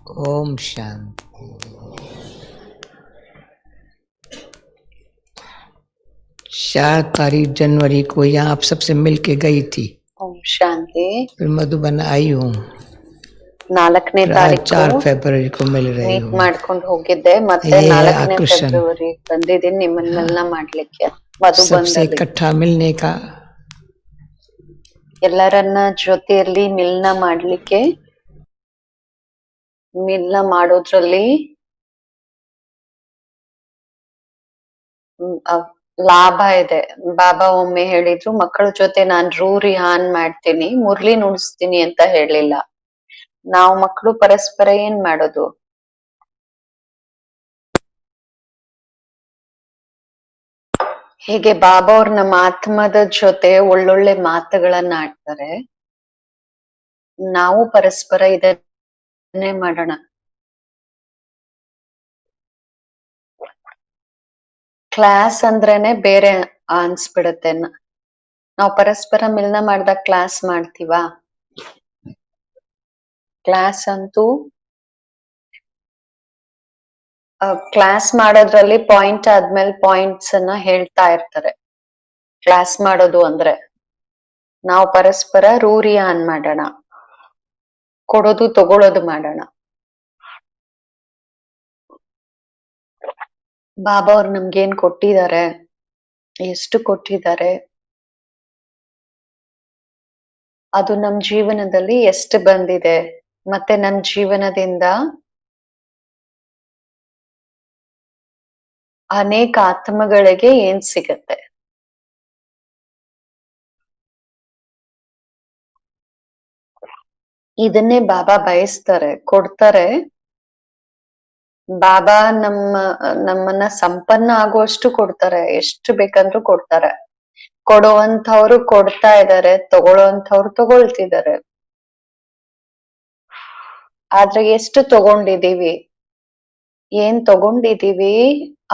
ओम शांति। 4 तारीख जनवरी को यहाँ आप सबसे मिल के गई थी। ओम शांति। फिर मधुबन आई हूँ। 4ನೇ ತಾರೀಕು 4 ಫೆಬ್ರವರಿ को मिल रही ಮೀಟ್ हूँ। ಮಾಡ್ಕೊಂಡು ಹೋಗಿದ್ದೆ, ಮತ್ತೆ ये है 4ನೇ आकर्षण, ಫೆಬ್ರವರಿ ಬಂದಿದ್ದೀನಿ ನಿಮ್ಮನ್ನೆಲ್ಲ ಮಾಡ್ಲಿಕ್ಕೆ सबसे ಮಧುಬನ್ದಲ್ಲಿ इकट्ठा मिलने का। ಎಲ್ಲರನ್ನ ಜೊತೆಯಲ್ಲಿ ಮಿಲನ ಮಾಡ್ಲಿಕ್ಕೆ, ಮಿಲನ ಮಾಡೋದ್ರಲ್ಲಿ ಲಾಭ ಇದೆ. ಬಾಬಾ ಒಮ್ಮೆ ಹೇಳಿದ್ರು, ಮಕ್ಕಳ ಜೊತೆ ನಾನ್ ರೂರಿಹಾನ್ ಮಾಡ್ತೀನಿ, ಮುರ್ಲಿ ನುಡಿಸ್ತೀನಿ ಅಂತ ಹೇಳಿಲ್ಲ. ನಾವು ಮಕ್ಕಳು ಪರಸ್ಪರ ಏನ್ ಮಾಡೋದು? ಹೀಗೆ ಬಾಬಾ ಅವ್ರ ನಮ್ಮ ಆತ್ಮದ ಜೊತೆ ಒಳ್ಳೊಳ್ಳೆ ಮಾತುಗಳನ್ನ ಆಡ್ತಾರೆ. ನಾವು ಪರಸ್ಪರ ಇದನ್ನೇ ಮಾಡೋಣ. ಕ್ಲಾಸ್ ಅಂದ್ರೇನೆ ಬೇರೆ ಅನ್ಸ್ಬಿಡತ್ತೆ. ನಾವು ಪರಸ್ಪರ ಮಿಲನ ಮಾಡ್ದಾಗ ಕ್ಲಾಸ್ ಮಾಡ್ತೀವಾ? ಕ್ಲಾಸ್ ಅಂತೂ ಕ್ಲಾಸ್ ಮಾಡೋದ್ರಲ್ಲಿ ಪಾಯಿಂಟ್ ಆದ್ಮೇಲೆ ಪಾಯಿಂಟ್ಸ್ ಅನ್ನ ಹೇಳ್ತಾ ಇರ್ತಾರೆ. ಕ್ಲಾಸ್ ಮಾಡೋದು ಅಂದ್ರೆ ನಾವು ಪರಸ್ಪರ ರೂರಿಯಾನ್ ಮಾಡೋಣ, ಕೊಡೋದು ತಗೊಳ್ಳೋದು ಮಾಡೋಣ. ಬಾಬಾ ಅವ್ರು ನಮ್ಗೇನ್ ಕೊಟ್ಟಿದ್ದಾರೆ, ಎಷ್ಟು ಕೊಟ್ಟಿದ್ದಾರೆ, ಅದು ನಮ್ ಜೀವನದಲ್ಲಿ ಎಷ್ಟು ಬಂದಿದೆ, ಮತ್ತೆ ನಮ್ ಜೀವನದಿಂದ ಅನೇಕ ಆತ್ಮಗಳಿಗೆ ಏನ್ ಸಿಗತ್ತೆ. ಇದನ್ನೇ ಬಾಬಾ ಬಯಸ್ತಾರೆ, ಕೊಡ್ತಾರೆ. ಬಾಬಾ ನಮ್ಮನ್ನ ಸಂಪನ್ನ ಆಗುವಷ್ಟು ಕೊಡ್ತಾರೆ, ಎಷ್ಟು ಬೇಕಂದ್ರೂ ಕೊಡ್ತಾರೆ. ಕೊಡುವಂಥವ್ರು ಕೊಡ್ತಾ ಇದ್ದಾರೆ, ತಗೊಳ್ಳೋವಂಥವ್ರು ತಗೊಳ್ತಿದ್ದಾರೆ. ಆದ್ರೆ ಎಷ್ಟು ತಗೊಂಡಿದೀವಿ, ಏನ್ ತಗೊಂಡಿದೀವಿ,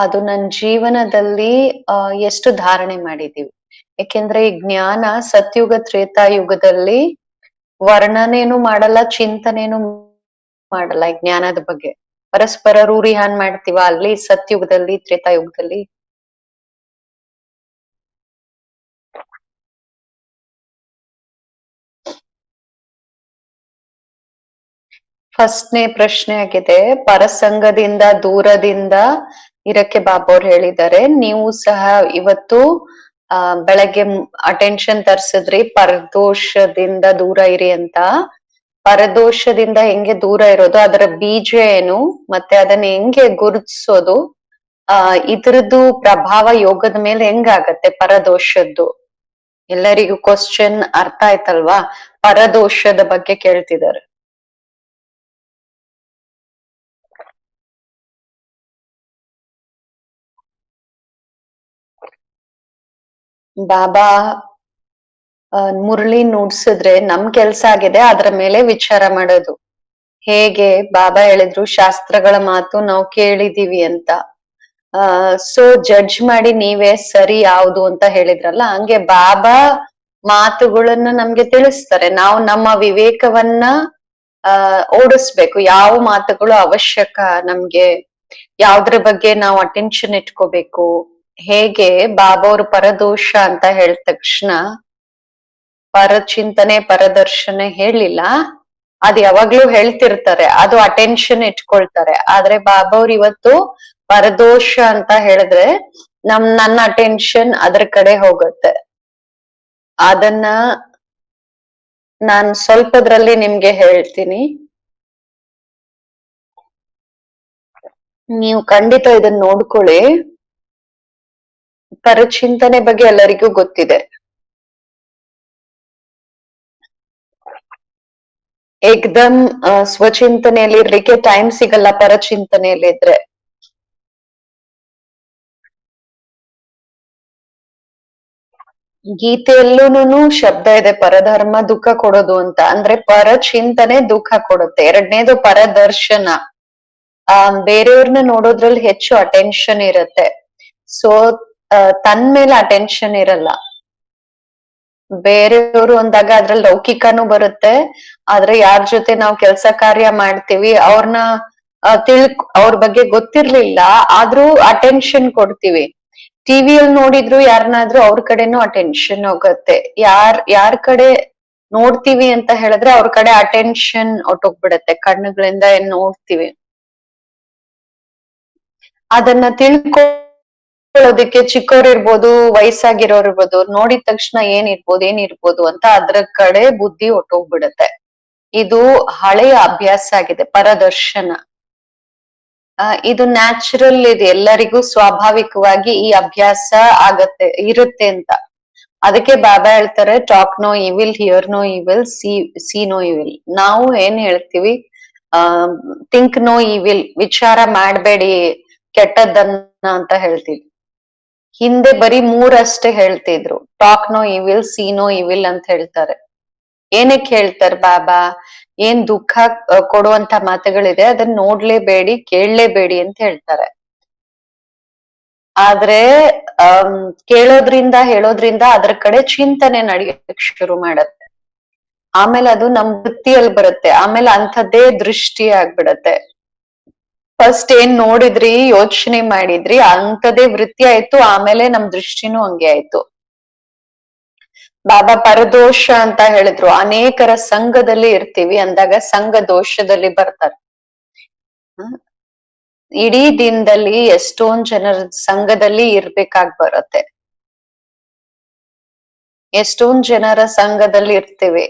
ಅದು ನನ್ ಜೀವನದಲ್ಲಿ ಎಷ್ಟು ಧಾರಣೆ ಮಾಡಿದೀವಿ. ಯಾಕೆಂದ್ರೆ ಈ ಜ್ಞಾನ ಸತ್ಯುಗ ತ್ರೇತಾಯುಗದಲ್ಲಿ ವರ್ಣನೇನು ಮಾಡಲ್ಲ, ಚಿಂತನೇನು ಮಾಡಲ್ಲ. ಈ ಜ್ಞಾನದ ಬಗ್ಗೆ ಪರಸ್ಪರ ರೂಢಿಹಾನ್ ಮಾಡ್ತೀವ ಅಲ್ಲಿ ಸತ್ಯುಗದಲ್ಲಿ, ತ್ರೇತಾಯುಗದಲ್ಲಿ. ಫಸ್ಟ್ನೇ ಪ್ರಶ್ನೆ ಆಗಿದೆ, ಪರಸಂಗದಿಂದ ದೂರದಿಂದ ಇರಕ್ಕೆ ಬಾಬಾ ಅವ್ರು ಹೇಳಿದ್ದಾರೆ. ನೀವು ಸಹ ಇವತ್ತು ಬೆಳಗ್ಗೆ ಅಟೆನ್ಷನ್ ತರ್ಸಿದ್ರಿ, ಪರದೋಷದಿಂದ ದೂರ ಇರಿ ಅಂತ. ಪರದೋಷದಿಂದ ಹೆಂಗೆ ದೂರ ಇರೋದು, ಅದರ ಬೀಜ ಏನು, ಮತ್ತೆ ಅದನ್ನ ಹೆಂಗೆ ಗುರುತಿಸೋದು, ಇದ್ರದ್ದು ಪ್ರಭಾವ ಯೋಗದ ಮೇಲೆ ಹೆಂಗಾಗತ್ತೆ ಪರದೋಷದ್ದು. ಎಲ್ಲರಿಗೂ ಕ್ವಶನ್ ಅರ್ಥ ಆಯ್ತಲ್ವಾ? ಪರದೋಷದ ಬಗ್ಗೆ ಕೇಳ್ತಿದ್ದಾರೆ. ಬಾಬಾ ಮುರಳಿ ನುಡ್ಸಿದ್ರೆ ನಮ್ ಕೆಲ್ಸ ಆಗಿದೆ ಅದ್ರ ಮೇಲೆ ವಿಚಾರ ಮಾಡೋದು. ಹೇಗೆ ಬಾಬಾ ಹೇಳಿದ್ರು, ಶಾಸ್ತ್ರಗಳ ಮಾತು ನಾವು ಕೇಳಿದೀವಿ ಅಂತ. ಸೊ ಜಡ್ಜ್ ಮಾಡಿ ನೀವೇ ಸರಿ ಯಾವುದು ಅಂತ ಹೇಳಿದ್ರಲ್ಲ, ಹಂಗೆ ಬಾಬಾ ಮಾತುಗಳನ್ನ ನಮ್ಗೆ ತಿಳಿಸ್ತಾರೆ. ನಾವು ನಮ್ಮ ವಿವೇಕವನ್ನ ಓಡಿಸ್ಬೇಕು. ಯಾವ ಮಾತುಗಳು ಅವಶ್ಯಕ ನಮ್ಗೆ, ಯಾವ್ದ್ರ ಬಗ್ಗೆ ನಾವು ಅಟೆನ್ಷನ್ ಇಟ್ಕೋಬೇಕು. ಹೇಗೆ ಬಾಬಾ ಅವ್ರು ಪರದೋಷ ಅಂತ ಹೇಳಿದ ತಕ್ಷಣ ಪರಚಿಂತನೆ ಪರದರ್ಶನ ಹೇಳಿಲ್ಲ, ಅದ್ ಯಾವಾಗ್ಲೂ ಹೇಳ್ತಿರ್ತಾರೆ, ಅದು ಅಟೆನ್ಷನ್ ಇಟ್ಕೊಳ್ತಾರೆ. ಆದ್ರೆ ಬಾಬಾ ಅವ್ರು ಇವತ್ತು ಪರದೋಷ ಅಂತ ಹೇಳಿದ್ರೆ ನನ್ನ ಅಟೆನ್ಷನ್ ಅದ್ರ ಕಡೆ ಹೋಗುತ್ತೆ. ಅದನ್ನ ನಾನ್ ಸ್ವಲ್ಪದ್ರಲ್ಲಿ ನಿಮ್ಗೆ ಹೇಳ್ತೀನಿ. ನೀವು ಖಂಡಿತ ಇದನ್ನ ನೋಡ್ಕೊಳ್ಳಿ. ಪರಚಿಂತನೆ ಬಗ್ಗೆ ಎಲ್ಲರಿಗೂ ಗೊತ್ತಿದೆ. ಏಕ್ದಮ್ ಸ್ವಚಿಂತನೆಯಲ್ಲಿ ಇರ್ಲಿಕ್ಕೆ ಟೈಮ್ ಸಿಗಲ್ಲ ಪರಚಿಂತನೆಯಲ್ಲಿ ಇದ್ರೆ. ಗೀತೆಯಲ್ಲೂನು ಶಬ್ದ ಇದೆ, ಪರಧರ್ಮ ದುಃಖ ಕೊಡೋದು ಅಂತ. ಅಂದ್ರೆ ಪರಚಿಂತನೆ ದುಃಖ ಕೊಡುತ್ತೆ. ಎರಡನೇದು ಪರದರ್ಶನ, ಬೇರೆಯವ್ರನ್ನ ನೋಡೋದ್ರಲ್ಲಿ ಹೆಚ್ಚು ಅಟೆನ್ಷನ್ ಇರುತ್ತೆ. ಸೊ ತನ್ ಮೇಲೆ ಅಟೆನ್ಷನ್ ಇರಲ್ಲ. ಬೇರೆಯವರು ಅಂದಾಗ ಅದ್ರಲ್ಲಿ ಲೌಕಿಕನೂ ಬರುತ್ತೆ. ಆದ್ರೆ ಯಾರ್ ಜೊತೆ ನಾವು ಕೆಲ್ಸ ಕಾರ್ಯ ಮಾಡ್ತೀವಿ ಅವ್ರನ್ನ ಅವ್ರ ಬಗ್ಗೆ ಗೊತ್ತಿರ್ಲಿಲ್ಲ ಆದ್ರೂ ಅಟೆನ್ಷನ್ ಕೊಡ್ತೀವಿ. ಟಿವಿಯಲ್ಲಿ ನೋಡಿದ್ರು ಯಾರನ್ನಾದ್ರೂ ಅವ್ರ ಕಡೆನೂ ಅಟೆನ್ಷನ್ ಹೋಗುತ್ತೆ. ಯಾರ್ ಕಡೆ ನೋಡ್ತೀವಿ ಅಂತ ಹೇಳಿದ್ರೆ ಅವ್ರ ಕಡೆ ಅಟೆನ್ಷನ್ ಹೊಟ್ಟೋಗ್ಬಿಡತ್ತೆ. ಕಣ್ಣುಗಳಿಂದ ಏನ್ ನೋಡ್ತೀವಿ ಅದನ್ನ ತಿಳ್ಕೊಳ್ಳೋದಕ್ಕೆ ಚಿಕ್ಕವ್ರು ಇರ್ಬೋದು, ವಯಸ್ಸಾಗಿರೋರು ಇರ್ಬೋದು, ನೋಡಿದ ತಕ್ಷಣ ಏನಿರ್ಬೋದು ಅಂತ ಅದ್ರ ಕಡೆ ಬುದ್ಧಿ ಹೊಟ್ಟೋಗ್ಬಿಡತ್ತೆ. ಇದು ಹಳೆಯ ಅಭ್ಯಾಸ ಆಗಿದೆ, ಪರದರ್ಶನ. ಇದು ನ್ಯಾಚುರಲ್ ಇದೆ, ಎಲ್ಲರಿಗೂ ಸ್ವಾಭಾವಿಕವಾಗಿ ಈ ಅಭ್ಯಾಸ ಇರುತ್ತೆ ಅಂತ. ಅದಕ್ಕೆ ಬಾಬಾ ಹೇಳ್ತಾರೆ talk no evil, hear no evil, see no evil. ನಾವು ಏನ್ ಹೇಳ್ತೀವಿ, ಥಿಂಕ್ ನೋ ಇವಿಲ್, ವಿಚಾರ ಮಾಡ್ಬೇಡಿ ಕೆಟ್ಟದ್ದನ್ನ ಅಂತ ಹೇಳ್ತೀವಿ. ಹಿಂದೆ ಬರೀ 3 ಅಷ್ಟೇ ಹೇಳ್ತಿದ್ರು, talk no evil, see no evil ಅಂತ ಹೇಳ್ತಾರೆ. ಏನಕ್ಕೆ ಹೇಳ್ತಾರೆ ಬಾಬಾ? ಏನ್ ದುಃಖ ಕೊಡುವಂತ ಮಾತುಗಳಿದೆ ಅದನ್ನ ನೋಡ್ಲೇಬೇಡಿ, ಕೇಳಲೇಬೇಡಿ ಅಂತ ಹೇಳ್ತಾರೆ. ಆದ್ರೆ ಹೇಳೋದ್ರಿಂದ ಅದ್ರ ಕಡೆ ಚಿಂತನೆ ನಡೆಯಕ್ ಶುರು ಮಾಡತ್ತೆ. ಆಮೇಲೆ ಅದು ನಮ್ ವೃತ್ತಿಯಲ್ಲಿ ಬರುತ್ತೆ. ಆಮೇಲೆ ಅಂಥದ್ದೇ ದೃಷ್ಟಿ ಆಗ್ಬಿಡತ್ತೆ. ಫಸ್ಟ್ ಏನ್ ನೋಡಿದ್ರಿ, ಯೋಚನೆ ಮಾಡಿದ್ರಿ, ಅಂಥದ್ದೇ ವೃತ್ತಿ ಆಯ್ತು. ಆಮೇಲೆ ನಮ್ ದೃಷ್ಟಿನೂ ಹಂಗೆ ಆಯ್ತು. ಬಾಬಾ ಪರದೋಷ ಅಂತ ಹೇಳಿದ್ರು. ಅನೇಕರ ಸಂಘದಲ್ಲಿ ಇರ್ತೀವಿ ಅಂದಾಗ ಸಂಘ ದೋಷದಲ್ಲಿ ಬರ್ತಾರೆ. ಇಡೀ ದಿನದಲ್ಲಿ ಎಷ್ಟೊಂದ್ ಜನರ ಸಂಘದಲ್ಲಿ ಇರ್ಬೇಕಾಗ್ ಬರುತ್ತೆ. ಎಷ್ಟೊಂದ್ ಜನರ ಸಂಘದಲ್ಲಿ ಇರ್ತೀವಿ.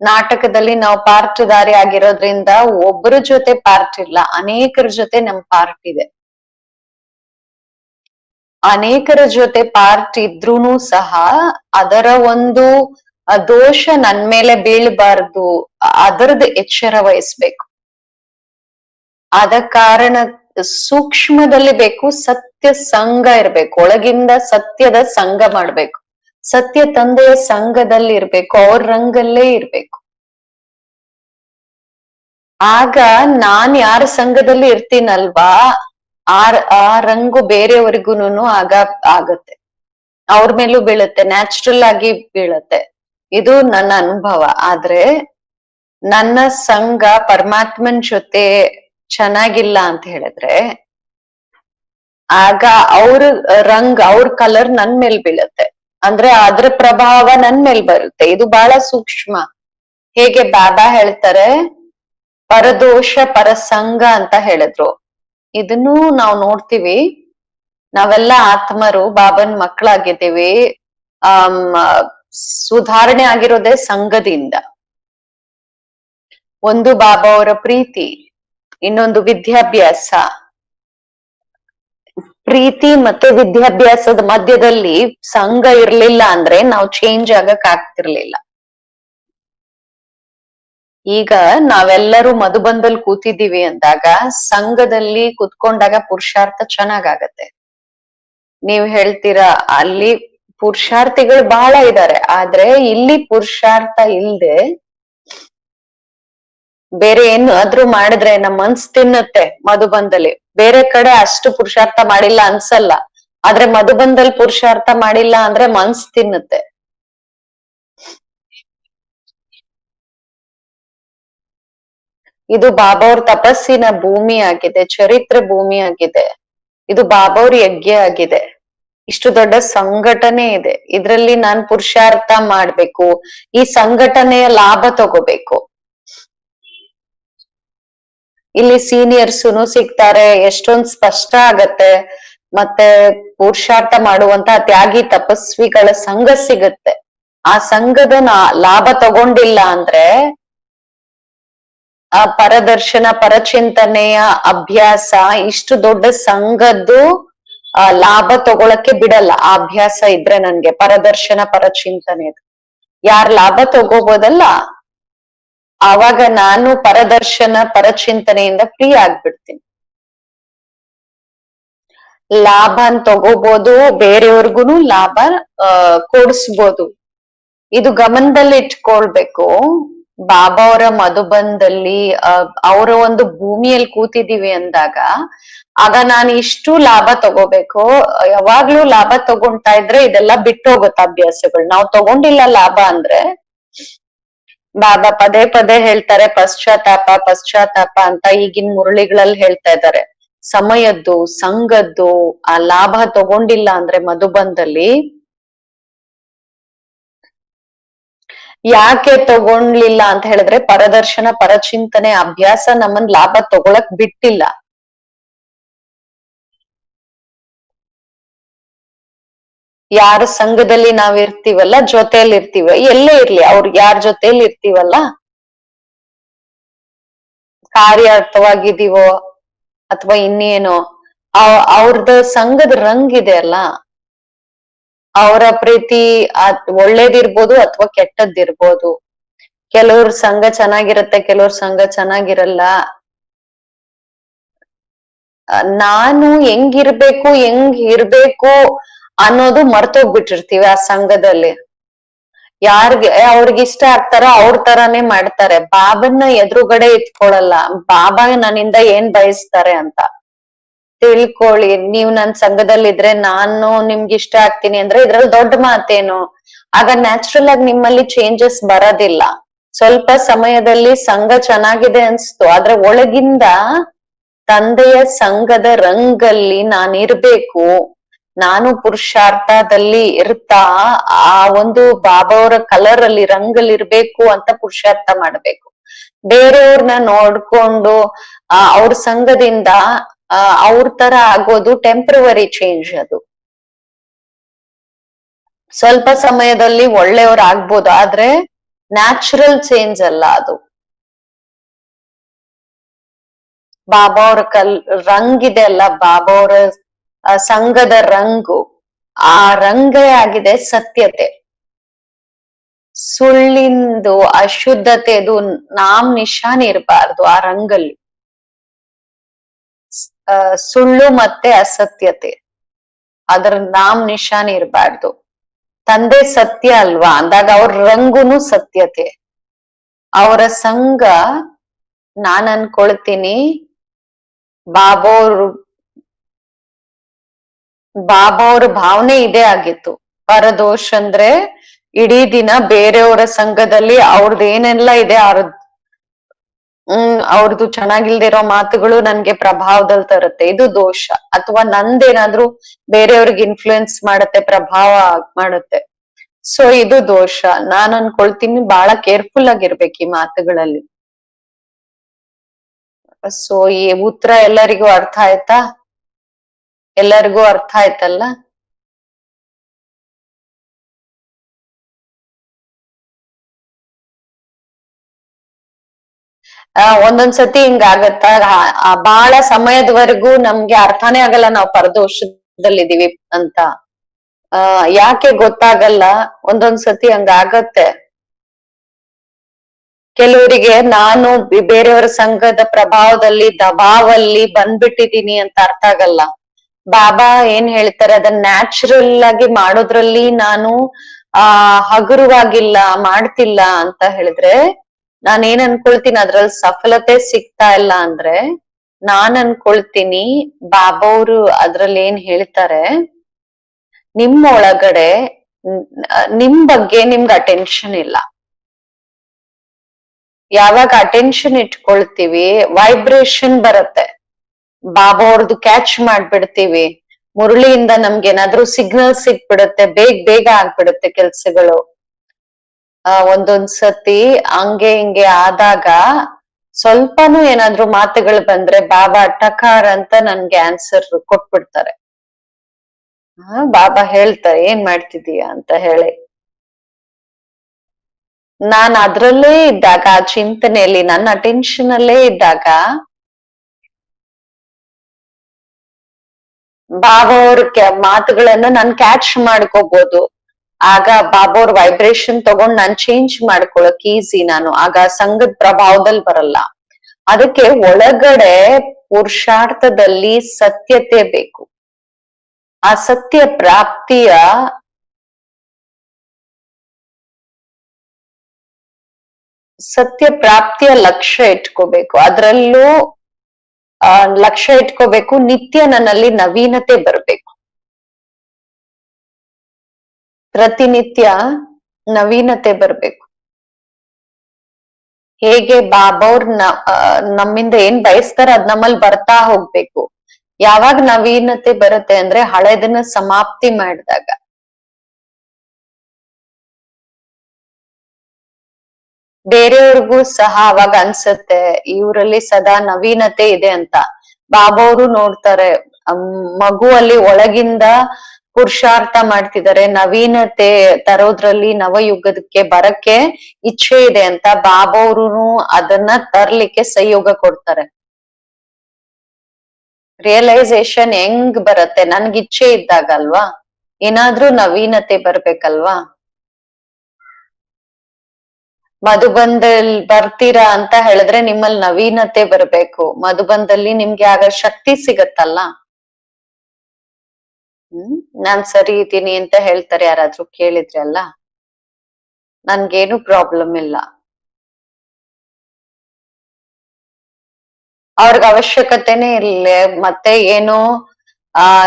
ನಾಟಕದಲ್ಲಿ ನಾವು ಪಾತ್ರಧಾರಿ ಆಗಿರೋದ್ರಿಂದ ಒಬ್ಬರ ಜೊತೆ ಪಾರ್ಟ್ ಇಲ್ಲ, ಅನೇಕರ ಜೊತೆ ನಮ್ ಪಾರ್ಟ್ ಇದೆ. ಅನೇಕರ ಜೊತೆ ಪಾರ್ಟ್ ಇದ್ರೂನು ಸಹ ಅದರ ಒಂದು ದೋಷ ನನ್ ಮೇಲೆ ಬೀಳ್ಬಾರ್ದು, ಅದರದ್ದು ಎಚ್ಚರ ವಹಿಸ್ಬೇಕು. ಆದ ಕಾರಣ ಸೂಕ್ಷ್ಮದಲ್ಲಿ ಬೇಕು, ಸತ್ಯ ಸಂಘ ಇರ್ಬೇಕು. ಒಳಗಿಂದ ಸತ್ಯದ ಸಂಘ ಮಾಡ್ಬೇಕು. ಸತ್ಯ ತಂದೆಯ ಸಂಘದಲ್ಲಿ ಇರ್ಬೇಕು, ಅವ್ರ ರಂಗಲ್ಲೇ ಇರ್ಬೇಕು. ಆಗ ನಾನ್ ಯಾರ ಸಂಘದಲ್ಲಿ ಇರ್ತೀನಲ್ವಾ ಆ ರಂಗು ಬೇರೆಯವರಿಗೂನು ಆಗತ್ತೆ, ಅವ್ರ ಮೇಲೂ ಬೀಳುತ್ತೆ, ನ್ಯಾಚುರಲ್ ಆಗಿ ಬೀಳತ್ತೆ. ಇದು ನನ್ನ ಅನುಭವ. ಆದ್ರೆ ನನ್ನ ಸಂಘ ಪರಮಾತ್ಮನ್ ಜೊತೆ ಚೆನ್ನಾಗಿಲ್ಲ ಅಂತ ಹೇಳಿದ್ರೆ ಆಗ ಅವ್ರ ಅವ್ರ ಕಲರ್ ನನ್ ಮೇಲ್ ಬೀಳತ್ತೆ. ಅಂದ್ರೆ ಅದ್ರ ಪ್ರಭಾವ ನನ್ ಮೇಲ್ ಬರುತ್ತೆ. ಇದು ಬಹಳ ಸೂಕ್ಷ್ಮ. ಹೇಗೆ ಬಾಬಾ ಹೇಳ್ತಾರೆ ಪರದೋಷ ಪರಸಂಗ ಅಂತ ಹೇಳಿದ್ರು. ಇದನ್ನು ನಾವು ನೋಡ್ತೀವಿ. ನಾವೆಲ್ಲ ಆತ್ಮರು ಬಾಬನ್ ಮಕ್ಕಳಾಗಿದ್ದೀವಿ. ಸುಧಾರಣೆ ಆಗಿರೋದೇ ಸಂಘದಿಂದ. ಒಂದು ಬಾಬಾ ಅವರ ಪ್ರೀತಿ, ಇನ್ನೊಂದು ವಿದ್ಯಾಭ್ಯಾಸ. ಪ್ರೀತಿ ಮತ್ತೆ ವಿದ್ಯಾಭ್ಯಾಸದ ಮಧ್ಯದಲ್ಲಿ ಸಂಘ ಇರ್ಲಿಲ್ಲ ಅಂದ್ರೆ ನಾವು ಚೇಂಜ್ ಆಗಕ್ ಆಗ್ತಿರ್ಲಿಲ್ಲ. ಈಗ ನಾವೆಲ್ಲರೂ ಮಧುಬಂದಲ್ಲಿ ಕೂತಿದ್ದೀವಿ ಅಂದಾಗ ಸಂಘದಲ್ಲಿ ಕುತ್ಕೊಂಡಾಗ ಪುರುಷಾರ್ಥ ಚೆನ್ನಾಗಾಗತ್ತೆ. ನೀವ್ ಹೇಳ್ತೀರಾ ಅಲ್ಲಿ ಪುರುಷಾರ್ಥಿಗಳು ಬಹಳ ಇದ್ದಾರೆ, ಆದ್ರೆ ಇಲ್ಲಿ ಪುರುಷಾರ್ಥ ಇಲ್ದೆ ಬೇರೆ ಏನು ಆದ್ರೂ ಮಾಡಿದ್ರೆ ನಮ್ ಮನ್ಸ್ ತಿನ್ನುತ್ತೆ. ಮಧುಬಂದಲ್ಲಿ ಬೇರೆ ಕಡೆ ಅಷ್ಟು ಪುರುಷಾರ್ಥ ಮಾಡಿಲ್ಲ ಅನ್ಸಲ್ಲ, ಆದ್ರೆ ಮಧುಬಂದಲ್ಲಿ ಪುರುಷಾರ್ಥ ಮಾಡಿಲ್ಲ ಅಂದ್ರೆ ಮನ್ಸ್ ತಿನ್ನುತ್ತೆ. ಇದು ಬಾಬಾ ಅವ್ರ ತಪಸ್ಸಿನ ಭೂಮಿ ಆಗಿದೆ, ಚರಿತ್ರೆ ಭೂಮಿ ಆಗಿದೆ. ಇದು ಬಾಬಾ ಅವ್ರ ಯಜ್ಞ ಆಗಿದೆ. ಇಷ್ಟು ದೊಡ್ಡ ಸಂಘಟನೆ ಇದೆ. ಇದ್ರಲ್ಲಿ ನಾನ್ ಪುರುಷಾರ್ಥ ಮಾಡ್ಬೇಕು, ಈ ಸಂಘಟನೆಯ ಲಾಭ ತಗೋಬೇಕು. ಇಲ್ಲಿ ಸೀನಿಯರ್ಸುನು ಸಿಗ್ತಾರೆ, ಎಷ್ಟೊಂದ್ ಸ್ಪಷ್ಟ ಆಗತ್ತೆ. ಮತ್ತೆ ಪುರುಷಾರ್ಥ ಮಾಡುವಂತ ತ್ಯಾಗಿ ತಪಸ್ವಿಗಳ ಸಂಘ ಸಿಗುತ್ತೆ. ಆ ಸಂಘದ ಲಾಭ ತಗೊಂಡಿಲ್ಲ ಅಂದ್ರೆ ಆ ಪರದರ್ಶನ ಪರಚಿಂತನೆಯ ಅಭ್ಯಾಸ ಇಷ್ಟು ದೊಡ್ಡ ಸಂಘದ್ದು ಲಾಭ ತಗೊಳಕ್ಕೆ ಬಿಡಲ್ಲ. ಆ ಅಭ್ಯಾಸ ಇದ್ರೆ ನನ್ಗೆ ಪರದರ್ಶನ ಪರಚಿಂತನೆ ಯಾರ್ ಲಾಭ ತಗೋಬೋದಲ್ಲ, ಆವಾಗ ನಾನು ಪರದರ್ಶನ ಪರಚಿಂತನೆಯಿಂದ ಫ್ರೀ ಆಗ್ಬಿಡ್ತೀನಿ. ಲಾಭ ತಗೋಬಹುದು, ಬೇರೆಯವ್ರಿಗೂ ಲಾಭ ಕೊಡಿಸ್ಬೋದು. ಇದು ಗಮನದಲ್ಲಿ ಇಟ್ಕೊಳ್ಬೇಕು. ಬಾಬಾ ಅವರ ಮಧುಬನದಲ್ಲಿ ಅವರ ಒಂದು ಭೂಮಿಯಲ್ಲಿ ಕೂತಿದೀವಿ ಅಂದಾಗ ಆಗ ನಾನು ಇಷ್ಟು ಲಾಭ ತಗೋಬೇಕು. ಯಾವಾಗ್ಲೂ ಲಾಭ ತಗೊಂತಾ ಇದ್ರೆ ಇದೆಲ್ಲ ಬಿಟ್ಟು ಹೋಗುತ್ತೆ ಅಭ್ಯಾಸಗಳು. ನಾವು ತಗೊಂಡಿಲ್ಲ ಲಾಭ ಅಂದ್ರೆ ಬಾಬಾ ಪದೇ ಪದೇ ಹೇಳ್ತಾರೆ ಪಶ್ಚಾತ್ತಾಪ ಪಶ್ಚಾತ್ತಾಪ ಅಂತ. ಈಗಿನ ಮುರಳಿಗಳಲ್ಲಿ ಹೇಳ್ತಾ ಇದ್ದಾರೆ ಸಮಯದ್ದು ಸಂಘದ್ದು ಆ ಲಾಭ ತಗೊಂಡಿಲ್ಲ ಅಂದ್ರೆ ಮಧುಬನದಲ್ಲಿ. ಯಾಕೆ ತಗೊಂಡ್ಲಿಲ್ಲ ಅಂತ ಹೇಳಿದ್ರೆ ಪರದರ್ಶನ ಪರಚಿಂತನೆ ಅಭ್ಯಾಸ ನಮ್ಮನ್ ಲಾಭ ತಗೊಳಕ್ ಬಿಟ್ಟಿಲ್ಲ. ಯಾರ ಸಂಘದಲ್ಲಿ ನಾವ್ ಇರ್ತೀವಲ್ಲ ಜೊತೆಯಲ್ಲಿ ಇರ್ತೀವ, ಎಲ್ಲೇ ಇರ್ಲಿ ಅವ್ರ ಯಾರ ಜೊತೆಯಲ್ಲಿ ಇರ್ತೀವಲ್ಲ, ಕಾರ್ಯಾರ್ಥವಾಗಿದೀವೋ ಅಥವಾ ಇನ್ನೇನೋ ಅವ್ರದ ಸಂಘದ ರಂಗ್ ಇದೆ ಅಲ್ಲ, ಅವರ ಪ್ರೀತಿ ಒಳ್ಳೇದಿರ್ಬೋದು ಅಥವಾ ಕೆಟ್ಟದ್ದಿರ್ಬೋದು. ಕೆಲವ್ರ ಸಂಘ ಚೆನ್ನಾಗಿರತ್ತೆ, ಕೆಲವ್ರ ಸಂಘ ಚೆನ್ನಾಗಿರಲ್ಲ. ನಾನು ಹೆಂಗಿರ್ಬೇಕು ಅನ್ನೋದು ಮರ್ತೋಗ್ಬಿಟ್ಟಿರ್ತೀವಿ ಆ ಸಂಘದಲ್ಲಿ. ಯಾರ್ಗೆ ಅವ್ರಿಗೆ ಇಷ್ಟ ಆಗ್ತಾರೋ ಅವ್ರ ತರಾನೇ ಮಾಡ್ತಾರೆ. ಬಾಬನ್ನ ಎದುರುಗಡೆ ಇಟ್ಕೊಳಲ್ಲ, ಬಾಬಾ ನನ್ನಿಂದ ಏನ್ ಬಯಸ್ತಾರೆ ಅಂತ ತಿಳ್ಕೊಳ್ಳಿ. ನೀವ್ ನನ್ ಸಂಘದಲ್ಲಿದ್ರೆ ನಾನು ನಿಮ್ಗೆ ಇಷ್ಟ ಆಗ್ತೀನಿ ಅಂದ್ರೆ ಇದ್ರಲ್ಲಿ ದೊಡ್ಡ ಮಾತೇನು. ಆಗ ನ್ಯಾಚುರಲ್ ಆಗಿ ನಿಮ್ಮಲ್ಲಿ ಚೇಂಜಸ್ ಬರೋದಿಲ್ಲ. ಸ್ವಲ್ಪ ಸಮಯದಲ್ಲಿ ಸಂಘ ಚೆನ್ನಾಗಿದೆ ಅನ್ಸ್ತು, ಆದ್ರೆ ಒಳಗಿಂದ ತಂದೆಯ ಸಂಘದ ರಂಗಲ್ಲಿ ನಾನಿರ್ಬೇಕು, ನಾನು ಪುರುಷಾರ್ಥದಲ್ಲಿ ಇರ್ತಾ ಆ ಒಂದು ಬಾಬಾ ಅವರ ಕಲರ್ ಅಲ್ಲಿ ರಂಗಲ್ಲಿ ಇರ್ಬೇಕು ಅಂತ ಪುರುಷಾರ್ಥ ಮಾಡ್ಬೇಕು. ಬೇರೆಯವ್ರನ್ನ ನೋಡ್ಕೊಂಡು ಅವ್ರ ಸಂಘದಿಂದ ಅವ್ರ ತರ ಆಗೋದು ಟೆಂಪ್ರವರಿ ಚೇಂಜ್. ಅದು ಸ್ವಲ್ಪ ಸಮಯದಲ್ಲಿ ಒಳ್ಳೆಯವ್ರ ಆಗ್ಬೋದು, ಆದ್ರೆ ನ್ಯಾಚುರಲ್ ಚೇಂಜ್ ಅಲ್ಲ ಅದು. ಬಾಬಾ ಅವ್ರ ರಂಗಿದೆ ಅಲ್ಲ, ಬಾಬಾ ಅವರ ಸಂಘದ ರಂಗು, ಆ ರಂಗೇ ಆಗಿದೆ ಸತ್ಯತೆ. ಸುಳ್ಳಿಂದು ಅಶುದ್ಧತೆದು ನಾಮ್ ನಿಶಾನ್ ಇರಬಾರ್ದು ಆ ರಂಗಲ್ಲಿ. ಸುಳ್ಳು ಮತ್ತೆ ಅಸತ್ಯತೆ ಅದರ ನಾಮ್ ನಿಶಾನ್ ಇರಬಾರ್ದು. ತಂದೆ ಸತ್ಯ ಅಲ್ವಾ ಅಂದಾಗ ಅವ್ರ ರಂಗುನು ಸತ್ಯತೆ. ಅವರ ಸಂಘ ನಾನ್ ಅನ್ಕೊಳ್ತೀನಿ ಬಾಬಾ ಅವ್ರ ಭಾವನೆ ಇದೇ ಆಗಿತ್ತು. ಪರದೋಷ್ ಅಂದ್ರೆ ಇಡೀ ದಿನ ಬೇರೆಯವರ ಸಂಘದಲ್ಲಿ ಅವ್ರದ್ದು ಏನೆಲ್ಲ ಇದೆ ಅವ್ರದ್ದು ಚೆನ್ನಾಗಿಲ್ದಿರೋ ಮಾತುಗಳು ನನ್ಗೆ ಪ್ರಭಾವದಲ್ಲಿ ತರುತ್ತೆ, ಇದು ದೋಷ. ಅಥವಾ ನಂದೇನಾದ್ರೂ ಬೇರೆಯವ್ರಿಗೆ ಇನ್ಫ್ಲೂಯೆನ್ಸ್ ಮಾಡತ್ತೆ, ಪ್ರಭಾವ ಮಾಡುತ್ತೆ, ಸೊ ಇದು ದೋಷ. ನಾನ್ ಅನ್ಕೊಳ್ತೀನಿ ಬಹಳ ಕೇರ್ಫುಲ್ ಆಗಿರ್ಬೇಕು ಈ ಮಾತುಗಳಲ್ಲಿ. ಸೊ ಈ ಉತ್ತರ ಎಲ್ಲರಿಗೂ ಅರ್ಥ ಆಯ್ತಾ? ಎಲ್ಲರಿಗೂ ಅರ್ಥ ಆಯ್ತಲ್ಲ? ಒಂದೊಂದ್ಸತಿ ಹಿಂಗಾಗತ್ತ, ಬಹಳ ಸಮಯದವರೆಗೂ ನಮ್ಗೆ ಅರ್ಥನೇ ಆಗಲ್ಲ ನಾವು ಪರದೋಷದಲ್ಲಿದೀವಿ ಅಂತ. ಯಾಕೆ ಗೊತ್ತಾಗಲ್ಲ, ಒಂದೊಂದ್ಸತಿ ಹಂಗಾಗತ್ತೆ. ಕೆಲವರಿಗೆ ನಾನು ಬೇರೆಯವರ ಸಂಘದ ಪ್ರಭಾವದಲ್ಲಿ ದಬಾವಲ್ಲಿ ಬಂದ್ಬಿಟ್ಟಿದೀನಿ ಅಂತ ಅರ್ಥ ಆಗಲ್ಲ. ಬಾಬಾ ಏನ್ ಹೇಳ್ತಾರೆ ಅದನ್ನ ನ್ಯಾಚುರಲ್ ಆಗಿ ಮಾಡೋದ್ರಲ್ಲಿ ನಾನು ಹಗುರವಾಗಿಲ್ಲ, ಮಾಡ್ತಿಲ್ಲ ಅಂತ ಹೇಳಿದ್ರೆ ನಾನ್ ಏನ್ ಅನ್ಕೊಳ್ತೀನಿ ಅದ್ರಲ್ಲಿ ಸಫಲತೆ ಸಿಗ್ತಾ ಇಲ್ಲ ಅಂದ್ರೆ ನಾನ್ ಅನ್ಕೊಳ್ತೀನಿ ಬಾಬಾ ಅವರು ಅದ್ರಲ್ಲಿ ಏನ್ ಹೇಳ್ತಾರೆ, ನಿಮ್ಮ ಒಳಗಡೆ ನಿಮ್ ಬಗ್ಗೆ ನಿಮ್ಗೆ ಅಟೆನ್ಷನ್ ಇಲ್ಲ. ಯಾವಾಗ ಅಟೆನ್ಷನ್ ಇಟ್ಕೊಳ್ತೀವಿ ವೈಬ್ರೇಷನ್ ಬರುತ್ತೆ, ಬಾಬಾ ಅವ್ರದ್ದು ಕ್ಯಾಚ್ ಮಾಡ್ಬಿಡ್ತೀವಿ. ಮುರಳಿಯಿಂದ ನಮ್ಗೆ ಏನಾದ್ರೂ ಸಿಗ್ನಲ್ ಸಿಕ್ಬಿಡುತ್ತೆ, ಬೇಗ ಆಗ್ಬಿಡುತ್ತೆ ಕೆಲ್ಸಗಳು. ಒಂದೊಂದ್ ಸತಿ ಹಂಗೆ ಹಿಂಗೆ ಆದಾಗ ಸ್ವಲ್ಪನೂ ಏನಾದ್ರೂ ಮಾತುಗಳು ಬಂದ್ರೆ ಬಾಬಾ ಟಕಾರ ಅಂತ ನನ್ಗೆ ಆನ್ಸರ್ ಕೊಟ್ಬಿಡ್ತಾರೆ. ಬಾಬಾ ಹೇಳ್ತಾರೆ ಏನ್ ಮಾಡ್ತಿದೀಯ ಅಂತ ಹೇಳಿ. ನಾನ್ ಅದ್ರಲ್ಲೇ ಇದ್ದಾಗ, ಆ ಚಿಂತನೆಯಲ್ಲಿ ನನ್ನ ಅಟೆನ್ಷನ್ ಅಲ್ಲೇ ಇದ್ದಾಗ ಬಾಬಾ ಅವ್ರ ಮಾತುಗಳನ್ನ ನಾನ್ ಕ್ಯಾಚ್ ಮಾಡ್ಕೋಬಹುದು. ಆಗ ಬಾಬಾ ಅವ್ರ ವೈಬ್ರೇಷನ್ ತಗೊಂಡ್ ನಾನ್ ಚೇಂಜ್ ಮಾಡ್ಕೊಳಕ್ ಈಸಿ. ನಾನು ಆಗ ಸಂಘದ ಪ್ರಭಾವದಲ್ಲಿ ಬರಲ್ಲ. ಅದಕ್ಕೆ ಒಳಗಡೆ ಪುರುಷಾರ್ಥದಲ್ಲಿ ಸತ್ಯತೆ ಬೇಕು. ಆ ಸತ್ಯ ಪ್ರಾಪ್ತಿಯ ಸತ್ಯ ಪ್ರಾಪ್ತಿಯ ಲಕ್ಷ್ಯ ಇಟ್ಕೋಬೇಕು. ಅದ್ರಲ್ಲೂ ಲಕ್ಷ್ಯ ಇಟ್ಕೋಬೇಕು, ನಿತ್ಯ ನನ್ನಲ್ಲಿ ನವೀನತೆ ಬರ್ಬೇಕು. ಪ್ರತಿನಿತ್ಯ ನವೀನತೆ ಬರ್ಬೇಕು. ಹೇಗೆ ಬಾಬಾವ್ರ ನಮ್ಮಿಂದ ಏನ್ ಬಯಸ್ತಾರ ಅದ್ ನಮ್ಮಲ್ಲಿ ಬರ್ತಾ ಹೋಗ್ಬೇಕು. ಯಾವಾಗ ನವೀನತೆ ಬರುತ್ತೆ ಅಂದ್ರೆ ಹಳೆದನ್ನ ಸಮಾಪ್ತಿ ಮಾಡಿದಾಗ. ಬೇರೆಯವ್ರಿಗೂ ಸಹ ಅವಾಗ ಅನ್ಸತ್ತೆ ಇವ್ರಲ್ಲಿ ಸದಾ ನವೀನತೆ ಇದೆ ಅಂತ. ಬಾಬಾವ್ರು ನೋಡ್ತಾರೆ, ಮಗುವಲ್ಲಿ ಒಳಗಿಂದ ಪುರುಷಾರ್ಥ ಮಾಡ್ತಿದ್ದಾರೆ, ನವೀನತೆ ತರೋದ್ರಲ್ಲಿ ನವಯುಗದಕ್ಕೆ ಬರಕ್ಕೆ ಇಚ್ಛೆ ಇದೆ ಅಂತ. ಬಾಬಾವ್ರು ಅದನ್ನ ತರ್ಲಿಕ್ಕೆ ಸಹಯೋಗ ಕೊಡ್ತಾರೆ. ರಿಯಲೈಸೇಷನ್ ಹೆಂಗ್ ಬರತ್ತೆ? ನನ್ಗೆ ಇಚ್ಛೆ ಇದ್ದಾಗ ಅಲ್ವಾ, ಏನಾದ್ರೂ ನವೀನತೆ ಬರ್ಬೇಕಲ್ವಾ. ಮಧುಬಂಧದಲ್ಲಿ ಬರ್ತೀರಾ ಅಂತ ಹೇಳಿದ್ರೆ ನಿಮ್ಮಲ್ಲಿ ನವೀನತೆ ಬರ್ಬೇಕು. ಮಧುಬಂಧದಲ್ಲಿ ನಿಮ್ಗೆ ಆಗ ಶಕ್ತಿ ಸಿಗತ್ತಲ್ಲ. ನಾನ್ ಸರಿ ಇದ್ದೀನಿ ಅಂತ ಹೇಳ್ತಾರೆ ಯಾರಾದ್ರೂ ಕೇಳಿದ್ರೆ ಅಲ್ಲ, ನನ್ಗೇನು ಪ್ರಾಬ್ಲಮ್ ಇಲ್ಲ. ಅವ್ರಿಗೆ ಅವಶ್ಯಕತೆನೇ ಇಲ್ಲ ಮತ್ತೆ ಏನು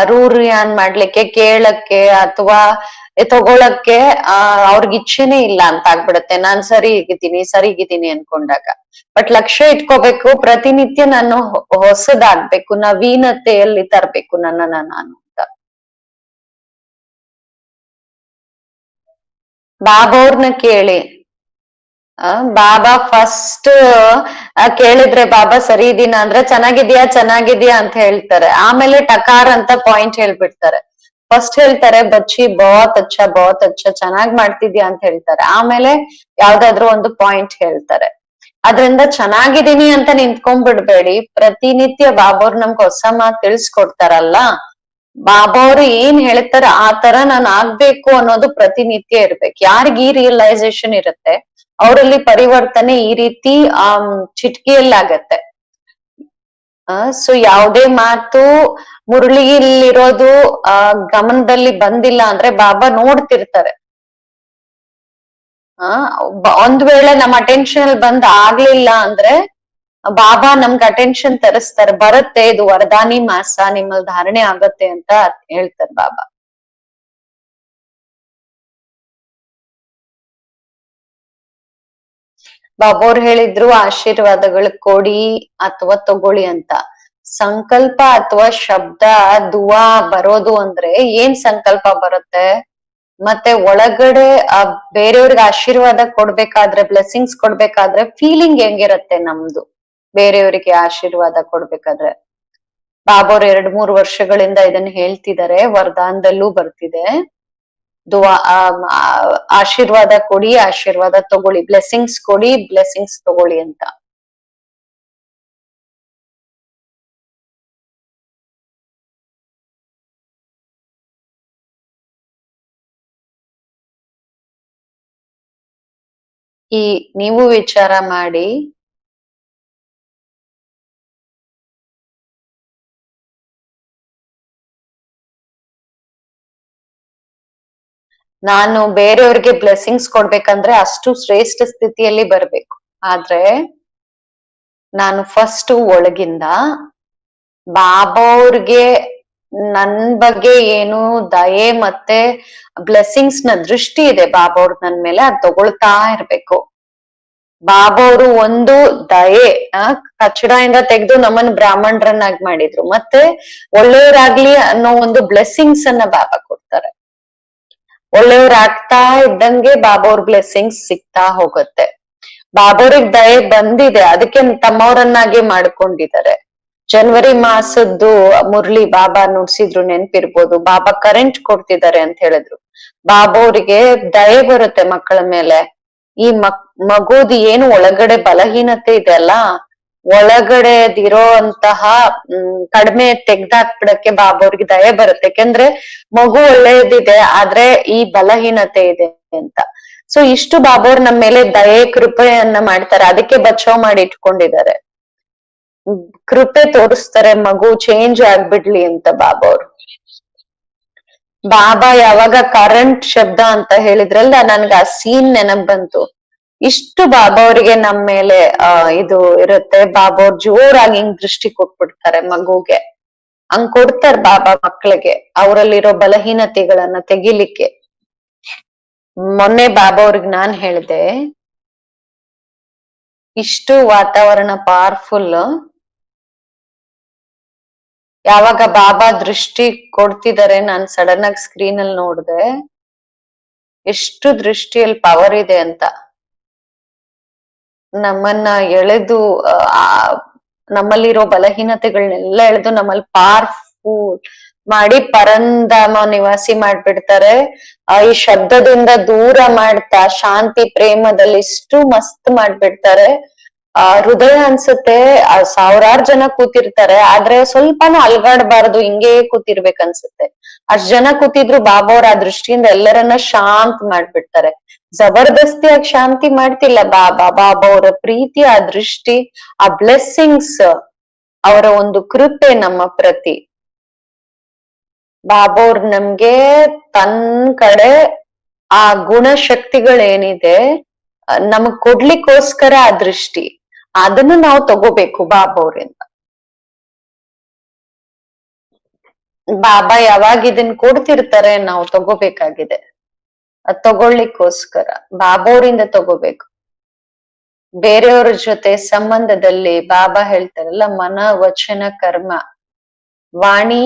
ರೂಢಿಯಾನ್ ಮಾಡ್ಲಿಕ್ಕೆ, ಕೇಳಕ್ಕೆ ಅಥವಾ ತಗೊಳಕ್ಕೆ ಅವ್ರಿಗೆ ಇಚ್ಛೆನೇ ಇಲ್ಲ ಅಂತ ಆಗ್ಬಿಡತ್ತೆ. ನಾನ್ ಸರಿಗಿದ್ದೀನಿ ಅನ್ಕೊಂಡಾಗ. ಬಟ್ ಲಕ್ಷ್ಯ ಇಟ್ಕೋಬೇಕು, ಪ್ರತಿನಿತ್ಯ ನಾನು ಹೊಸದಾಗ್ಬೇಕು, ನವೀನತೆಯಲ್ಲಿ ತರ್ಬೇಕು ನನ್ನನ್ನ ನಾನು ಅಂತ. ಬಾಬಾವ್ರನ್ನ ಕೇಳಿ. ಬಾಬಾ ಫಸ್ಟ್ ಕೇಳಿದ್ರೆ ಬಾಬಾ ಸರಿ ಇದೀನ ಅಂದ್ರೆ ಚೆನ್ನಾಗಿದ್ಯಾ ಅಂತ ಹೇಳ್ತಾರೆ. ಆಮೇಲೆ ಟಕಾರ್ ಅಂತ ಪಾಯಿಂಟ್ ಹೇಳ್ಬಿಡ್ತಾರೆ. ಫಸ್ಟ್ ಹೇಳ್ತಾರೆ ಬಚ್ಚಿ ಬಹುತ್ ಅಚ್ಚ ಚೆನ್ನಾಗ್ ಮಾಡ್ತಿದ್ಯಾ ಅಂತ ಹೇಳ್ತಾರೆ. ಆಮೇಲೆ ಯಾವ್ದಾದ್ರು ಒಂದು ಪಾಯಿಂಟ್ ಹೇಳ್ತಾರೆ. ಅದ್ರಿಂದ ಚೆನ್ನಾಗಿದ್ದೀನಿ ಅಂತ ನಿಂತ್ಕೊಂಡ್ಬಿಡ್ಬೇಡಿ. ಪ್ರತಿನಿತ್ಯ ಬಾಬಾವ್ರು ನಮ್ಗೆ ಹೊಸ ಮಾತು ತಿಳಿಸ್ಕೊಡ್ತಾರಲ್ಲ, ಬಾಬಾವ್ರು ಏನ್ ಹೇಳ್ತಾರ ಆ ತರ ನಾನ್ ಆಗ್ಬೇಕು ಅನ್ನೋದು ಪ್ರತಿನಿತ್ಯ ಇರ್ಬೇಕು. ಯಾರಿಗ ಈ ರಿಯಲೈಸೇಷನ್ ಇರುತ್ತೆ ಅವರಲ್ಲಿ ಪರಿವರ್ತನೆ ಈ ರೀತಿ ಚಿಟ್ಕಿಯಲ್ಲಾಗತ್ತೆ. ಸೊ ಯಾವುದೇ ಮಾತು ಮುರಳಿಯಲ್ಲಿರೋದು ಗಮನದಲ್ಲಿ ಬಂದಿಲ್ಲ ಅಂದ್ರೆ ಬಾಬಾ ನೋಡ್ತಿರ್ತಾರೆ. ಒಂದ್ ವೇಳೆ ನಮ್ ಅಟೆನ್ಷನ್ ಬಂದ್ ಆಗ್ಲಿಲ್ಲ ಅಂದ್ರೆ ಬಾಬಾ ನಮ್ಗೆ ಅಟೆನ್ಷನ್ ತರಿಸ್ತಾರೆ. ಬರುತ್ತೆ, ಇದು ವರದಾನಿ ಮಾಸ, ನಿಮ್ಮಲ್ಲಿ ಧಾರಣೆ ಆಗತ್ತೆ ಅಂತ ಹೇಳ್ತಾರೆ ಬಾಬಾ. ಬಾಬೋರ್ ಹೇಳಿದ್ರು ಆಶೀರ್ವಾದಗಳು ಕೊಡಿ ಅಥವಾ ತಗೊಳ್ಳಿ ಅಂತ. ಸಂಕಲ್ಪ ಅಥವಾ ಶಬ್ದ ದುವಾ ಬರೋದು ಅಂದ್ರೆ ಏನ್ ಸಂಕಲ್ಪ ಬರುತ್ತೆ, ಮತ್ತೆ ಒಳಗಡೆ ಬೇರೆಯವ್ರಿಗೆ ಆಶೀರ್ವಾದ ಕೊಡ್ಬೇಕಾದ್ರೆ, ಬ್ಲೆಸ್ಸಿಂಗ್ಸ್ ಕೊಡ್ಬೇಕಾದ್ರೆ ಫೀಲಿಂಗ್ ಹೆಂಗಿರತ್ತೆ ನಮ್ದು. ಬೇರೆಯವರಿಗೆ ಆಶೀರ್ವಾದ ಕೊಡ್ಬೇಕಾದ್ರೆ ಬಾಬೋರ್ 2-3 ವರ್ಷಗಳಿಂದ ಇದನ್ನ ಹೇಳ್ತಿದ್ದಾರೆ. ವರದಾನದಲ್ಲೂ ಬರ್ತಿದೆ, ದುವಾ ಆಶೀರ್ವಾದ ಕೊಡಿ, ಆಶೀರ್ವಾದ ತಗೊಳ್ಳಿ, ಬ್ಲೆಸ್ಸಿಂಗ್ಸ್ ಕೊಡಿ, ಬ್ಲೆಸ್ಸಿಂಗ್ಸ್ ತಗೊಳ್ಳಿ ಅಂತ. ನೀವು ವಿಚಾರ ಮಾಡಿ, ನಾನು ಬೇರೆಯವ್ರಿಗೆ ಬ್ಲೆಸ್ಸಿಂಗ್ಸ್ ಕೊಡ್ಬೇಕಂದ್ರೆ ಅಷ್ಟು ಶ್ರೇಷ್ಠ ಸ್ಥಿತಿಯಲ್ಲಿ ಬರ್ಬೇಕು. ಆದ್ರೆ ನಾನು ಫಸ್ಟ್ ಒಳಗಿಂದ ಬಾಬಾ ಅವ್ರಿಗೆ ನನ್ ಬಗ್ಗೆ ಏನು ದಯೆ ಮತ್ತೆ ಬ್ಲೆಸ್ಸಿಂಗ್ಸ್ ನ ದೃಷ್ಟಿ ಇದೆ ಬಾಬಾ ಅವ್ರ ನನ್ ಮೇಲೆ, ಅದ್ ತಗೊಳ್ತಾ ಇರ್ಬೇಕು. ಬಾಬಾ ಅವರು ಒಂದು ದಯೆ ಕಚಡದಿಂದ ತೆಗೆದು ನಮ್ಮನ್ನ ಬ್ರಾಹ್ಮಣರನ್ನಾಗಿ ಮಾಡಿದ್ರು, ಮತ್ತೆ ಒಳ್ಳೆಯವರಾಗ್ಲಿ ಅನ್ನೋ ಒಂದು ಬ್ಲೆಸ್ಸಿಂಗ್ಸ್ ಅನ್ನ ಬಾಬಾ ಕೊಡ್ತಾರೆ. ಒಳ್ಳೆಯವ್ರಾಗ್ತಾ ಇದ್ದಂಗೆ ಬಾಬಾ ಅವ್ರ ಬ್ಲೆಸ್ಸಿಂಗ್ಸ್ ಸಿಗ್ತಾ ಹೋಗುತ್ತೆ. ಬಾಬೋರಿಗೆ ದಯೆ ಬಂದಿದೆ, ಅದಕ್ಕೆ ತಮ್ಮವರನ್ನಾಗಿ ಮಾಡ್ಕೊಂಡಿದ್ದಾರೆ. ಜನವರಿ ಮಾಸದ್ದು ಮುರಳಿ ಬಾಬಾ ನುಡ್ಸಿದ್ರು, ನೆನ್ಪಿರ್ಬೋದು. ಬಾಬಾ ಕರೆಂಟ್ ಕೊಡ್ತಿದ್ದಾರೆ ಅಂತ ಹೇಳಿದ್ರು. ಬಾಬಾ ಅವ್ರಿಗೆ ದಯೆ ಬರುತ್ತೆ ಮಕ್ಕಳ ಮೇಲೆ. ಈ ಮಗುದ್ ಏನು ಒಳಗಡೆ ಬಲಹೀನತೆ ಇದೆ ಅಲ್ಲ, ಒಳಗಡೆ ಇರೋ ಅಂತಹ ಕಡಿಮೆ ತೆಗ್ದಾಕ್ಬಿಡಕ್ಕೆ ಬಾಬಾ ಅವ್ರಿಗೆ ದಯೆ ಬರುತ್ತೆ. ಯಾಕೆಂದ್ರೆ ಮಗು ಒಳ್ಳೇದಿದೆ, ಆದ್ರೆ ಈ ಬಲಹೀನತೆ ಇದೆ ಅಂತ. ಸೊ ಇಷ್ಟು ಬಾಬಾ ಅವ್ರು ನಮ್ಮ ಮೇಲೆ ದಯೆ ಕೃಪೆಯನ್ನ ಮಾಡ್ತಾರೆ, ಅದಕ್ಕೆ ಬಚಾವ್ ಮಾಡಿ ಇಟ್ಕೊಂಡಿದ್ದಾರೆ. ಕೃಪೆ ತೋರಿಸ್ತಾರೆ ಮಗು ಚೇಂಜ್ ಆಗ್ಬಿಡ್ಲಿ ಅಂತ ಬಾಬಾ ಅವ್ರು. ಬಾಬಾ ಯಾವಾಗ ಕರೆಂಟ್ ಶಬ್ದ ಅಂತ ಹೇಳಿದ್ರಲ್ಲ, ನನ್ಗೆ ಆ ಸೀನ್ ನೆನಪ್ ಬಂತು. ಇಷ್ಟು ಬಾಬಾ ಅವರಿಗೆ ನಮ್ ಮೇಲೆ ಇದು ಇರುತ್ತೆ. ಬಾಬಾ ಅವ್ರು ಜೋರಾಗಿ ಹಿಂಗ್ ದೃಷ್ಟಿ ಕೊಟ್ಬಿಡ್ತಾರೆ ಮಗುಗೆ. ಹಂಗ್ ಕೊಡ್ತಾರ ಬಾಬಾ ಮಕ್ಳಿಗೆ ಅವರಲ್ಲಿರೋ ಬಲಹೀನತೆಗಳನ್ನ ತೆಗಿಲಿಕ್ಕೆ. ಮೊನ್ನೆ ಬಾಬಾ ಅವ್ರಿಗೆ ನಾನ್ ಹೇಳ್ದೆ, ಇಷ್ಟು ವಾತಾವರಣ ಪವರ್ಫುಲ್, ಯಾವಾಗ ಬಾಬಾ ದೃಷ್ಟಿ ಕೊಡ್ತಿದಾರೆ ನಾನ್ ಸಡನ್ ಆಗಿ ಸ್ಕ್ರೀನ್ ಅಲ್ಲಿ ನೋಡ್ದೆ ಎಷ್ಟು ದೃಷ್ಟಿಯಲ್ಲಿ ಪವರ್ ಇದೆ ಅಂತ. ನಮ್ಮನ್ನ ಎಳೆದು ನಮ್ಮಲ್ಲಿರೋ ಬಲಹೀನತೆಗಳನ್ನೆಲ್ಲ ಎಳೆದು ನಮ್ಮಲ್ಲಿ ಪವರ್ಫುಲ್ ಮಾಡಿ ಪರಂಧಾಮ ನಿವಾಸಿ ಮಾಡ್ಬಿಡ್ತಾರೆ. ಈ ಶಬ್ದದಿಂದ ದೂರ ಮಾಡ್ತಾ ಶಾಂತಿ ಪ್ರೇಮದಲ್ಲಿ ಇಷ್ಟು ಮಸ್ತ್ ಮಾಡ್ಬಿಡ್ತಾರೆ. ಹೃದಯ ಅನ್ಸುತ್ತೆ ಸಾವಿರಾರು ಜನ ಕೂತಿರ್ತಾರೆ, ಆದ್ರೆ ಸ್ವಲ್ಪನೂ ಅಲ್ಗಾಡ್ಬಾರ್ದು, ಹಿಂಗೇ ಕೂತಿರ್ಬೇಕನ್ಸುತ್ತೆ. ಅಷ್ಟ್ ಜನ ಕೂತಿದ್ರು ಬಾಬಾ ಅವ್ರ ಆ ದೃಷ್ಟಿಯಿಂದ ಎಲ್ಲರನ್ನ ಶಾಂತ್ ಮಾಡ್ಬಿಡ್ತಾರೆ. ಜಬರ್ದಸ್ತಿಯಾಗಿ ಶಾಂತಿ ಮಾಡ್ತಿಲ್ಲ ಬಾಬಾ. ಬಾಬಾ ಅವರ ಪ್ರೀತಿ, ಆ ದೃಷ್ಟಿ, ಆ ಬ್ಲೆಸ್ಸಿಂಗ್ಸ್, ಅವರ ಒಂದು ಕೃಪೆ ನಮ್ಮ ಪ್ರತಿ. ಬಾಬಾ ಅವ್ರ ನಮ್ಗೆ ತನ್ ಕಡೆ ಆ ಗುಣಶಕ್ತಿಗಳೇನಿದೆ ನಮಗ್ ಕೊಡ್ಲಿಕ್ಕೋಸ್ಕರ ಆ ದೃಷ್ಟಿ, ಅದನ್ನು ನಾವು ತಗೋಬೇಕು ಬಾಬಾ ಅವರಿಂದ. ಬಾಬಾ ಯಾವಾಗ ಇದನ್ ಕೊಡ್ತಿರ್ತಾರೆ ನಾವು ತಗೋಬೇಕಾಗಿದೆ. ಅದ್ ತಗೊಳ್ಳಿಕ್ಕೋಸ್ಕರ ಬಾಬಾ ಅವರಿಂದ ತಗೋಬೇಕು. ಬೇರೆಯವ್ರ ಜೊತೆ ಸಂಬಂಧದಲ್ಲಿ ಬಾಬಾ ಹೇಳ್ತಾರಲ್ಲ, ಮನ ವಚನ ಕರ್ಮ, ವಾಣಿ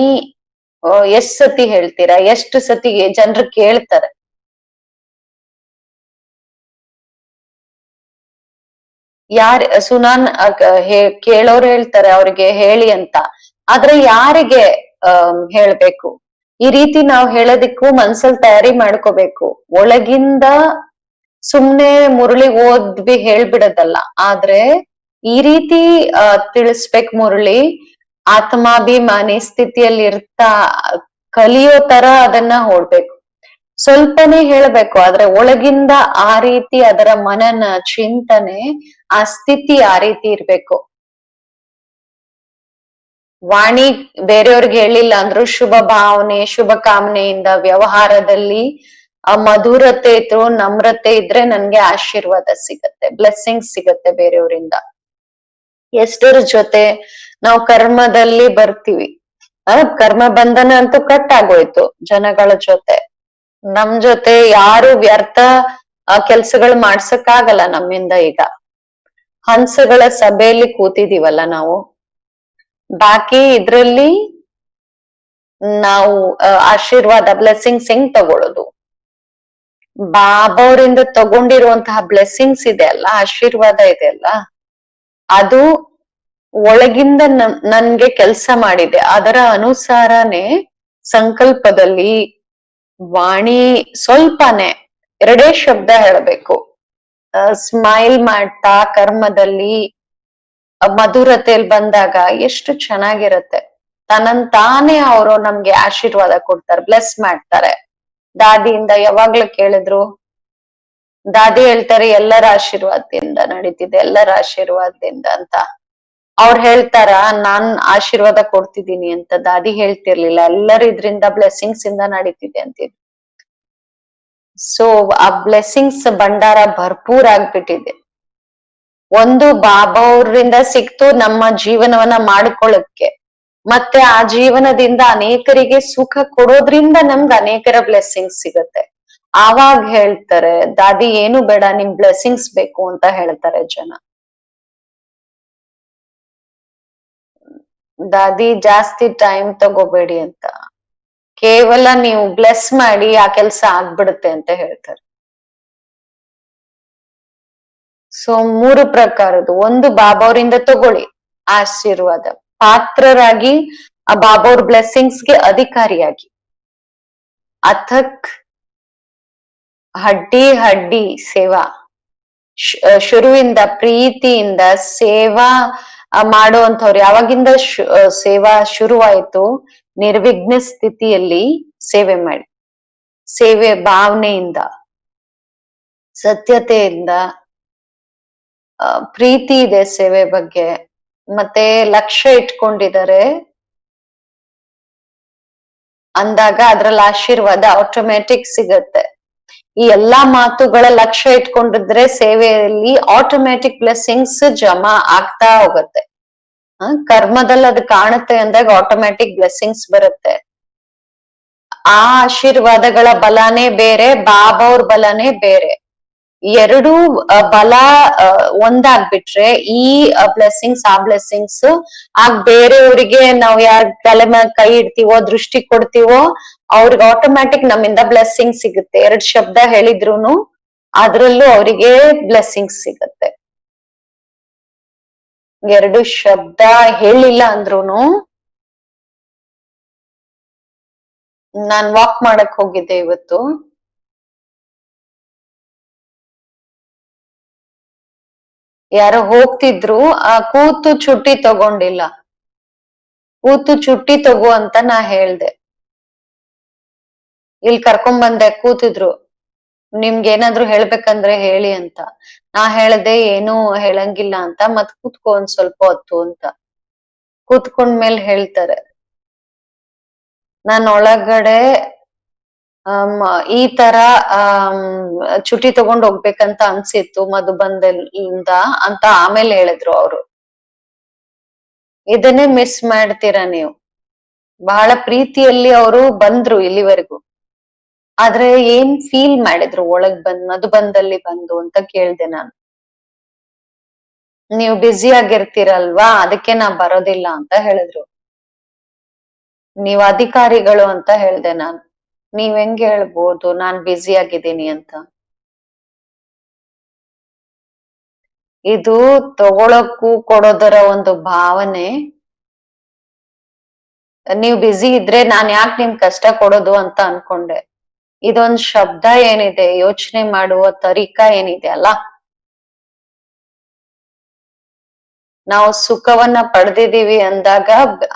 ಎಷ್ಟ್ ಸತಿ ಹೇಳ್ತೀರಾ, ಎಷ್ಟು ಸತಿ ಜನರು ಕೇಳ್ತಾರೆ. ಸುನಾನ್ ಕೇಳೋರು ಹೇಳ್ತಾರೆ ಅವ್ರಿಗೆ ಹೇಳಿ ಅಂತ, ಆದ್ರೆ ಯಾರಿಗೆ ಹೇಳ್ಬೇಕು? ಈ ರೀತಿ ನಾವು ಹೇಳೋದಿಕ್ಕೂ ಮನ್ಸಲ್ಲಿ ತಯಾರಿ ಮಾಡ್ಕೋಬೇಕು. ಒಳಗಿಂದ ಸುಮ್ನೆ ಮುರಳಿ ಓದ್ವಿ ಹೇಳ್ಬಿಡೋದಲ್ಲ, ಆದ್ರೆ ಈ ರೀತಿ ತಿಳಿಸ್ಬೇಕು. ಮುರಳಿ ಆತ್ಮಾಭಿಮಾನಿ ಸ್ಥಿತಿಯಲ್ಲಿ ಇರ್ತಾ ಕಲಿಯೋ ತರ ಅದನ್ನ ಹೋಡ್ಬೇಕು. ಸ್ವಲ್ಪನೇ ಹೇಳ್ಬೇಕು, ಆದ್ರೆ ಒಳಗಿಂದ ಆ ರೀತಿ ಅದರ ಮನನ ಚಿಂತನೆ, ಆ ಸ್ಥಿತಿ ಆ ರೀತಿ ಇರ್ಬೇಕು. ವಾಣಿ ಬೇರೆಯವ್ರಿಗೆ ಹೇಳಿಲ್ಲ ಅಂದ್ರು ಶುಭ ಭಾವನೆ, ಶುಭ ಕಾಮನೆಯಿಂದ ವ್ಯವಹಾರದಲ್ಲಿ ಆ ಮಧುರತೆ ಇದ್ರು, ನಮ್ರತೆ ಇದ್ರೆ ನನ್ಗೆ ಆಶೀರ್ವಾದ ಸಿಗತ್ತೆ, ಬ್ಲೆಸ್ಸಿಂಗ್ ಸಿಗತ್ತೆ ಬೇರೆಯವರಿಂದ. ಎಷ್ಟರ ಜೊತೆ ನಾವು ಕರ್ಮದಲ್ಲಿ ಬರ್ತೀವಿ, ಕರ್ಮ ಬಂಧನ ಅಂತೂ ಕಟ್ ಆಗೋಯ್ತು ಜನಗಳ ಜೊತೆ. ನಮ್ ಜೊತೆ ಯಾರು ವ್ಯರ್ಥ ಕೆಲ್ಸಗಳು ಮಾಡ್ಸಕ್ಕಾಗಲ್ಲ ನಮ್ಮಿಂದ. ಈಗ ಹಂಸಗಳ ಸಭೆಯಲ್ಲಿ ಕೂತಿದೀವಲ್ಲ ನಾವು, ಬಾಕಿ ಇದ್ರಲ್ಲಿ ನಾವು ಆಶೀರ್ವಾದ ಬ್ಲೆಸ್ಸಿಂಗ್ಸ್ ಹೆಂಗ್ ತಗೊಳ್ಳೋದು? ಬಾಬಾ ಅವರಿಂದ ತಗೊಂಡಿರುವಂತಹ ಬ್ಲೆಸ್ಸಿಂಗ್ಸ್ ಇದೆ ಅಲ್ಲ, ಆಶೀರ್ವಾದ ಇದೆ ಅಲ್ಲ, ಅದು ಒಳಗಿಂದ ನನ್ಗೆ ಕೆಲ್ಸ ಮಾಡಿದೆ. ಅದರ ಅನುಸಾರನೇ ಸಂಕಲ್ಪದಲ್ಲಿ ವಾಣಿ ಸ್ವಲ್ಪನೇ 2 ಶಬ್ದ ಹೇಳ್ಬೇಕು. ಸ್ಮೈಲ್ ಮಾಡ್ತಾ ಕರ್ಮದಲ್ಲಿ ಮಧುರತೆಯಲ್ಲಿ ಬಂದಾಗ ಎಷ್ಟು ಚೆನ್ನಾಗಿರತ್ತೆ. ತನ್ನಂತಾನೇ ಅವರು ನಮ್ಗೆ ಆಶೀರ್ವಾದ ಕೊಡ್ತಾರೆ, ಬ್ಲೆಸ್ ಮಾಡ್ತಾರೆ. ದಾದಿಯಿಂದ ಯಾವಾಗ್ಲೂ ಕೇಳಿದ್ರು, ದಾದಿ ಹೇಳ್ತಾರೆ ಎಲ್ಲರ ಆಶೀರ್ವಾದದಿಂದ ನಡೀತಿದೆ, ಎಲ್ಲರ ಆಶೀರ್ವಾದದಿಂದ ಅಂತ. ಅವ್ರು ಹೇಳ್ತಾರ ನಾನ್ ಆಶೀರ್ವಾದ ಕೊಡ್ತಿದ್ದೀನಿ ಅಂತ? ದಾದಿ ಹೇಳ್ತಿರ್ಲಿಲ್ಲ, ಎಲ್ಲರೂ ಇದ್ರಿಂದ ಬ್ಲೆಸ್ಸಿಂಗ್ಸ್ ಇಂದ ನಡೀತಿದೆ ಅಂತಿದ್ರು. ಸೊ ಆ ಬ್ಲೆಸ್ಸಿಂಗ್ಸ್ ಭಂಡಾರ ಭರ್ಪೂರ್ ಆಗ್ಬಿಟ್ಟಿದೆ. ಒಂದು ಬಾಬಾ ಅವ್ರಿಂದ ಸಿಕ್ತು ನಮ್ಮ ಜೀವನವನ್ನ ಮಾಡ್ಕೊಳ್ಳಕ್ಕೆ, ಮತ್ತೆ ಆ ಜೀವನದಿಂದ ಅನೇಕರಿಗೆ ಸುಖ ಕೊಡೋದ್ರಿಂದ ನಮ್ಗೆ ಅನೇಕರ ಬ್ಲೆಸ್ಸಿಂಗ್ಸ್ ಸಿಗತ್ತೆ. ಆವಾಗ ಹೇಳ್ತಾರೆ ದಾದಿ ಏನು ಬೇಡ, ನಿಮ್ ಬ್ಲೆಸ್ಸಿಂಗ್ಸ್ ಬೇಕು ಅಂತ ಹೇಳ್ತಾರೆ ಜನ. ದಾದಿ ಜಾಸ್ತಿ ಟೈಮ್ ತಗೋಬೇಡಿ ಅಂತ, ಕೇವಲ ನೀವು ಬ್ಲೆಸ್ ಮಾಡಿ ಆ ಕೆಲ್ಸ ಆಗ್ಬಿಡುತ್ತೆ ಅಂತ ಹೇಳ್ತಾರೆ. ಸೊ 3 ಪ್ರಕಾರದ್ದು. ಒಂದು ಬಾಬಾ ಅವರಿಂದ ತಗೊಳ್ಳಿ ಆಶೀರ್ವಾದ, ಪಾತ್ರರಾಗಿ ಆ ಬಾಬಾ ಅವ್ರ ಬ್ಲೆಸ್ಸಿಂಗ್ಸ್ಗೆ ಅಧಿಕಾರಿಯಾಗಿ. ಅಥಕ್ ಹಡ್ಡಿ ಹಡ್ಡಿ ಸೇವಾ, ಶುರುವಿಂದ ಪ್ರೀತಿಯಿಂದ ಸೇವಾ ಮಾಡುವಂಥವ್ರು. ಯಾವಾಗಿಂದ ಸೇವಾ ಶುರುವಾಯ್ತು? ನಿರ್ವಿಘ್ನ ಸ್ಥಿತಿಯಲ್ಲಿ ಸೇವೆ ಮಾಡಿ, ಸೇವೆ ಭಾವನೆಯಿಂದ, ಸತ್ಯತೆಯಿಂದ, ಪ್ರೀತಿ ಇದೆ ಸೇವೆ ಬಗ್ಗೆ, ಮತ್ತೆ ಲಕ್ಷ್ಯ ಇಟ್ಕೊಂಡಿದ್ದಾರೆ ಅಂದಾಗ ಅದ್ರಲ್ಲಿ ಆಶೀರ್ವಾದ ಆಟೋಮ್ಯಾಟಿಕ್ ಸಿಗತ್ತೆ. ಈ ಎಲ್ಲಾ ಮಾತುಗಳ ಲಕ್ಷ್ಯ ಇಟ್ಕೊಂಡಿದ್ರೆ ಸೇವೆಯಲ್ಲಿ ಆಟೋಮ್ಯಾಟಿಕ್ ಬ್ಲೆಸ್ಸಿಂಗ್ಸ್ ಜಮಾ ಆಗ್ತಾ ಹೋಗುತ್ತೆ. ಕರ್ಮದಲ್ಲಿ ಅದು ಕಾಣುತ್ತೆ ಅಂದಾಗ ಆಟೋಮ್ಯಾಟಿಕ್ ಬ್ಲೆಸ್ಸಿಂಗ್ಸ್ ಬರುತ್ತೆ. ಆ ಆಶೀರ್ವಾದಗಳ ಬಲನೇ ಬೇರೆ, ಬಾಬಾ ಅವ್ರ ಬಲನೇ ಬೇರೆ. ಎರಡೂ ಬಲ ಒಂದಾಗ್ಬಿಟ್ರೆ ಈ ಬ್ಲೆಸ್ಸಿಂಗ್ಸ್ ಆ ಬ್ಲೆಸ್ಸಿಂಗ್ಸ್ ಆಗ ಬೇರೆಯವರಿಗೆ ನಾವ್ ಯಾರ್ ತಲೆ ಮೇಲೆ ಕೈ ಇಡ್ತೀವೋ, ದೃಷ್ಟಿ ಕೊಡ್ತೀವೋ ಅವ್ರಿಗೆ ಆಟೋಮ್ಯಾಟಿಕ್ ನಮ್ಮಿಂದ ಬ್ಲೆಸ್ಸಿಂಗ್ ಸಿಗುತ್ತೆ. ಎರಡ್ ಶಬ್ದ ಹೇಳಿದ್ರುನು ಅದ್ರಲ್ಲೂ ಅವರಿಗೆ ಬ್ಲೆಸ್ಸಿಂಗ್ ಸಿಗುತ್ತೆ. ಎರಡು ಶಬ್ದ ಹೇಳಿಲ್ಲ ಅಂದ್ರುನು. ನಾನ್ ವಾಕ್ ಮಾಡಕ್ ಹೋಗಿದ್ದೆ ಇವತ್ತು. ಯಾರೋ ಹೋಗ್ತಿದ್ರು, ಕೂತು ಚುಟ್ಟಿ ತಗೊಂಡಿಲ್ಲ. ಕೂತು ಚುಟ್ಟಿ ತಗೋ ಅಂತ ನಾ ಹೇಳ್ದೆ. ಇಲ್ಲಿ ಕರ್ಕೊಂಡ್ ಬಂದೆ, ಕೂತಿದ್ರು. ನಿಮ್ಗೆ ಏನಾದ್ರು ಹೇಳ್ಬೇಕಂದ್ರೆ ಹೇಳಿ ಅಂತ. ನಾ ಹೇಳ್ದೆ ಏನೂ ಹೇಳಂಗಿಲ್ಲ ಅಂತ, ಮತ್ ಕೂತ್ಕೋ ಒಂದ್ ಸ್ವಲ್ಪ ಹೊತ್ತು ಅಂತ. ಕೂತ್ಕೊಂಡ್ಮೇಲೆ ಹೇಳ್ತಾರೆ, ನಾನ್ ಒಳಗಡೆ ಈ ತರ ಚುಟ್ಟಿ ತಗೊಂಡ್ ಹೋಗ್ಬೇಕಂತ ಅನ್ಸಿತ್ತು ಮಧುಬಂಧದಿಂದ ಅಂತ ಆಮೇಲೆ ಹೇಳಿದ್ರು ಅವ್ರು. ಇದನ್ನೇ ಮಿಸ್ ಮಾಡ್ತೀರಾ ನೀವು. ಬಹಳ ಪ್ರೀತಿಯಲ್ಲಿ ಅವರು ಬಂದ್ರು ಇಲ್ಲಿವರೆಗೂ, ಆದ್ರೆ ಏನ್ ಫೀಲ್ ಮಾಡಿದ್ರು ಒಳಗ್ ಮಧುಬಂಧದಲ್ಲಿ ಬಂದು ಅಂತ ಕೇಳ್ದೆ ನಾನು. ನೀವು ಬ್ಯುಸಿ ಆಗಿರ್ತೀರಲ್ವಾ, ಅದಕ್ಕೆ ನಾ ಬರೋದಿಲ್ಲ ಅಂತ ಹೇಳಿದ್ರು. ನೀವ್ ಅಧಿಕಾರಿಗಳು ಅಂತ ಹೇಳ್ದೆ ನಾನು. ನೀವ್ ಹೆಂಗ್ ಹೇಳ್ಬೋದು ನಾನ್ ಬ್ಯುಸಿ ಆಗಿದ್ದೀನಿ ಅಂತ? ಇದು ತಗೊಳಕ್ಕೂ ಕೊಡೋದರ ಒಂದು ಭಾವನೆ. ನೀವ್ ಬ್ಯುಸಿ ಇದ್ರೆ ನಾನ್ ಯಾಕೆ ನಿಮ್ ಕಷ್ಟ ಕೊಡೋದು ಅಂತ ಅನ್ಕೊಂಡೆ. ಇದೊಂದ್ ಶಬ್ದ ಏನಿದೆ, ಯೋಚನೆ ಮಾಡುವ ತರೀಕಾ ಏನಿದೆ ಅಲ್ಲ, ನಾವು ಸುಖವನ್ನ ಪಡೆದಿದೀವಿ ಅಂದಾಗ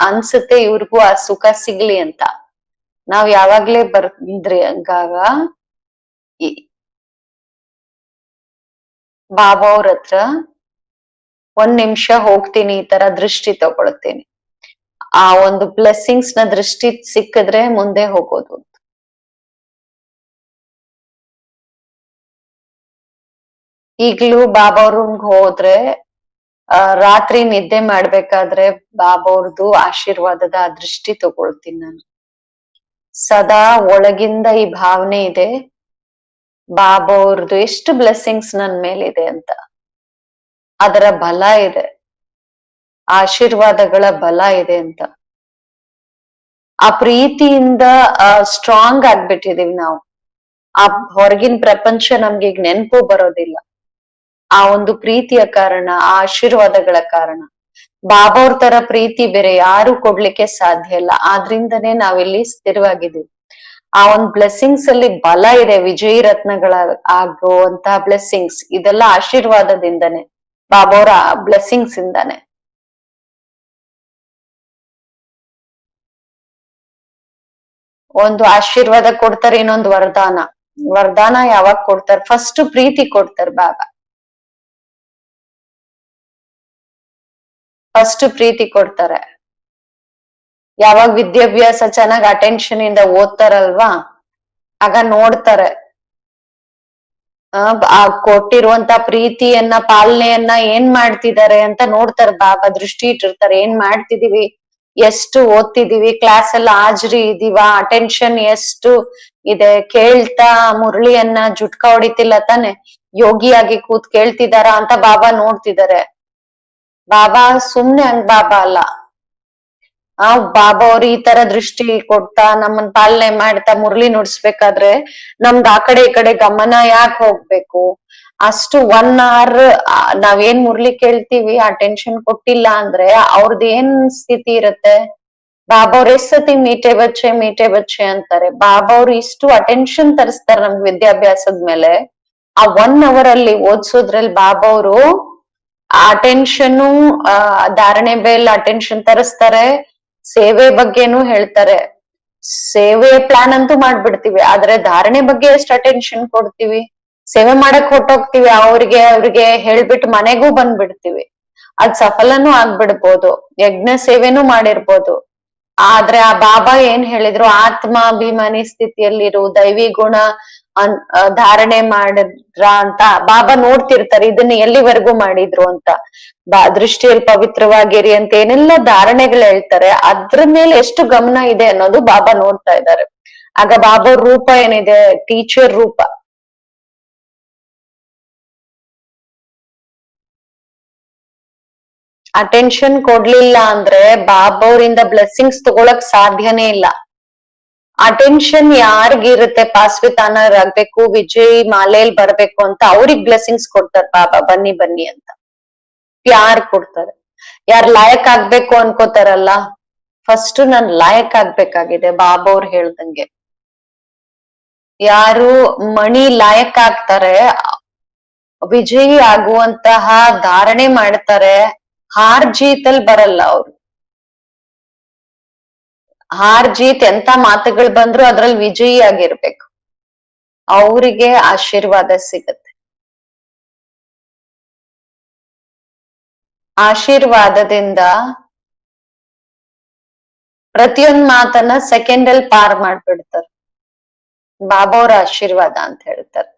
ಅನ್ಸುತ್ತೆ ಇವ್ರಿಗೂ ಆ ಸುಖ ಸಿಗ್ಲಿ ಅಂತ. ನಾವ್ ಯಾವಾಗ್ಲೇ ಬರ್ದ್ರಿ ಹಂಗಾಗ ಬಾಬಾ ಅವ್ರ ಹತ್ರ ಒಂದ್ ನಿಮಿಷ ಹೋಗ್ತೀನಿ, ಈ ತರ ದೃಷ್ಟಿ ತಗೊಳ್ತೀನಿ. ಆ ಒಂದು ಬ್ಲೆಸ್ಸಿಂಗ್ಸ್ ನ ದೃಷ್ಟಿ ಸಿಕ್ಕಿದ್ರೆ ಮುಂದೆ ಹೋಗೋದು. ಈಗ್ಲೂ ಬಾಬಾ ರೂಮ್ಗೆ ಹೋದ್ರೆ ರಾತ್ರಿ ನಿದ್ದೆ ಮಾಡ್ಬೇಕಾದ್ರೆ ಬಾಬಾ ಅವ್ರದ್ದು ಆಶೀರ್ವಾದದ ಆ ದೃಷ್ಟಿ ತಗೊಳ್ತೀನಿ ನಾನು. ಸದಾ ಒಳಗಿಂದ ಈ ಭಾವನೆ ಇದೆ, ಬಾಬಾ ಅವ್ರದ್ದು ಎಷ್ಟು ಬ್ಲೆಸ್ಸಿಂಗ್ಸ್ ನನ್ ಮೇಲಿದೆ ಅಂತ. ಅದರ ಬಲ ಇದೆ, ಆಶೀರ್ವಾದಗಳ ಬಲ ಇದೆ ಅಂತ. ಆ ಪ್ರೀತಿಯಿಂದ ಸ್ಟ್ರಾಂಗ್ ಆಗ್ಬಿಟ್ಟಿದೀವಿ ನಾವು. ಆ ಹೊರಗಿನ ಪ್ರಪಂಚ ನಮ್ಗೆ ಈಗ ನೆನಪು ಬರೋದಿಲ್ಲ. ಆ ಒಂದು ಪ್ರೀತಿಯ ಕಾರಣ, ಆ ಆಶೀರ್ವಾದಗಳ ಕಾರಣ. ಬಾಬಾ ಅವ್ರ ತರ ಪ್ರೀತಿ ಬೇರೆ ಯಾರು ಕೊಡ್ಲಿಕ್ಕೆ ಸಾಧ್ಯ ಇಲ್ಲ. ಆದ್ರಿಂದನೇ ನಾವಿಲ್ಲಿ ಸ್ಥಿರವಾಗಿದ್ದೀವಿ. ಆ ಒಂದ್ ಬ್ಲೆಸ್ಸಿಂಗ್ಸ್ ಅಲ್ಲಿ ಬಲ ಇದೆ, ವಿಜಯಿ ರತ್ನಗಳ ಆಗುವಂತಹ ಬ್ಲೆಸ್ಸಿಂಗ್ಸ್. ಇದೆಲ್ಲ ಆಶೀರ್ವಾದದಿಂದನೇ, ಬಾಬಾ ಅವರ ಬ್ಲೆಸ್ಸಿಂಗ್ಸ್ ಇಂದಾನೆ. ಒಂದು ಆಶೀರ್ವಾದ ಕೊಡ್ತಾರೆ, ಇನ್ನೊಂದು ವರದಾನ. ವರದಾನ ಯಾವಾಗ ಕೊಡ್ತಾರೆ? ಫಸ್ಟ್ ಪ್ರೀತಿ ಕೊಡ್ತಾರೆ ಬಾಬಾ. ಫಸ್ಟ್ ಪ್ರೀತಿ ಕೊಡ್ತಾರೆ. ಯಾವಾಗ ವಿದ್ಯಾಭ್ಯಾಸ ಚೆನ್ನಾಗ್ ಅಟೆನ್ಷನ್ ಇಂದ ಓದ್ತಾರಲ್ವಾ, ಆಗ ನೋಡ್ತಾರೆ ಆ ಕೊಟ್ಟಿರುವಂತ ಪ್ರೀತಿಯನ್ನ ಪಾಲನೆಯನ್ನ ಏನ್ ಮಾಡ್ತಿದ್ದಾರೆ ಅಂತ ನೋಡ್ತಾರೆ. ಬಾಬಾ ದೃಷ್ಟಿ ಇಟ್ಟಿರ್ತಾರೆ, ಏನ್ ಮಾಡ್ತಿದೀವಿ, ಎಷ್ಟು ಓದ್ತಿದೀವಿ, ಕ್ಲಾಸ್ ಎಲ್ಲ ಹಾಜರಿ ಇದೀವ, ಅಟೆನ್ಷನ್ ಎಷ್ಟು ಇದೆ, ಕೇಳ್ತಾ ಮುರಳಿಯನ್ನ ಜುಟ್ಕ ಹೊಡಿತಿಲ್ಲ ತಾನೆ, ಯೋಗಿಯಾಗಿ ಕೂತ್ ಕೇಳ್ತಿದಾರ ಅಂತ ಬಾಬಾ ನೋಡ್ತಿದ್ದಾರೆ. ಬಾಬಾ ಸುಮ್ನೆ ಹಂಗ್ ಬಾಬಾ ಅಲ್ಲ. ಬಾಬಾ ಅವ್ರು ಈ ತರ ದೃಷ್ಟಿ ಕೊಡ್ತಾ ನಮ್ಮನ್ ಪಾಲನೆ ಮಾಡ್ತಾ ಮುರಳಿ ನುಡ್ಸ್ಬೇಕಾದ್ರೆ ನಮ್ದು ಆ ಕಡೆ ಈ ಕಡೆ ಗಮನ ಯಾಕೆ ಹೋಗ್ಬೇಕು? ಅಷ್ಟು 1 hour ನಾವೇನ್ ಮುರಳಿ ಕೇಳ್ತೀವಿ ಆ ಟೆನ್ಷನ್ ಕೊಟ್ಟಿಲ್ಲ ಅಂದ್ರೆ ಅವ್ರದ್ದು ಏನ್ ಸ್ಥಿತಿ ಇರುತ್ತೆ? ಬಾಬಾ ಅವ್ರ ಎಷ್ಟ್ ಸತಿ ಮೀಟೆ ಬಚ್ಚೆ ಅಂತಾರೆ. ಬಾಬಾ ಅವ್ರು ಇಷ್ಟು ಅಟೆನ್ಷನ್ ತರಿಸ್ತಾರೆ ನಮ್ಗೆ ವಿದ್ಯಾಭ್ಯಾಸದ ಮೇಲೆ. ಆ 1 hour ಅಲ್ಲಿ ಓದ್ಸೋದ್ರಲ್ಲಿ ಬಾಬಾ ಅವರು ಆ ಅಟೆನ್ಷನ್ ಧಾರಣೆ ಮೇಲೆ ಅಟೆನ್ಷನ್ ತರಿಸ್ತಾರೆ. ಸೇವೆ ಬಗ್ಗೆನೂ ಹೇಳ್ತಾರೆ. ಸೇವೆ ಪ್ಲಾನ್ ಅಂತೂ ಮಾಡ್ಬಿಡ್ತೀವಿ, ಆದ್ರೆ ಧಾರಣೆ ಬಗ್ಗೆ ಎಷ್ಟು ಅಟೆನ್ಷನ್ ಕೊಡ್ತೀವಿ? ಸೇವೆ ಮಾಡಕ್ ಹೊಟ್ಟೋಗ್ತಿವಿ, ಅವ್ರಿಗೆ ಹೇಳ್ಬಿಟ್ಟು ಮನೆಗೂ ಬಂದ್ಬಿಡ್ತೀವಿ. ಅದ್ ಸಫಲನೂ ಆಗ್ಬಿಡ್ಬೋದು, ಯಜ್ಞ ಸೇವೆನೂ ಮಾಡಿರ್ಬೋದು. ಆದ್ರೆ ಆ ಬಾಬಾ ಏನ್ ಹೇಳಿದ್ರು, ಆತ್ಮಾಭಿಮಾನಿ ಸ್ಥಿತಿಯಲ್ಲಿರು, ದೈವಿ ಗುಣ ಧಾರಣೆ ಮಾಡಿದ್ರ ಅಂತ ಬಾಬಾ ನೋಡ್ತಿರ್ತಾರೆ, ಇದನ್ನ ಎಲ್ಲಿವರೆಗೂ ಮಾಡಿದ್ರು ಅಂತ. ದೃಷ್ಟಿಯಲ್ಲಿ ಪವಿತ್ರವಾಗಿರಿ ಅಂತ ಏನೆಲ್ಲ ಧಾರಣೆಗಳು ಹೇಳ್ತಾರೆ, ಅದ್ರ ಮೇಲೆ ಎಷ್ಟು ಗಮನ ಇದೆ ಅನ್ನೋದು ಬಾಬಾ ನೋಡ್ತಾ ಇದ್ದಾರೆ. ಆಗ ಬಾಬಾ ರೂಪ ಏನಿದೆ, ಟೀಚರ್ ರೂಪ. ಅಟೆನ್ಷನ್ ಕೊಡ್ಲಿಲ್ಲ ಅಂದ್ರೆ ಬಾಬಾ ಅವರಿಂದ ಬ್ಲೆಸ್ಸಿಂಗ್ಸ್ ತಗೊಳಕ್ ಸಾಧ್ಯನೇ ಇಲ್ಲ. ಅಟೆನ್ಷನ್ ಯಾರಿಗಿರುತ್ತೆ, ಪಾಸ್ವಿತಾನರಾಗ್ಬೇಕು, ವಿಜಯ್ ಮಾಲೇಲ್ ಬರ್ಬೇಕು ಅಂತ ಅವ್ರಿಗ್ ಬ್ಲೆಸ್ಸಿಂಗ್ಸ್ ಕೊಡ್ತಾರೆ ಬಾಬಾ, ಬನ್ನಿ ಬನ್ನಿ ಅಂತ. ಯಾರ್ ಕೊಡ್ತಾರೆ? ಯಾರ್ ಲಾಯಕ್ ಆಗ್ಬೇಕು ಅನ್ಕೋತಾರಲ್ಲ, ಫಸ್ಟ್ ನಾನ್ ಲಾಯಕ್ ಆಗ್ಬೇಕಾಗಿದೆ ಬಾಬಾ ಅವ್ರು ಹೇಳ್ದಂಗೆ. ಯಾರು ಮಣಿ ಲಾಯಕ್ ಆಗ್ತಾರೆ, ವಿಜಯಿ ಆಗುವಂತಹ ಧಾರಣೆ ಮಾಡ್ತಾರೆ, ಹಾರ್ ಜೀತಲ್ ಬರಲ್ಲ ಅವ್ರು. ಹಾರ್ ಜೀತ್ ಎಂತ ಮಾತುಗಳು ಬಂದ್ರು ಅದ್ರಲ್ಲಿ ವಿಜಯಿ ಆಗಿರ್ಬೇಕು, ಅವರಿಗೆ ಆಶೀರ್ವಾದ ಸಿಗತ್ತೆ. ಆಶೀರ್ವಾದದಿಂದ ಪ್ರತಿಯೊಂದ್ ಮಾತನ್ನ ಸೆಕೆಂಡ್ ಅಲ್ಲಿ ಪಾರ್ ಮಾಡ್ಬಿಡ್ತಾರೆ. ಬಾಬಾ ಅವ್ರ ಆಶೀರ್ವಾದ ಅಂತ ಹೇಳ್ತಾರೆ.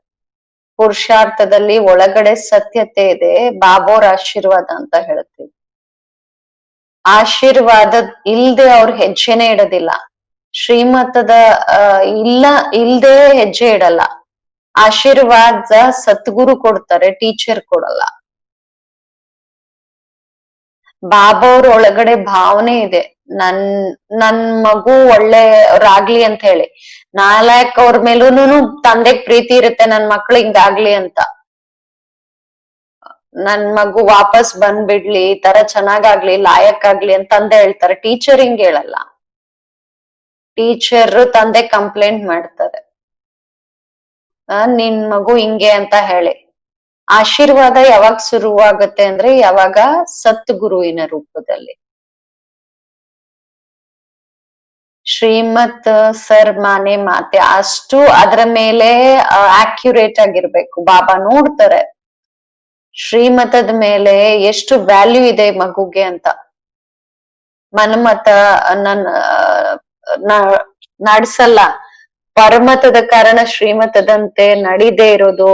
ಪುರುಷಾರ್ಥದಲ್ಲಿ ಒಳಗಡೆ ಸತ್ಯತೆ ಇದೆ, ಬಾಬಾ ಅವ್ರ ಆಶೀರ್ವಾದ ಅಂತ ಹೇಳ್ತೀವಿ. ಆಶೀರ್ವಾದ ಇಲ್ದೆ ಅವ್ರ ಹೆಜ್ಜೆನೆ ಇಡೋದಿಲ್ಲ. ಶ್ರೀಮತದ ಇಲ್ದೆ ಹೆಜ್ಜೆ ಇಡಲ್ಲ. ಆಶೀರ್ವಾದ ಸದ್ಗುರು ಕೊಡ್ತಾರೆ, ಟೀಚರ್ ಕೊಡಲ್ಲ. ಬಾಬಾ ಅವ್ರ ಒಳಗಡೆ ಭಾವನೆ ಇದೆ, ನನ್ ಮಗು ಒಳ್ಳೆಯವ್ರಾಗ್ಲಿ ಅಂತ ಹೇಳಿ. ನಾಲ್ಕ್ ಅವ್ರ ಮೇಲೂನು ತಂದೆಗ್ ಪ್ರೀತಿ ಇರುತ್ತೆ, ನನ್ ಮಕ್ಳು ಹಿಂಗಾಗ್ಲಿ ಅಂತ. ನನ್ ಮಗು ವಾಪಸ್ ಬಂದ್ಬಿಡ್ಲಿ, ಈ ತರ ಚೆನ್ನಾಗಾಗ್ಲಿ, ಲಾಯಕ್ ಆಗ್ಲಿ ಅಂತ ತಂದೆ ಹೇಳ್ತಾರೆ. ಟೀಚರ್ ಹಿಂಗ್ ಹೇಳಲ್ಲ. ಟೀಚರ್ ತಂದೆ ಕಂಪ್ಲೇಂಟ್ ಮಾಡ್ತಾರೆ, ನಿನ್ ಮಗು ಹಿಂಗೆ ಅಂತ ಹೇಳಿ. ಆಶೀರ್ವಾದ ಯಾವಾಗ ಶುರುವಾಗುತ್ತೆ ಅಂದ್ರೆ ಯಾವಾಗ ಸದ್ಗುರುವಿನ ರೂಪದಲ್ಲಿ. ಶ್ರೀಮತ್ ಸರ್ ಮಾನೆ ಮಾತೆ ಅಷ್ಟು ಅದ್ರ ಮೇಲೆ ಆಕ್ಯುರೇಟ್ ಆಗಿರ್ಬೇಕು. ಬಾಬಾ ನೋಡ್ತಾರೆ ಶ್ರೀಮತದ ಮೇಲೆ ಎಷ್ಟು ವ್ಯಾಲ್ಯೂ ಇದೆ ಮಗುಗೆ ಅಂತ. ಮನ್ಮತ ನಡ್ಸಲ್ಲ, ಪರಮತದ ಕಾರಣ ಶ್ರೀಮತದಂತೆ ನಡಿದೇ ಇರೋದು.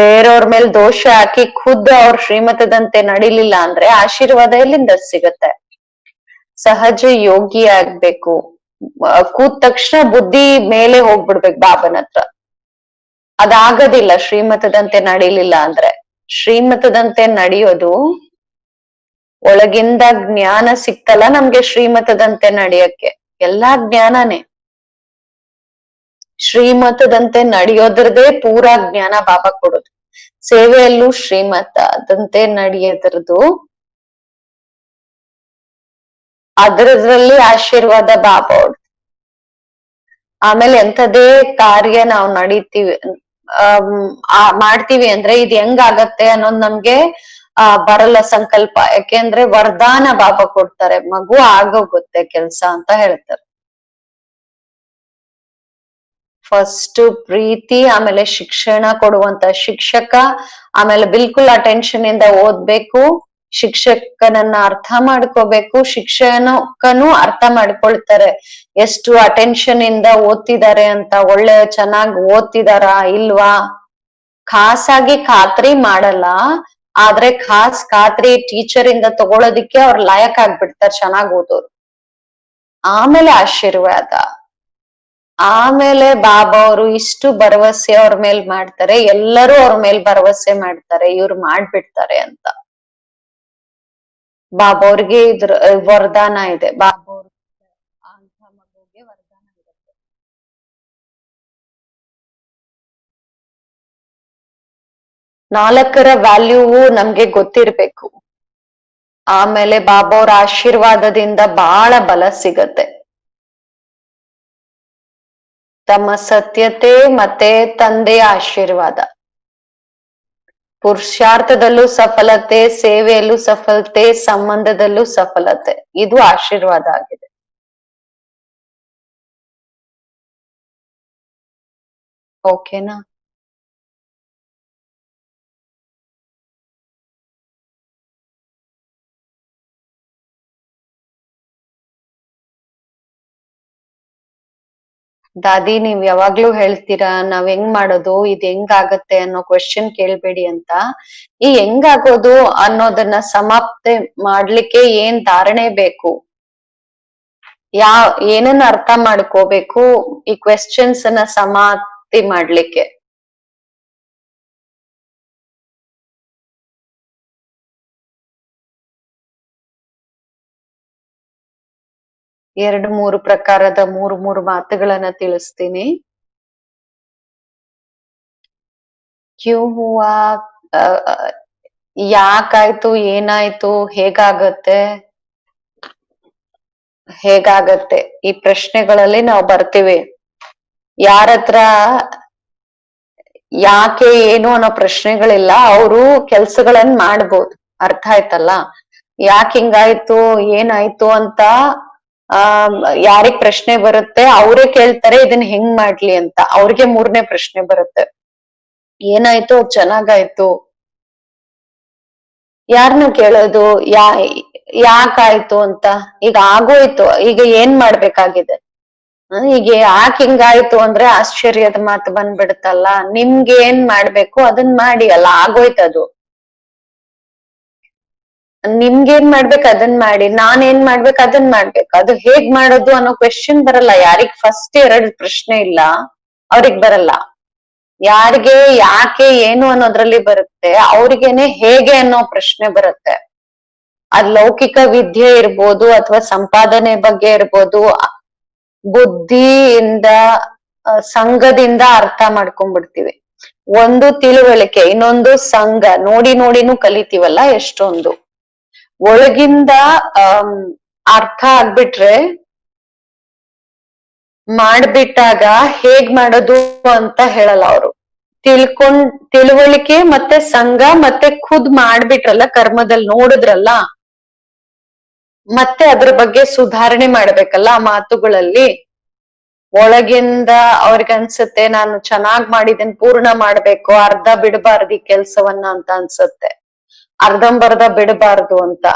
ಬೇರೆಯವ್ರ ಮೇಲೆ ದೋಷ ಹಾಕಿ ಖುದ್ದು ಅವ್ರ ಶ್ರೀಮತದಂತೆ ನಡಿಲಿಲ್ಲ ಅಂದ್ರೆ ಆಶೀರ್ವಾದ ಎಲ್ಲಿಂದ ಸಿಗತ್ತೆ? ಸಹಜ ಯೋಗಿ ಆಗ್ಬೇಕು. ಕೂತ ತಕ್ಷಣ ಬುದ್ಧಿ ಮೇಲೆ ಹೋಗ್ಬಿಡ್ಬೇಕು ಬಾಬನ ಹತ್ರ. ಅದಾಗದಿಲ್ಲ ಶ್ರೀಮತದಂತೆ ನಡಿಲಿಲ್ಲ ಅಂದ್ರೆ. ಶ್ರೀಮತದಂತೆ ನಡೆಯೋದು ಒಳಗಿಂದ ಜ್ಞಾನ ಸಿಕ್ತಲ್ಲ ನಮ್ಗೆ ಶ್ರೀಮತದಂತೆ ನಡೆಯಕ್ಕೆ, ಎಲ್ಲಾ ಜ್ಞಾನನೇ. ಶ್ರೀಮತದಂತೆ ನಡೆಯೋದ್ರದೇ ಪೂರಾ ಜ್ಞಾನ ಬಾಬಾ ಕೊಡೋದು. ಸೇವೆಯಲ್ಲೂ ಶ್ರೀಮತದಂತೆ ನಡೆಯೋದ್ರದ್ದು, ಅದರದ್ರಲ್ಲಿ ಆಶೀರ್ವಾದ ಬಾಬಾ ಅವ್ರು. ಆಮೇಲೆ ಎಂಥದೇ ಕಾರ್ಯ ನಾವು ನಡೀತೀವಿ ಮಾಡ್ತೀವಿ ಅಂದ್ರೆ ಇದು ಹೆಂಗಾಗತ್ತೆ ಅನ್ನೋದು ನಮ್ಗೆ ಬರಲ್ಲ ಸಂಕಲ್ಪ. ಯಾಕೆಂದ್ರೆ ವರದಾನ ಬಾಬಾ ಕೊಡ್ತಾರೆ, ಮಗು ಆಗೋಗುತ್ತೆ ಕೆಲ್ಸ ಅಂತ ಹೇಳ್ತಾರೆ. ಫಸ್ಟ್ ಪ್ರೀತಿ, ಆಮೇಲೆ ಶಿಕ್ಷಣ ಕೊಡುವಂತ ಶಿಕ್ಷಕ, ಆಮೇಲೆ ಬಿಲ್ಕುಲ್ ಅಟೆನ್ಷನ್ ಇಂದ ಓದ್ಬೇಕು, ಶಿಕ್ಷಕನನ್ನ ಅರ್ಥ ಮಾಡ್ಕೋಬೇಕು, ಶಿಕ್ಷಕನು ಅರ್ಥ ಮಾಡ್ಕೊಳ್ತಾರೆ ಎಷ್ಟು ಅಟೆನ್ಷನ್ ಇಂದ ಓದ್ತಿದ್ದಾರೆ ಅಂತ, ಒಳ್ಳೆ ಚೆನ್ನಾಗಿ ಓದ್ತಿದಾರಾ ಇಲ್ವಾ. ಖಾಸಾಗಿ ಖಾತ್ರಿ ಮಾಡಲ್ಲ, ಆದ್ರೆ ಖಾತ್ರಿ ಟೀಚರ್ ಇಂದ ತಗೊಳೋದಿಕ್ಕೆ ಅವ್ರು ಲಾಯಕ್ ಆಗ್ಬಿಡ್ತಾರೆ ಚೆನ್ನಾಗ್ ಓದೋರು. ಆಮೇಲೆ ಆಶೀರ್ವಾದ, ಆಮೇಲೆ ಬಾಬಾ ಅವರು ಇಷ್ಟು ಭರವಸೆ ಅವ್ರ ಮೇಲ್ ಮಾಡ್ತಾರೆ, ಎಲ್ಲರೂ ಅವ್ರ ಮೇಲ್ ಭರವಸೆ ಮಾಡ್ತಾರೆ, ಇವ್ರು ಮಾಡ್ಬಿಡ್ತಾರೆ ಅಂತ. ಬಾಬಾ ಅವ್ರಿಗೆ ಇದ್ರ ವರದಾನ ಇದೆ. ಬಾಬಾ ಅವ್ರ ಅಂತ ಮಗುಗೆ ವರದಾನ ಇರುತ್ತೆ. ನಾಲ್ಕರ ವ್ಯಾಲ್ಯೂ ನಮ್ಗೆ ಗೊತ್ತಿರ್ಬೇಕು. ಆಮೇಲೆ ಬಾಬಾ ಅವ್ರ ಆಶೀರ್ವಾದದಿಂದ ಬಹಳ ಬಲ ಸಿಗತ್ತೆ. ತಮ್ಮ ಸತ್ಯತೆ ಮತ್ತೆ ತಂದೆಯ ಆಶೀರ್ವಾದ. ಪುರುಷಾರ್ಥದಲ್ಲೂ ಸಫಲತೆ, ಸೇವೆಯಲ್ಲೂ ಸಫಲತೆ, ಸಂಬಂಧದಲ್ಲೂ ಸಫಲತೆ, ಇದು ಆಶೀರ್ವಾದ ಆಗಿದೆ. ಓಕೆನಾ? ದಾದಿ ನೀವ್ ಯಾವಾಗ್ಲೂ ಹೇಳ್ತೀರಾ ನಾವ್ ಹೆಂಗ್ ಮಾಡೋದು ಇದ್ ಹೆಂಗಾಗತ್ತೆ ಅನ್ನೋ ಕ್ವೆಶ್ಚನ್ ಕೇಳ್ಬೇಡಿ ಅಂತ. ಈ ಹೆಂಗಾಗೋದು ಅನ್ನೋದನ್ನ ಸಮಾಪ್ತಿ ಮಾಡ್ಲಿಕ್ಕೆ ಏನ್ ಧಾರಣೆ ಬೇಕು, ಏನನ್ನ ಅರ್ಥ ಮಾಡ್ಕೋಬೇಕು ಈ ಕ್ವೆಶ್ಚನ್ಸ್ ಅನ್ನ ಸಮಾಪ್ತಿ ಮಾಡ್ಲಿಕ್ಕೆ? ಮೂರು ಪ್ರಕಾರದ ಮೂರು ಮಾತುಗಳನ್ನ ತಿಳಿಸ್ತೀನಿ. ಕ್ಯೂ ಹೂವ, ಯಾಕಾಯ್ತು, ಏನಾಯ್ತು, ಹೇಗಾಗತ್ತೆ ಈ ಪ್ರಶ್ನೆಗಳಲ್ಲಿ ನಾವು ಬರ್ತೀವಿ. ಯಾರತ್ರ ಯಾಕೆ ಏನು ಅನ್ನೋ ಪ್ರಶ್ನೆಗಳಿಲ್ಲ, ಅವರು ಕೆಲ್ಸಗಳನ್ನ ಮಾಡ್ಬೋದು. ಅರ್ಥ ಆಯ್ತಲ್ಲ? ಯಾಕೆ ಹಿಂಗಾಯ್ತು ಏನಾಯ್ತು ಅಂತ ಯಾರಿಗ್ ಪ್ರಶ್ನೆ ಬರುತ್ತೆ ಅವರೇ ಕೇಳ್ತಾರೆ ಇದನ್ನ ಹೆಂಗ್ ಮಾಡ್ಲಿ ಅಂತ. ಅವ್ರಿಗೆ ಮೂರನೇ ಪ್ರಶ್ನೆ ಬರುತ್ತೆ, ಏನಾಯ್ತು ಚೆನ್ನಾಗಾಯ್ತು. ಯಾರನ್ನ ಕೇಳೋದು ಯಾಕಾಯ್ತು ಅಂತ? ಈಗ ಆಗೋಯ್ತು, ಈಗ ಏನ್ ಮಾಡ್ಬೇಕಾಗಿದೆ? ಈಗ ಯಾಕೆ ಹಿಂಗಾಯ್ತು ಅಂದ್ರೆ ಆಶ್ಚರ್ಯದ ಮಾತು ಬಂದ್ಬಿಡುತ್ತಲ್ಲ. ನಿಮ್ಗೆ ಏನ್ ಮಾಡ್ಬೇಕು ಅದನ್ ಮಾಡಿ, ಅಲ್ಲ ಆಗೋಯ್ತದು. ನಿಮ್ಗೇನ್ ಮಾಡ್ಬೇಕು ಅದನ್ ಮಾಡಿ, ನಾನ್ ಏನ್ ಮಾಡ್ಬೇಕು ಅದನ್ ಮಾಡ್ಬೇಕು. ಅದು ಹೇಗ್ ಮಾಡೋದು ಅನ್ನೋ ಕ್ವೆಶ್ಚನ್ ಬರಲ್ಲ. ಯಾರಿಗ್ ಫಸ್ಟ್ 2 ಪ್ರಶ್ನೆ ಇಲ್ಲ ಅವ್ರಿಗ್ ಬರಲ್ಲ. ಯಾರಿಗೆ ಯಾಕೆ ಏನು ಅನ್ನೋದ್ರಲ್ಲಿ ಬರುತ್ತೆ, ಅವ್ರಿಗೇನೆ ಹೇಗೆ ಅನ್ನೋ ಪ್ರಶ್ನೆ ಬರುತ್ತೆ. ಅದ್ ಲೌಕಿಕ ವಿದ್ಯೆ ಇರ್ಬೋದು ಅಥವಾ ಸಂಪಾದನೆ ಬಗ್ಗೆ ಇರ್ಬೋದು, ಬುದ್ಧಿಯಿಂದ ಸಂಘದಿಂದ ಅರ್ಥ ಮಾಡ್ಕೊಂಡ್ಬಿಡ್ತೀವಿ. ಒಂದು ತಿಳುವಳಿಕೆ, ಇನ್ನೊಂದು ಸಂಘ. ನೋಡಿನೂ ಕಲಿತೀವಲ್ಲ ಎಷ್ಟೊಂದು. ಒಳಗಿಂದ ಅರ್ಥ ಆಗ್ಬಿಟ್ರೆ ಮಾಡ್ಬಿಟ್ಟಾಗ ಹೇಗ್ ಮಾಡೋದು ಅಂತ ಹೇಳಲ್ಲ ಅವರು. ತಿಳುವಳಿಕೆ ಮತ್ತೆ ಸಂಘ ಮತ್ತೆ ಖುದ್ ಮಾಡ್ಬಿಟ್ರಲ್ಲ, ಕರ್ಮದಲ್ಲಿ ನೋಡಿದ್ರಲ್ಲ, ಮತ್ತೆ ಅದ್ರ ಬಗ್ಗೆ ಸುಧಾರಣೆ ಮಾಡ್ಬೇಕಲ್ಲ ಆ ಮಾತುಗಳಲ್ಲಿ. ಒಳಗಿಂದ ಅವ್ರಿಗನ್ಸುತ್ತೆ ನಾನು ಚೆನ್ನಾಗ್ ಮಾಡಿದ್ದೇನೆ, ಪೂರ್ಣ ಮಾಡ್ಬೇಕು, ಅರ್ಧ ಬಿಡಬಾರ್ದು ಈ ಕೆಲ್ಸವನ್ನ ಅಂತ ಅನ್ಸುತ್ತೆ. ಅರ್ಧಂಬರ್ಧ ಬಿಡಬಾರ್ದು ಅಂತ.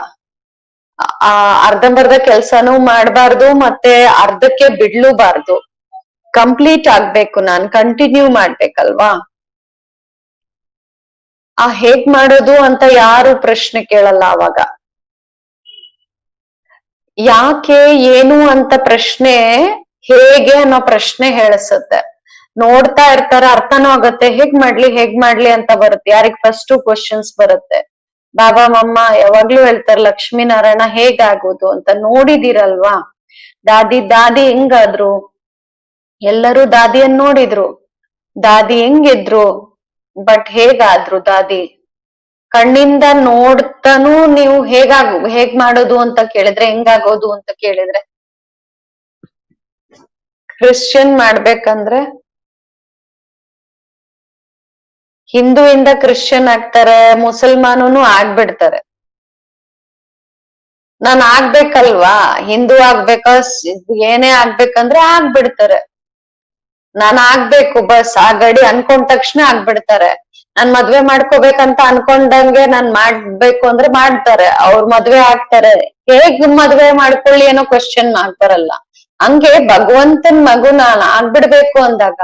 ಅರ್ಧಂಬರ್ಧ ಕೆಲ್ಸನೂ ಮಾಡ್ಬಾರ್ದು, ಮತ್ತೆ ಅರ್ಧಕ್ಕೆ ಬಿಡ್ಲೂಬಾರ್ದು. ಕಂಪ್ಲೀಟ್ ಆಗ್ಬೇಕು, ನಾನ್ ಕಂಟಿನ್ಯೂ ಮಾಡ್ಬೇಕಲ್ವಾ. ಹೇಗ್ ಮಾಡೋದು ಅಂತ ಯಾರು ಪ್ರಶ್ನೆ ಕೇಳಲ್ಲ ಅವಾಗ. ಯಾಕೆ ಏನು ಅಂತ ಪ್ರಶ್ನೆ ಹೇಗೆ ಅನ್ನೋ ಪ್ರಶ್ನೆ ಹೇಳಿಸುತ್ತೆ. ನೋಡ್ತಾ ಇರ್ತಾರೆ, ಅರ್ಥನೂ ಆಗತ್ತೆ, ಹೇಗ್ ಮಾಡ್ಲಿ ಅಂತ ಬರುತ್ತೆ. ಯಾರಿಗ್ ಫಸ್ಟ್ ಕ್ವಶನ್ಸ್ ಬರುತ್ತೆ. ಬಾಬಾ ಮಮ್ಮ ಯಾವಾಗ್ಲೂ ಹೇಳ್ತಾರೆ ಲಕ್ಷ್ಮೀನಾರಾಯಣ ಹೇಗಾಗೋದು ಅಂತ. ನೋಡಿದಿರಲ್ವಾ ದಾದಿ ಹೆಂಗಾದ್ರು? ಎಲ್ಲರೂ ದಾದಿಯನ್ನ ನೋಡಿದ್ರು, ದಾದಿ ಹೆಂಗಿದ್ರು, ಬಟ್ ಹೇಗಾದ್ರು ದಾದಿ? ಕಣ್ಣಿಂದ ನೋಡ್ತಾನು ನೀವು ಹೇಗ್ ಮಾಡೋದು ಅಂತ ಕೇಳಿದ್ರೆ, ಹೆಂಗಾಗೋದು ಅಂತ ಕೇಳಿದ್ರೆ, ಕ್ರಿಶ್ಚಿಯನ್ ಮಾಡ್ಬೇಕಂದ್ರೆ ಹಿಂದೂಯಿಂದ ಕ್ರಿಶ್ಚಿಯನ್ ಆಗ್ತಾರೆ, ಮುಸಲ್ಮಾನನು ಆಗ್ಬಿಡ್ತಾರೆ. ನಾನ್ ಆಗ್ಬೇಕಲ್ವಾ, ಹಿಂದೂ ಆಗ್ಬೇಕ, ಏನೇ ಆಗ್ಬೇಕಂದ್ರೆ ಆಗ್ಬಿಡ್ತಾರೆ. ನಾನ್ ಆಗ್ಬೇಕು ಬಸ್ ಆ ಗಡಿ ಅನ್ಕೊಂಡ ತಕ್ಷಣ ಆಗ್ಬಿಡ್ತಾರೆ. ನಾನ್ ಮದ್ವೆ ಮಾಡ್ಕೋಬೇಕಂತ ಅನ್ಕೊಂಡಂಗೆ ನಾನ್ ಮಾಡ್ಬೇಕು ಅಂದ್ರೆ ಮಾಡ್ತಾರೆ. ಅವ್ರ ಮದ್ವೆ ಆಗ್ತಾರೆ. ಹೇಗ್ ಮದ್ವೆ ಮಾಡ್ಕೊಳ್ಳಿ ಅನ್ನೋ ಕ್ವಶನ್ ಆಗ್ತಾರಲ್ಲ. ಹಂಗೆ ಭಗವಂತನ್ ಮಗು ನಾನ್ ಆಗ್ಬಿಡ್ಬೇಕು ಅಂದಾಗ,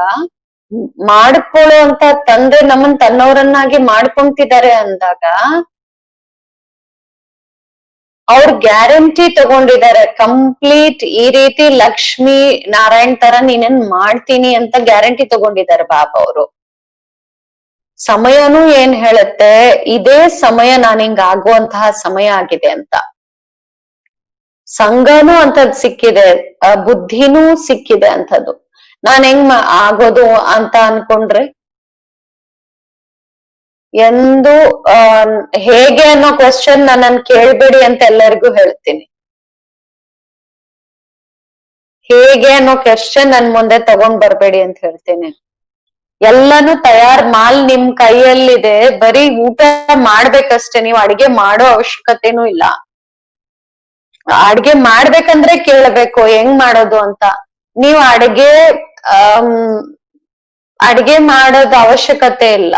ಮಾಡ್ಕೊಳ್ಳೋ ಅಂತ ತಂದೆ ನಮ್ಮನ್ ತನ್ನವರನ್ನಾಗಿ ಮಾಡ್ಕೊಂತಿದ್ದಾರೆ ಅಂದಾಗ ಅವ್ರ ಗ್ಯಾರಂಟಿ ತಗೊಂಡಿದ್ದಾರೆ ಕಂಪ್ಲೀಟ್. ಈ ರೀತಿ ಲಕ್ಷ್ಮೀ ನಾರಾಯಣ್ ತರ ನೀನನ್ ಮಾಡ್ತೀನಿ ಅಂತ ಗ್ಯಾರಂಟಿ ತಗೊಂಡಿದ್ದಾರೆ ಬಾಬಾ ಅವರು. ಸಮಯನೂ ಏನ್ ಹೇಳುತ್ತೆ, ಇದೇ ಸಮಯ ನಾನ್ ಹಿಂಗ ಆಗುವಂತಹ ಸಮಯ ಆಗಿದೆ ಅಂತ. ಸಂಘನೂ ಅಂತದ್ ಸಿಕ್ಕಿದೆ, ಬುದ್ಧಿನೂ ಸಿಕ್ಕಿದೆ ಅಂತದ್ದು. ನಾನ್ ಹೆಂಗ್ ಆಗೋದು ಅಂತ ಅನ್ಕೊಂಡ್ರೆ, ಎಂದು ಹೇಗೆ ಅನ್ನೋ ಕ್ವಶನ್ ನನ್ನನ್ ಕೇಳ್ಬೇಡಿ ಅಂತ ಎಲ್ಲರಿಗೂ ಹೇಳ್ತೀನಿ. ಹೇಗೆ ಅನ್ನೋ ಕ್ವಶನ್ ನನ್ ಮುಂದೆ ತಗೊಂಡ್ ಬರ್ಬೇಡಿ ಅಂತ ಹೇಳ್ತೀನಿ. ಎಲ್ಲಾನು ಮಾಲ್ ನಿಮ್ ಕೈಯಲ್ಲಿದೆ, ಬರೀ ಊಟ ಮಾಡ್ಬೇಕಷ್ಟೇ. ನೀವು ಅಡಿಗೆ ಮಾಡೋ ಅವಶ್ಯಕತೆನೂ ಇಲ್ಲ. ಅಡ್ಗೆ ಮಾಡ್ಬೇಕಂದ್ರೆ ಕೇಳ್ಬೇಕು ಹೆಂಗ್ ಮಾಡೋದು ಅಂತ. ನೀವು ಅಡ್ಗೆ ಮಾಡೋದ್ ಅವಶ್ಯಕತೆ ಇಲ್ಲ.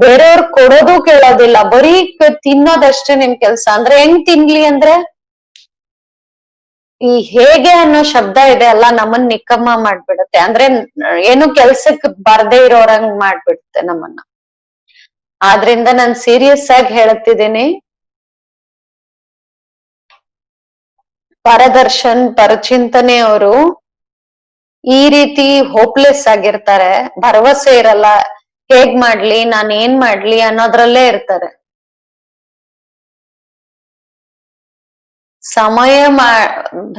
ಬೇರೆಯವ್ರ್ ಕೊಡೋದು ಕೇಳೋದಿಲ್ಲ, ಬರೀ ತಿನ್ನೋದಷ್ಟೇ ನಿಮ್ ಕೆಲ್ಸ. ಅಂದ್ರೆ ಹೆಂಗ್ ತಿನ್ಲಿ ಅಂದ್ರೆ, ಈ ಹೇಗೆ ಅನ್ನೋ ಶಬ್ದ ಇದೆ ಅಲ್ಲ ನಮ್ಮನ್ ನಿಕ್ಕಮ್ಮ ಮಾಡ್ಬಿಡುತ್ತೆ. ಅಂದ್ರೆ ಏನು ಕೆಲ್ಸಕ್ ಬರ್ದೇ ಇರೋರಂಗ್ ಮಾಡ್ಬಿಡುತ್ತೆ ನಮ್ಮನ್ನ. ಆದ್ರಿಂದ ನಾನ್ ಸೀರಿಯಸ್ ಆಗಿ ಹೇಳುತ್ತಿದ್ದೀನಿ, ಪರದರ್ಶನ್ ಪರಚಿಂತನೆ ಅವರು ಈ ರೀತಿ ಹೋಪ್ಲೆಸ್ ಆಗಿರ್ತಾರೆ, ಭರವಸೆ ಇರಲ್ಲ, ಹೇಗ್ ಮಾಡ್ಲಿ ನಾನ್ ಏನ್ ಮಾಡ್ಲಿ ಅನ್ನೋದ್ರಲ್ಲೇ ಇರ್ತಾರೆ.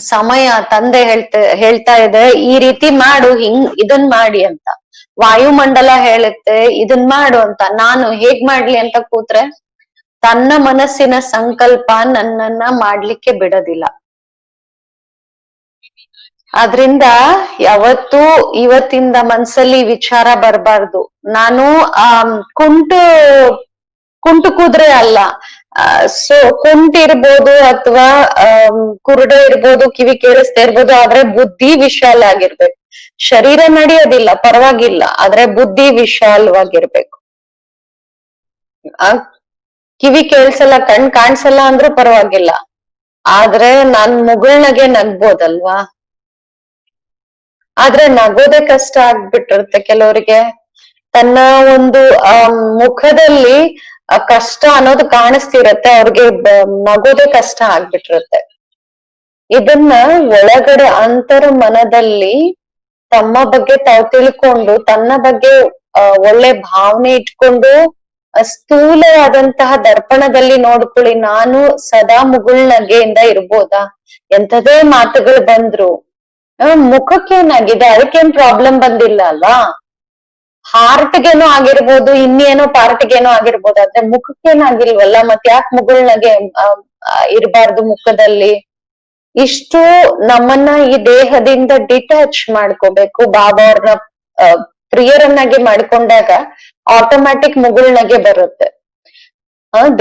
ಸಮಯ ತಂದೆ ಹೇಳ್ತಾ ಇದೆ ಈ ರೀತಿ ಮಾಡು, ಇದನ್ ಮಾಡಿ ಅಂತ. ವಾಯುಮಂಡಲ ಹೇಳುತ್ತೆ ಇದನ್ ಮಾಡು ಅಂತ. ನಾನು ಹೇಗ್ ಮಾಡ್ಲಿ ಅಂತ ಕೂತ್ರೆ ತನ್ನ ಮನಸ್ಸಿನ ಸಂಕಲ್ಪ ನನ್ನನ್ನ ಮಾಡ್ಲಿಕ್ಕೆ ಬಿಡೋದಿಲ್ಲ. ಅದ್ರಿಂದ ಯಾವತ್ತೂ ಇವತ್ತಿಂದ ಮನ್ಸಲ್ಲಿ ವಿಚಾರ ಬರಬಾರ್ದು, ನಾನು ಕುಂಟು ಕೂದ್ರೆ ಅಲ್ಲ. ಸೊ ಕುಂಟಿರ್ಬೋದು ಅಥವಾ ಕುರುಡ ಇರ್ಬೋದು, ಕಿವಿ ಕೇಳಿಸ್ತಾ ಇರ್ಬೋದು, ಆದ್ರೆ ಬುದ್ಧಿ ವಿಶಾಲ ಆಗಿರ್ಬೇಕು. ಶರೀರ ನಡೆಯೋದಿಲ್ಲ ಪರವಾಗಿಲ್ಲ, ಆದ್ರೆ ಬುದ್ಧಿ ವಿಶಾಲವಾಗಿರ್ಬೇಕು. ಕಿವಿ ಕೇಳ್ಸಲ್ಲ, ಕಣ್ ಕಾಣ್ಸಲ್ಲ ಅಂದ್ರೂ ಪರವಾಗಿಲ್ಲ, ಆದ್ರೆ ನಾನ್ ಮುಗುಳ್ನಗೆ ನಗ್ಬೋದಲ್ವಾ. ಆದ್ರೆ ನಗೋದೇ ಕಷ್ಟ ಆಗ್ಬಿಟ್ಟಿರುತ್ತೆ ಕೆಲವರಿಗೆ. ತನ್ನ ಒಂದು ಮುಖದಲ್ಲಿ ಕಷ್ಟ ಅನ್ನೋದು ಕಾಣಿಸ್ತಿರತ್ತೆ, ಅವ್ರಿಗೆ ನಗೋದೇ ಕಷ್ಟ ಆಗ್ಬಿಟ್ಟಿರುತ್ತೆ. ಇದನ್ನ ಒಳಗಡೆ ಅಂತರ ಮನದಲ್ಲಿ ತಮ್ಮ ಬಗ್ಗೆ ತಾವು ತಿಳ್ಕೊಂಡು, ತನ್ನ ಬಗ್ಗೆ ಒಳ್ಳೆ ಭಾವನೆ ಇಟ್ಕೊಂಡು ಸ್ಥೂಲವಾದಂತಹ ದರ್ಪಣದಲ್ಲಿ ನೋಡ್ಕೊಳ್ಳಿ, ನಾನು ಸದಾ ಮುಗುಳ್ನಗೆಯಿಂದ ಇರ್ಬೋದಾ. ಎಂಥದೇ ಮಾತುಗಳು ಬಂದ್ರು ಮುಖಕ್ಕೇನಾಗಿದೆ, ಅದಕ್ಕೇನ್ ಪ್ರಾಬ್ಲಮ್ ಬಂದಿಲ್ಲ ಅಲ್ವಾ. ಹಾರ್ಟ್ಗೇನೋ ಆಗಿರ್ಬೋದು, ಇನ್ನೇನೋ ಪಾರ್ಟ್ಗೇನೋ ಆಗಿರ್ಬೋದು, ಆದ್ರೆ ಮುಖಕ್ಕೇನಾಗಿಲ್ವಲ್ಲ, ಮತ್ ಯಾಕೆ ಮುಗುಳ್ನಗೆ ಇರಬಾರ್ದು ಮುಖದಲ್ಲಿ. ಇಷ್ಟು ನಮ್ಮನ್ನ ಈ ದೇಹದಿಂದ ಡಿಟ್ಯಾಚ್ ಮಾಡ್ಕೋಬೇಕು. ಬಾಬಾ ಅವ್ರನ್ನ ಪ್ರಿಯರನ್ನಾಗಿ ಮಾಡ್ಕೊಂಡಾಗ ಆಟೋಮ್ಯಾಟಿಕ್ ಮುಗುಳ್ನಗೆ ಬರುತ್ತೆ.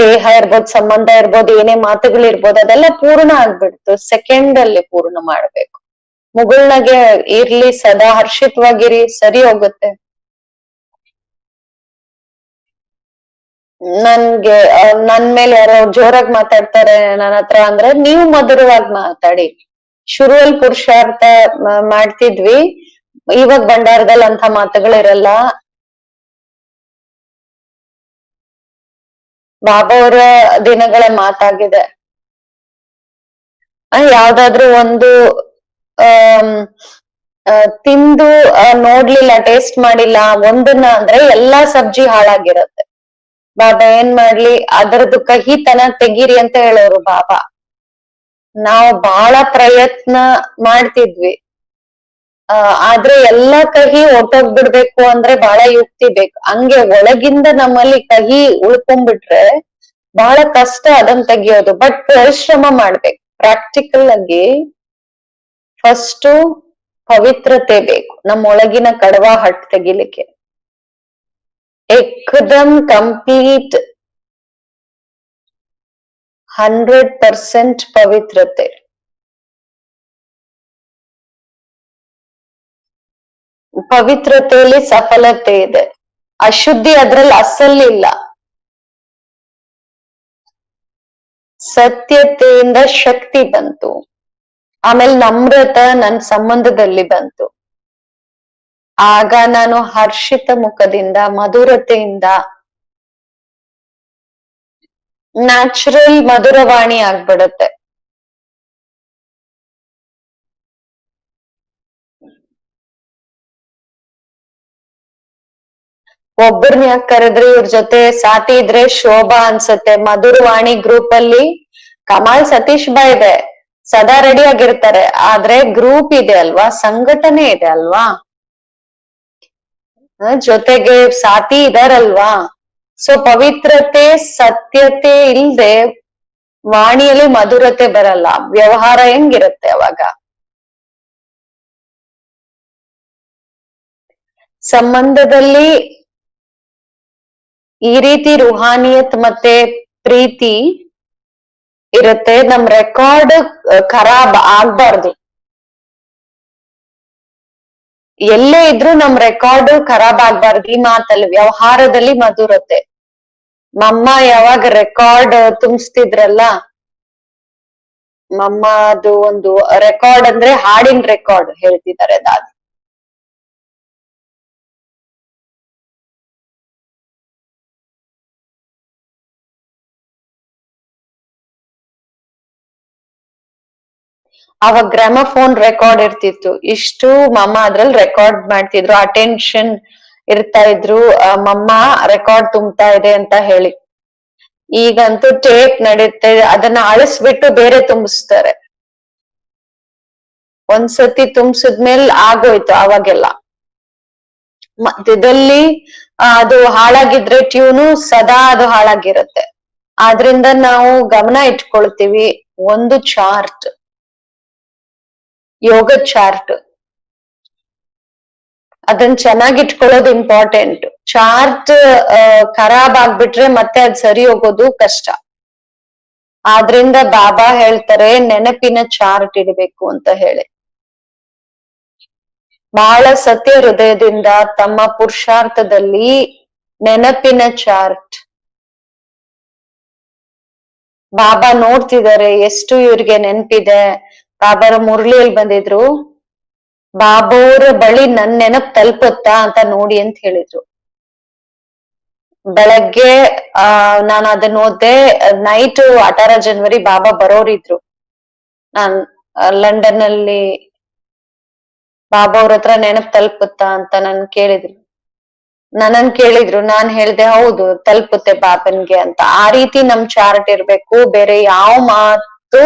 ದೇಹ ಇರ್ಬೋದು, ಸಂಬಂಧ ಇರ್ಬೋದು, ಏನೇ ಮಾತುಗಳಿರ್ಬೋದು, ಅದೆಲ್ಲ ಪೂರ್ಣ ಆಗ್ಬಿಡ್ತು. ಸೆಕೆಂಡ್ ಅಲ್ಲಿ ಪೂರ್ಣ ಮಾಡ್ಬೇಕು. ಮುಗುಳ್ನಗೆ ಇರ್ಲಿ, ಸದಾ ಹರ್ಷಿತವಾಗಿರಿ, ಸರಿ ಹೋಗುತ್ತೆ. ನನ್ಗೆ ನನ್ ಮೇಲೆ ಯಾರೋ ಜೋರಾಗಿ ಮಾತಾಡ್ತಾರೆ ನನ್ನ ಹತ್ರ ಅಂದ್ರೆ, ನೀವು ಮಧುರವಾಗಿ ಮಾತಾಡಿ. ಶುರುವಲ್ಲಿ ಪುರುಷಾರ್ಥ ಮಾಡ್ತಿದ್ವಿ, ಇವಾಗ ಭಂಡಾರದಲ್ಲಿ ಅಂತ ಮಾತುಗಳಿರಲ್ಲ. ಬಾಬಾ ಅವರ ದಿನಗಳ ಮಾತಾಗಿದೆ. ಯಾವ್ದಾದ್ರು ಒಂದು ತಿಂದು ನೋಡ್ಲಿಲ್ಲ, ಟೇಸ್ಟ್ ಮಾಡಿಲ್ಲ ಒಂದನ್ನ ಅಂದ್ರೆ ಎಲ್ಲಾ ಸಬ್ಜಿ ಹಾಳಾಗಿರತ್ತೆ. ಬಾಬಾ ಏನ್ ಮಾಡ್ಲಿ, ಅದರದ್ದು ಕಹಿತನ ತೆಗೀರಿ ಅಂತ ಹೇಳೋರು ಬಾಬಾ. ನಾವು ಬಹಳ ಪ್ರಯತ್ನ ಮಾಡ್ತಿದ್ವಿ, ಆದ್ರೆ ಎಲ್ಲಾ ಕಹಿ ಹೊಟ್ಟೋಗ್ಬಿಡ್ಬೇಕು ಅಂದ್ರೆ ಬಹಳ ಯುಕ್ತಿ ಬೇಕು. ಹಂಗೆ ಒಳಗಿಂದ ನಮ್ಮಲ್ಲಿ ಕಹಿ ಉಳ್ಕೊಂಡ್ಬಿಟ್ರೆ ಬಹಳ ಕಷ್ಟ ಅದನ್ನ ತೆಗಿಯೋದು. ಬಟ್ ಪರಿಶ್ರಮ ಮಾಡ್ಬೇಕು. ಪ್ರಾಕ್ಟಿಕಲ್ ಆಗಿ ಫಸ್ಟ್ ಪವಿತ್ರತೆ ಬೇಕು, ನಮ್ಮ ಒಳಗಿನ ಕಡವಾಹಟ್ ತೆಗಿಲಿಕ್ಕೆ. ಏಕದಮ್ ಕಂಪ್ಲೀಟ್ 100% ಪವಿತ್ರತೆ. ಪವಿತ್ರತೆಯಲ್ಲಿ ಸಫಲತೆ ಇದೆ, ಅಶುದ್ಧಿ ಅದ್ರಲ್ಲಿ ಅಸಲಿಲ್ಲ. ಸತ್ಯತೆಯಿಂದ ಶಕ್ತಿ ಬಂತು, ಆಮೇಲೆ ನಮ್ರತ ನನ್ ಸಂಬಂಧದಲ್ಲಿ ಬಂತು. ಆಗ ನಾನು ಹರ್ಷಿತ ಮುಖದಿಂದ, ಮಧುರತೆಯಿಂದ, ನ್ಯಾಚುರಲ್ ಮಧುರವಾಣಿ ಆಗ್ಬಿಡುತ್ತೆ. ಒಬ್ಬರನ್ನ ಯಾಕೆ ಕರೆದ್ರೆ, ಇವ್ರ ಜೊತೆ ಸಾಥಿ ಇದ್ರೆ ಶೋಭಾ ಅನ್ಸತ್ತೆ. ಮಧುರವಾಣಿ ಗ್ರೂಪ್ ಅಲ್ಲಿ ಕಮಾಲ್ ಸತೀಶ್ ಬಾ ಇದೆ, ಸದಾ ರೆಡಿ ಆಗಿರ್ತಾರೆ. ಆದ್ರೆ ಗ್ರೂಪ್ ಇದೆ ಅಲ್ವಾ, ಸಂಘಟನೆ ಇದೆ ಅಲ್ವಾ, ಜೊತೆಗೆ ಸಾಥಿ ಇದಾರಲ್ವಾ. ಸೊ ಪವಿತ್ರತೆ ಸತ್ಯತೆ ಇಲ್ದೆ ವಾಣಿಯಲ್ಲಿ ಮಧುರತೆ ಬರಲ್ಲ. ವ್ಯವಹಾರ ಹೆಂಗಿರುತ್ತೆ ಅವಾಗ. ಸಂಬಂಧದಲ್ಲಿ ಈ ರೀತಿ ರುಹಾನಿಯತ್ ಮತ್ತೆ ಪ್ರೀತಿ ಇರುತ್ತೆ. ನಮ್ ರೆಕಾರ್ಡ್ ಖರಾಬ್ ಆಗ್ಬಾರ್ದು. ಎಲ್ಲೇ ಇದ್ರು ನಮ್ ರೆಕಾರ್ಡ್ ಖರಾಬ್ ಆಗ್ಬಾರ್ದು. ಈ ಮಾತಲ್ಲಿ ವ್ಯವಹಾರದಲ್ಲಿ ಮಧುರತೆ. ಮಮ್ಮ ಯಾವಾಗ ರೆಕಾರ್ಡ್ ತುಂಬಿಸ್ತಿದ್ರಲ್ಲ, ಮಮ್ಮ ಅದು ಒಂದು ರೆಕಾರ್ಡ್ ಅಂದ್ರೆ ಹಾಡಿನ ರೆಕಾರ್ಡ್ ಹೇಳ್ತಿದ್ದಾರೆ ದಾದಿ. ಅವಾಗ ಗ್ರಾಮಫೋನ್ ರೆಕಾರ್ಡ್ ಇರ್ತಿತ್ತು, ಇಷ್ಟು ಮಮ್ಮ ಅದ್ರಲ್ಲಿ ರೆಕಾರ್ಡ್ ಮಾಡ್ತಿದ್ರು, ಅಟೆನ್ಷನ್ ಇರ್ತಾ ಇದ್ರು, ಮಮ್ಮ ರೆಕಾರ್ಡ್ ತುಂಬ್ತಾ ಇದೆ ಅಂತ ಹೇಳಿ. ಈಗಂತೂ ಟೇಪ್ ನಡೀತೆ, ಅದನ್ನ ಅಳಿಸ್ಬಿಟ್ಟು ಬೇರೆ ತುಂಬಿಸ್ತಾರೆ. ಒಂದ್ಸತಿ ತುಂಬಿಸಿದ್ಮೇಲೆ ಆಗೋಯ್ತು ಅವಾಗೆಲ್ಲ. ಮಧ್ಯದಲ್ಲಿ ಅದು ಹಾಳಾಗಿದ್ರೆ ಟ್ಯೂನು ಸದಾ ಅದು ಹಾಳಾಗಿರುತ್ತೆ. ಆದ್ರಿಂದ ನಾವು ಗಮನ ಇಟ್ಕೊಳ್ತೀವಿ, ಒಂದು ಚಾರ್ಟ್, ಯೋಗ ಚಾರ್ಟ್, ಅದನ್ನ ಚೆನ್ನಾಗಿ ಇಟ್ಕೊಳ್ಳೋದು ಇಂಪಾರ್ಟೆಂಟ್. ಚಾರ್ಟ್ ಖರಾಬ್ ಆಗ್ಬಿಟ್ರೆ ಮತ್ತೆ ಅದ್ ಸರಿ ಹೋಗೋದು ಕಷ್ಟ. ಆದ್ರಿಂದ ಬಾಬಾ ಹೇಳ್ತಾರೆ ನೆನಪಿನ ಚಾರ್ಟ್ ಇಡಬೇಕು ಅಂತ ಹೇಳಿ. ಬಹಳ ಸತ್ಯ ಹೃದಯದಿಂದ ತಮ್ಮ ಪುರುಷಾರ್ಥದಲ್ಲಿ ನೆನಪಿನ ಚಾರ್ಟ್. ಬಾಬಾ ನೋಡ್ತಿದ್ದಾರೆ ಎಷ್ಟು ಇವ್ರಿಗೆ ನೆನಪಿದೆ. ಬಾಬಾರ ಮುರಳಿಯಲ್ಲಿ ಬಂದಿದ್ರು, ಬಾಬೋರ ಬಳಿ ನನ್ ನೆನಪ್ ತಲುಪುತ್ತಾ ಅಂತ ನೋಡಿ ಅಂತ ಹೇಳಿದ್ರು. ಬೆಳಗ್ಗೆ ನಾನು ಅದನ್ನ ಓದ್ದೆ. ನೈಟ್ 18 ಜನವರಿ ಬಾಬಾ ಬರೋರಿದ್ರು. ನಾನ್ ಲಂಡನ್ ಅಲ್ಲಿ ಬಾಬಾ ಅವ್ರ ಹತ್ರ ನೆನಪ್ ತಲುಪುತ್ತಾ ಅಂತ ನನ್ನನ್ ಕೇಳಿದ್ರು. ನಾನ್ ಹೇಳ್ದೆ ಹೌದು ತಲುಪುತ್ತೆ ಬಾಬನ್ಗೆ ಅಂತ. ಆ ರೀತಿ ನಮ್ ಚಾರ್ಟ್ ಇರ್ಬೇಕು. ಬೇರೆ ಯಾವ ಮಾತು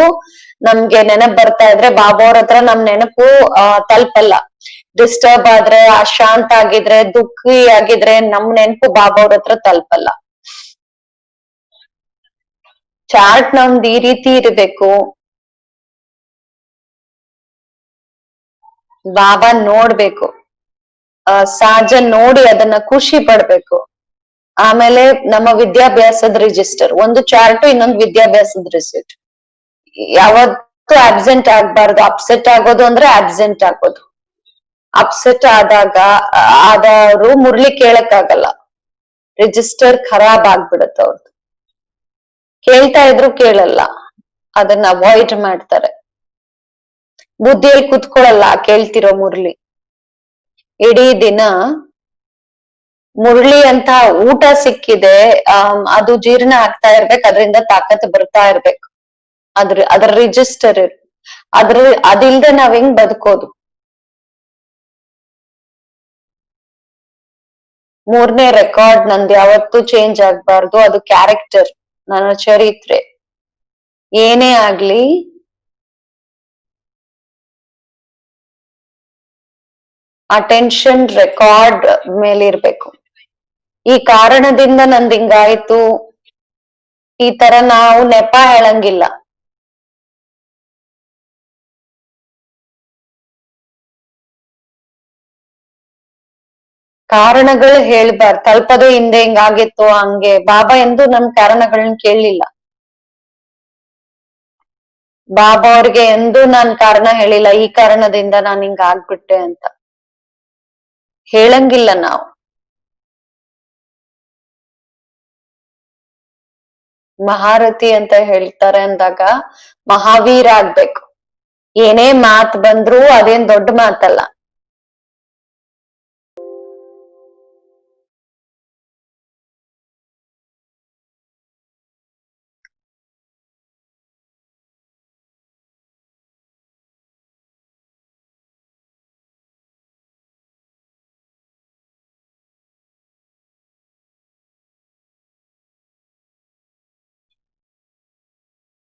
ನಮ್ಗೆ ನೆನಪ್ ಬರ್ತಾ ಇದ್ರೆ ಬಾಬಾ ಅವ್ರ ಹತ್ರ ನಮ್ ನೆನಪು ತಲುಪಲ್ಲ. ಡಿಸ್ಟರ್ಬ್ ಆದ್ರೆ, ಅಶಾಂತ ಆಗಿದ್ರೆ, ದುಃಖಿ ಆಗಿದ್ರೆ ನಮ್ ನೆನಪು ಬಾಬಾ ಅವ್ರ ಹತ್ರ ತಲುಪಲ್ಲ. ಚಾರ್ಟ್ ನಮ್ದು ಈ ರೀತಿ ಇರ್ಬೇಕು. ಬಾಬಾ ನೋಡ್ಬೇಕು, ಸಹಜ ನೋಡಿ ಅದನ್ನ ಖುಷಿ ಪಡ್ಬೇಕು. ಆಮೇಲೆ ನಮ್ಮ ವಿದ್ಯಾಭ್ಯಾಸದ ರಿಜಿಸ್ಟರ್, ಒಂದು ಚಾರ್ಟ್, ಇನ್ನೊಂದು ವಿದ್ಯಾಭ್ಯಾಸದ ರಿಸಿಪ್ಟ್. ಯಾವತ್ತು ಅಬ್ಸೆಂಟ್ ಆಗ್ಬಾರ್ದು. ಅಪ್ಸೆಟ್ ಆಗೋದು ಅಂದ್ರೆ ಅಬ್ಸೆಂಟ್ ಆಗೋದು. ಅಪ್ಸೆಟ್ ಆದವರು ಮುರ್ಳಿ ಕೇಳಕ್ಕಾಗಲ್ಲ, ರಿಜಿಸ್ಟರ್ ಖರಾಬ್ ಆಗ್ಬಿಡುತ್ತೆ ಅವ್ರದ್ದು. ಕೇಳ್ತಾ ಇದ್ರು ಕೇಳಲ್ಲ, ಅದನ್ನ ಅವಾಯ್ಡ್ ಮಾಡ್ತಾರೆ. ಬುದ್ಧಿಯಲ್ಲಿ ಕುತ್ಕೊಳ್ಳಲ್ಲ ಕೇಳ್ತಿರೋ ಮುರ್ಳಿ. ಇಡೀ ದಿನ ಮುರಳಿ ಅಂತ ಊಟ ಸಿಕ್ಕಿದೆ, ಅದು ಜೀರ್ಣ ಆಗ್ತಾ ಇರ್ಬೇಕು, ಅದರಿಂದ ತಾಕತ್ ಬರ್ತಾ ಇರ್ಬೇಕು. ಅದ್ರ ರಿಜಿಸ್ಟರ್ ಅದಿಲ್ದೆ ನಾವ್ ಹೆಂಗ್ ಬದುಕೋದು? 3ನೇ ರೆಕಾರ್ಡ್ ನಂದು ಯಾವತ್ತೂ ಚೇಂಜ್ ಆಗ್ಬಾರ್ದು. ಅದು ಕ್ಯಾರೆಕ್ಟರ್, ನನ್ನ ಚರಿತ್ರೆ. ಏನೇ ಆಗ್ಲಿ ಅಟೆನ್ಷನ್ ರೆಕಾರ್ಡ್ ಮೇಲಿರ್ಬೇಕು. ಈ ಕಾರಣದಿಂದ ನಂದು ಹಿಂಗಾಯ್ತು, ಈ ತರ ನಾವು ನೆಪ ಹೇಳಂಗಿಲ್ಲ. ಕಾರಣಗಳು ಹೇಳ್ಬಾರ್ದು. ತಲುಪದೆ ಹಿಂದೆ ಹಿಂಗಾಗಿತ್ತು ಹಂಗೆ. ಬಾಬಾ ಎಂದು ನಮ್ ಕಾರಣಗಳನ್ನ ಕೇಳಲಿಲ್ಲ. ಬಾಬಾ ಅವ್ರಿಗೆ ಎಂದು ನಾನ್ ಕಾರಣ ಹೇಳಿಲ್ಲ, ಈ ಕಾರಣದಿಂದ ನಾನ್ ಹಿಂಗ ಆಗ್ಬಿಟ್ಟೆ ಅಂತ ಹೇಳಂಗಿಲ್ಲ ನಾವು. ಮಹಾರಥಿ ಅಂತ ಹೇಳ್ತಾರೆ ಅಂದಾಗ ಮಹಾವೀರ ಆಗ್ಬೇಕು. ಏನೇ ಮಾತ್ ಬಂದ್ರು ಅದೇನ್ ದೊಡ್ಡ ಮಾತಲ್ಲ.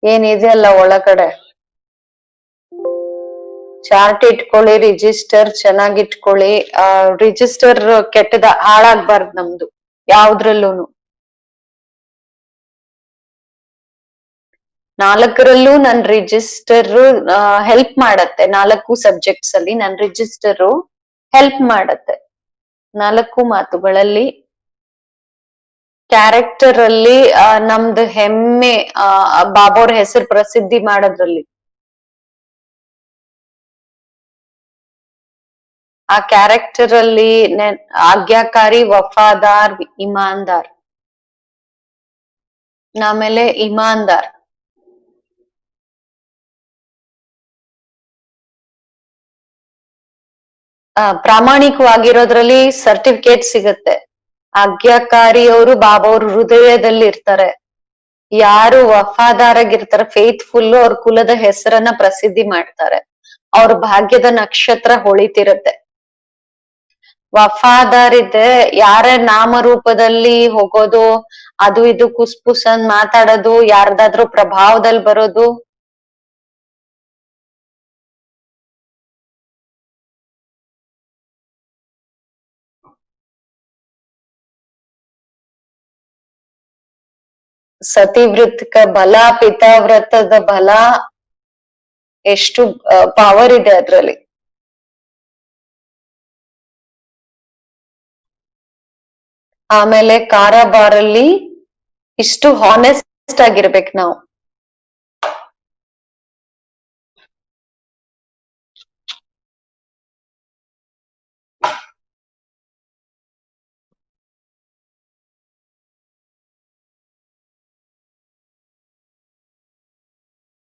ಏನಿದೆಯಲ್ಲ ಒಳಗಡೆ ಚಾರ್ಟ್ ಇಟ್ಕೊಳ್ಳಿ, ರಿಜಿಸ್ಟರ್ ಚೆನ್ನಾಗಿ ಇಟ್ಕೊಳ್ಳಿ. ರಿಜಿಸ್ಟರ್ ಹಾಳಾಗ್ಬಾರ್ದು ನಮ್ದು ಯಾವ್ದ್ರಲ್ಲೂನು. 4ರಲ್ಲೂ ನನ್ ರಿಜಿಸ್ಟರ್ ಹೆಲ್ಪ್ ಮಾಡತ್ತೆ. 4 ಸಬ್ಜೆಕ್ಟ್ಸ್ ಅಲ್ಲಿ ನನ್ ರಿಜಿಸ್ಟರ್ ಹೆಲ್ಪ್ ಮಾಡತ್ತೆ. 4 ಮಾತುಗಳಲ್ಲಿ ಕ್ಯಾರೆಕ್ಟರ್ ಅಲ್ಲಿ ನಮ್ದು ಹೆಮ್ಮೆ, ಬಾಬೋರ್ ಹೆಸರು ಪ್ರಸಿದ್ಧಿ ಮಾಡೋದ್ರಲ್ಲಿ. ಆ ಕ್ಯಾರೆಕ್ಟರ್ ಅಲ್ಲಿ ಆಜ್ಞಾಕಾರಿ, ವಫಾದಾರ್, ಇಮಾನ್ದಾರ್. ಆಮೇಲೆ ಇಮಾನ್ದಾರ್ ಪ್ರಾಮಾಣಿಕವಾಗಿರೋದ್ರಲ್ಲಿ ಸರ್ಟಿಫಿಕೇಟ್ ಸಿಗುತ್ತೆ. ಆಜ್ಞಾಕಾರಿಯವರು ಬಾಬಾ ಅವ್ರ ಹೃದಯದಲ್ಲಿ ಇರ್ತಾರೆ. ಯಾರು ವಫಾದಾರಾಗಿರ್ತಾರೆ, ಫೇತ್ಫುಲ್, ಅವ್ರ ಕುಲದ ಹೆಸರನ್ನ ಪ್ರಸಿದ್ಧಿ ಮಾಡ್ತಾರೆ. ಅವ್ರ ಭಾಗ್ಯದ ನಕ್ಷತ್ರ ಹೊಳಿತಿರುತ್ತೆ. ವಫಾದಾರಿದೆ ಯಾರ ನಾಮರೂಪದಲ್ಲಿ ಹೋಗೋದು, ಅದು ಇದು ಕುಸ್ಪುಸ್ ಅಂತ ಮಾತಾಡೋದು, ಯಾರ್ದಾದ್ರೂ ಪ್ರಭಾವದಲ್ಲಿ ಬರೋದು, ಸತಿವೃತ್ಕ ಬಲ, ಪಿತಾವ್ರತದ ಬಲ, ಎಷ್ಟು ಪವರ್ ಇದೆ ಅದ್ರಲ್ಲಿ. ಆಮೇಲೆ ಕಾರಾಬಾರಲ್ಲಿ ಇಷ್ಟು ಹಾನೆಸ್ಟ್ ಆಗಿರ್ಬೇಕು ನಾವು.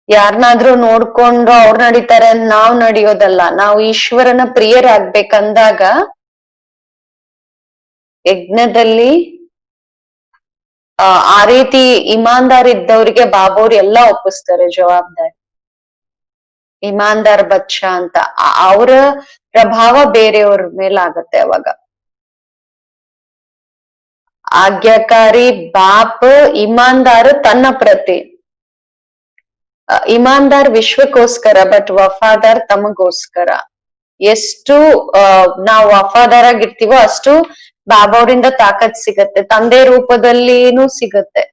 ಯಾರನ್ನಾದ್ರೂ ನೋಡ್ಕೊಂಡು ಅವ್ರು ನಡೀತಾರೆ ಅಂತ ನಾವ್ ನಡೆಯೋದಲ್ಲ. ನಾವು ಈಶ್ವರನ ಪ್ರಿಯರಾಗ್ಬೇಕಂದಾಗ ಯಜ್ಞದಲ್ಲಿ ಆ ರೀತಿ ಇಮಾನ್ದಾರ್ ಇದ್ದವ್ರಿಗೆ ಬಾಬೋರ್ ಎಲ್ಲ ಒಪ್ಪಿಸ್ತಾರೆ ಜವಾಬ್ದಾರಿ. ಇಮಾನ್ದಾರ್ ಬಚ್ಚ ಅಂತ ಅವರ ಪ್ರಭಾವ ಬೇರೆಯವ್ರ ಮೇಲಾಗತ್ತೆ ಅವಾಗ. ಆಜ್ಞಾಕಾರಿ ಬಾಪ್, ಇಮಾನ್ದಾರ್ ತನ್ನ ಪ್ರತಿ. ಇಮಾನ್ದಾರ್ ವಿಶ್ವಕ್ಕೋಸ್ಕರ, ಬಟ್ ವಫಾದಾರ್ ತಮಗೋಸ್ಕರ. ಎಷ್ಟು ನಾವು ವಫಾದಾರ್ ಆಗಿರ್ತೀವೋ ಅಷ್ಟು ಬಾಬಾ ಅವರಿಂದ ತಾಕತ್ ಸಿಗತ್ತೆ, ತಂದೆ ರೂಪದಲ್ಲಿನೂ ಸಿಗತ್ತೆ.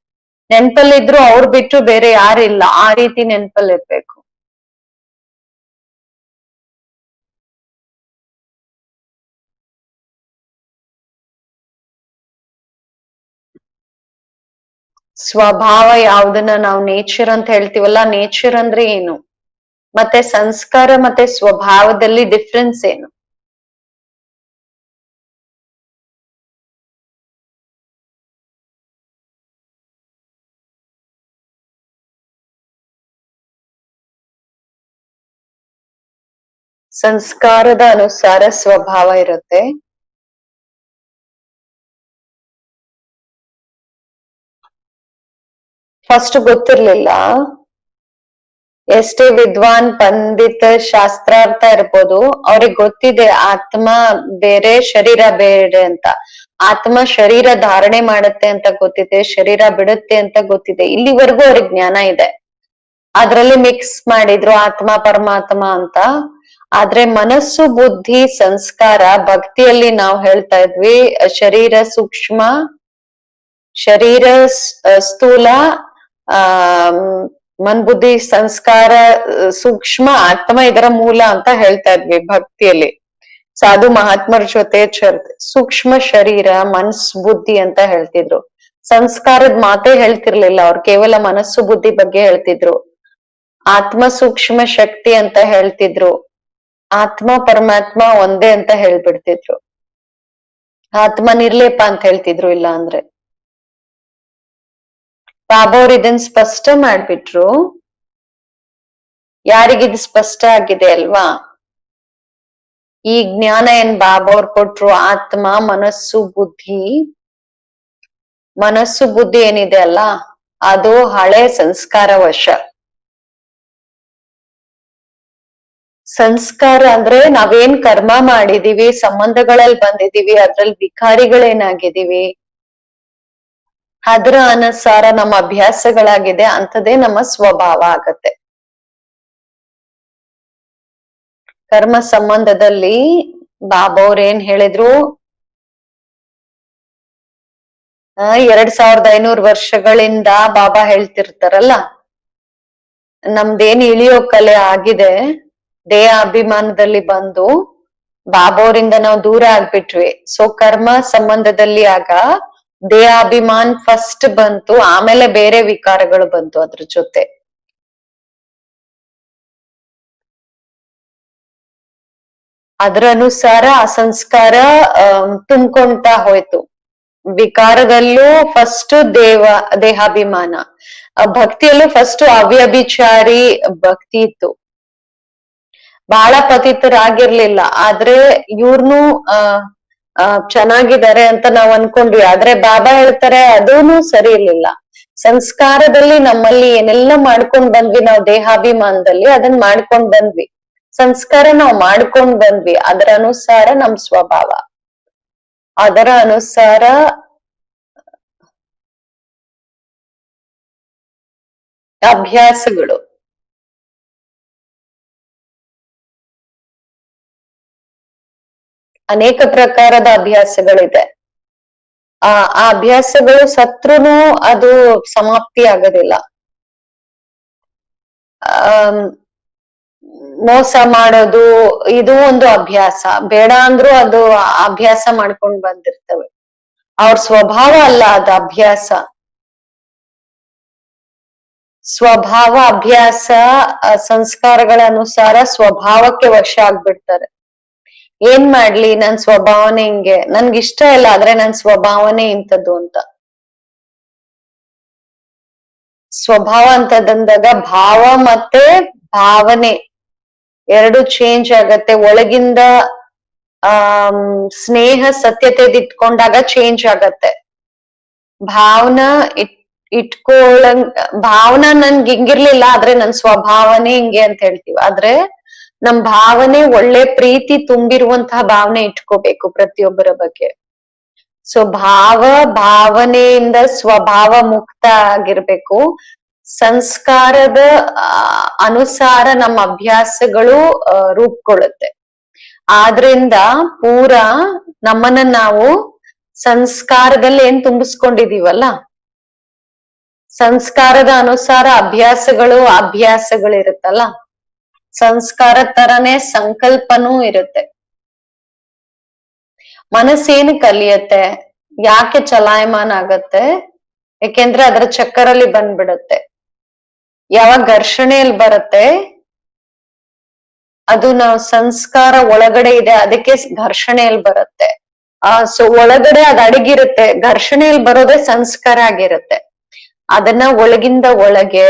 ನೆನ್ಪಲ್ಲಿದ್ರು ಅವ್ರು ಬಿಟ್ಟು ಬೇರೆ ಯಾರಿಲ್ಲ, ಆ ರೀತಿ ನೆನ್ಪಲ್ಲಿರ್ಬೇಕು. ಸ್ವಭಾವ ಯಾವ್ದನ್ನ ನಾವು ನೇಚರ್ ಅಂತ ಹೇಳ್ತೀವಲ್ಲ, ನೇಚರ್ ಅಂದ್ರೆ ಏನು, ಮತ್ತೆ ಸಂಸ್ಕಾರ ಮತ್ತೆ ಸ್ವಭಾವದಲ್ಲಿ ಡಿಫ್ರೆನ್ಸ್ ಏನು? ಸಂಸ್ಕಾರದ ಅನುಸಾರ ಸ್ವಭಾವ ಇರುತ್ತೆ. ಫಸ್ಟ್ ಗೊತ್ತಿರ್ಲಿಲ್ಲ. ಎಷ್ಟೇ ವಿದ್ವಾನ್, ಪಂಡಿತ್, ಶಾಸ್ತ್ರಾರ್ಥ ಇರ್ಬೋದು, ಅವ್ರಿಗೆ ಗೊತ್ತಿದೆ ಆತ್ಮ ಬೇರೆ ಶರೀರ ಬೇರೆ ಅಂತ. ಆತ್ಮ ಶರೀರ ಧಾರಣೆ ಮಾಡುತ್ತೆ ಅಂತ ಗೊತ್ತಿದೆ, ಶರೀರ ಬಿಡುತ್ತೆ ಅಂತ ಗೊತ್ತಿದೆ. ಇಲ್ಲಿವರೆಗೂ ಅವ್ರಿಗೆ ಜ್ಞಾನ ಇದೆ. ಅದ್ರಲ್ಲಿ ಮಿಕ್ಸ್ ಮಾಡಿದ್ರು ಆತ್ಮ ಪರಮಾತ್ಮ ಅಂತ. ಆದ್ರೆ ಮನಸ್ಸು, ಬುದ್ಧಿ, ಸಂಸ್ಕಾರ, ಭಕ್ತಿಯಲ್ಲಿ ನಾವು ಹೇಳ್ತಾ ಇದ್ವಿ ಶರೀರ ಸೂಕ್ಷ್ಮ, ಶರೀರ ಸ್ಥೂಲ, ಮನ್ಬುದ್ಧಿ ಸಂಸ್ಕಾರ ಸೂಕ್ಷ್ಮ, ಆತ್ಮ ಇದರ ಮೂಲ ಅಂತ ಹೇಳ್ತಾ ಇದ್ವಿ ಭಕ್ತಿಯಲ್ಲಿ. ಸಾಧು ಮಹಾತ್ಮರ ಜೊತೆ ಸೂಕ್ಷ್ಮ ಶರೀರ, ಮನ್ಸ್, ಬುದ್ಧಿ ಅಂತ ಹೇಳ್ತಿದ್ರು. ಸಂಸ್ಕಾರದ ಮಾತೇ ಹೇಳ್ತಿರ್ಲಿಲ್ಲ ಅವ್ರು, ಕೇವಲ ಮನಸ್ಸು ಬುದ್ಧಿ ಬಗ್ಗೆ ಹೇಳ್ತಿದ್ರು. ಆತ್ಮ ಸೂಕ್ಷ್ಮ ಶಕ್ತಿ ಅಂತ ಹೇಳ್ತಿದ್ರು. ಆತ್ಮ ಪರಮಾತ್ಮ ಒಂದೇ ಅಂತ ಹೇಳ್ಬಿಡ್ತಿದ್ರು. ಆತ್ಮ ನಿರ್ಲೇಪ ಅಂತ ಹೇಳ್ತಿದ್ರು ಇಲ್ಲ ಅಂದ್ರೆ. ಬಾಬಾ ಅವ್ರು ಇದನ್ ಸ್ಪಷ್ಟ ಮಾಡ್ಬಿಟ್ರು. ಯಾರಿಗಿದು ಸ್ಪಷ್ಟ ಆಗಿದೆ ಅಲ್ವಾ? ಈ ಜ್ಞಾನ ಏನ್ ಬಾಬಾ ಅವ್ರು ಕೊಟ್ರು, ಆತ್ಮ, ಮನಸ್ಸು, ಬುದ್ಧಿ. ಮನಸ್ಸು ಬುದ್ಧಿ ಏನಿದೆ ಅಲ್ಲ, ಅದು ಹಳೆ ಸಂಸ್ಕಾರ ವಶ. ಸಂಸ್ಕಾರ ಅಂದ್ರೆ ನಾವೇನ್ ಕರ್ಮ ಮಾಡಿದೀವಿ, ಸಂಬಂಧಗಳಲ್ಲಿ ಬಂದಿದೀವಿ, ಅದ್ರಲ್ಲಿ ವಿಕಾರಿಗಳೇನಾಗಿದೀವಿ, ಅದರ ಅನುಸಾರ ನಮ್ಮ ಅಭ್ಯಾಸಗಳಾಗಿದೆ, ಅಂಥದ್ದೇ ನಮ್ಮ ಸ್ವಭಾವ ಆಗತ್ತೆ. ಕರ್ಮ ಸಂಬಂಧದಲ್ಲಿ ಬಾಬಾ ಅವ್ರ ಏನ್ ಹೇಳಿದ್ರು, 2500 ವರ್ಷಗಳಿಂದ ಬಾಬಾ ಹೇಳ್ತಿರ್ತಾರಲ್ಲ, ನಮ್ದೇನ್ ಇಳಿಯೋ ಕಲೆ ಆಗಿದೆ, ದೇಹ ಅಭಿಮಾನದಲ್ಲಿ ಬಂದು ಬಾಬಾ ಅವರಿಂದ ನಾವು ದೂರ ಆಗ್ಬಿಟ್ವಿ. ಸೊ ಕರ್ಮ ಸಂಬಂಧದಲ್ಲಿ ಆಗ ದೇಹ ಅಭಿಮಾನ್ ಫಸ್ಟ್ ಬಂತು, ಆಮೇಲೆ ಬೇರೆ ವಿಕಾರಗಳು ಬಂತು ಅದ್ರ ಜೊತೆ. ಅದ್ರ ಅನುಸಾರ ಆ ಸಂಸ್ಕಾರ ತುಂಬ್ಕೊಂತಾ ಹೋಯ್ತು. ವಿಕಾರದಲ್ಲೂ ಫಸ್ಟ್ ದೇಹಾಭಿಮಾನ, ಭಕ್ತಿಯಲ್ಲೂ ಫಸ್ಟ್ ಅವ್ಯಭಿಚಾರಿ ಭಕ್ತಿ ಇತ್ತು. ಬಹಳ ಪತಿತರಾಗಿರ್ಲಿಲ್ಲ ಆದ್ರೆ ಇವ್ರನ್ನು ಚೆನ್ನಾಗಿದ್ದಾರೆ ಅಂತ ನಾವ್ ಅನ್ಕೊಂಡ್ವಿ ಆದ್ರೆ ಬಾಬಾ ಹೇಳ್ತಾರೆ ಅದೂನು ಸರಿ ಇರ್ಲಿಲ್ಲ. ಸಂಸ್ಕಾರದಲ್ಲಿ ನಮ್ಮಲ್ಲಿ ಏನೆಲ್ಲ ಮಾಡ್ಕೊಂಡ್ ಬಂದ್ವಿ ನಾವು ದೇಹಾಭಿಮಾನದಲ್ಲಿ ಅದನ್ನ ಮಾಡ್ಕೊಂಡ್ ಬಂದ್ವಿ. ಸಂಸ್ಕಾರ ನಾವು ಮಾಡ್ಕೊಂಡ್ ಬಂದ್ವಿ ಅದರ ಅನುಸಾರ ನಮ್ ಸ್ವಭಾವ, ಅದರ ಅನುಸಾರ ಅಭ್ಯಾಸಗಳು. ಅನೇಕ ಪ್ರಕಾರದ ಅಭ್ಯಾಸಗಳಿದೆ. ಆ ಅಭ್ಯಾಸಗಳು ಸತ್ರುನು ಅದು ಸಮಾಪ್ತಿ ಆಗೋದಿಲ್ಲ. ಮೋಸ ಮಾಡೋದು ಇದು ಒಂದು ಅಭ್ಯಾಸ, ಬೇಡ ಅಂದ್ರೂ ಅದು ಅಭ್ಯಾಸ ಮಾಡ್ಕೊಂಡ್ ಬಂದಿರ್ತವೆ. ಅವ್ರ ಸ್ವಭಾವ ಅಲ್ಲ ಅದು ಅಭ್ಯಾಸ. ಸ್ವಭಾವ ಅಭ್ಯಾಸ ಸಂಸ್ಕಾರಗಳ ಅನುಸಾರ ಸ್ವಭಾವಕ್ಕೆ ವಶ ಆಗ್ಬಿಡ್ತಾರೆ. ಏನ್ ಮಾಡ್ಲಿ ನನ್ ಸ್ವಭಾವನೆ ಹಿಂಗೆ, ನನ್ಗಿಷ್ಟ ಇಲ್ಲ ಆದ್ರೆ ನನ್ ಸ್ವಭಾವನೆ ಇಂಥದ್ದು ಅಂತ. ಸ್ವಭಾವ ಅಂತದಂದಾಗ ಭಾವ ಮತ್ತೆ ಭಾವನೆ ಎರಡು ಚೇಂಜ್ ಆಗತ್ತೆ. ಒಳಗಿಂದ ಸ್ನೇಹ ಸತ್ಯತೆ ಇಟ್ಕೊಂಡಾಗ ಚೇಂಜ್ ಆಗತ್ತೆ. ಭಾವನಾ ಭಾವನಾ ನನ್ಗೆ ಹಿಂಗಿರ್ಲಿಲ್ಲ ಆದ್ರೆ ನನ್ ಸ್ವಭಾವನೆ ಹಿಂಗೆ ಅಂತ ಹೇಳ್ತೀವಿ. ಆದ್ರೆ ನಮ್ ಭಾವನೆ ಒಳ್ಳೆ ಪ್ರೀತಿ ತುಂಬಿರುವಂತಹ ಭಾವನೆ ಇಟ್ಕೋಬೇಕು ಪ್ರತಿಯೊಬ್ಬರ ಬಗ್ಗೆ. ಸೊ ಭಾವನೆಯಿಂದ ಸ್ವಭಾವ ಮುಕ್ತ ಆಗಿರ್ಬೇಕು. ಸಂಸ್ಕಾರದ ಅನುಸಾರ ನಮ್ಮ ಅಭ್ಯಾಸಗಳು ರೂಪುಗೊಳ್ಳುತ್ತೆ. ಆದ್ರಿಂದ ಪೂರಾ ನಮ್ಮನ್ನ ನಾವು ಸಂಸ್ಕಾರದಲ್ಲಿ ಏನ್ ತುಂಬಿಸ್ಕೊಂಡಿದೀವಲ್ಲ, ಸಂಸ್ಕಾರದ ಅನುಸಾರ ಅಭ್ಯಾಸಗಳಿರುತ್ತಲ್ಲ, ಸಂಸ್ಕಾರ ತರನೇ ಸಂಕಲ್ಪನೂ ಇರುತ್ತೆ. ಮನಸ್ಸೇನು ಕಲಿಯತ್ತೆ, ಯಾಕೆ ಚಲಾಯಮಾನ ಆಗತ್ತೆ? ಯಾಕೆಂದ್ರೆ ಅದರ ಚಕ್ಕರಲ್ಲಿ ಬಂದ್ಬಿಡುತ್ತೆ. ಯಾವಾಗ ಘರ್ಷಣೆಯಲ್ಲಿ ಬರುತ್ತೆ ಅದು ನಾವು ಸಂಸ್ಕಾರ ಒಳಗಡೆ ಇದೆ ಅದಕ್ಕೆ ಘರ್ಷಣೆಯಲ್ಲಿ ಬರುತ್ತೆ. ಸೊ ಒಳಗಡೆ ಅದ್ ಅಡಗಿರುತ್ತೆ, ಘರ್ಷಣೆಯಲ್ಲಿ ಬರೋದೇ ಸಂಸ್ಕಾರ ಆಗಿರುತ್ತೆ. ಅದನ್ನ ಒಳಗಿಂದ ಒಳಗೆ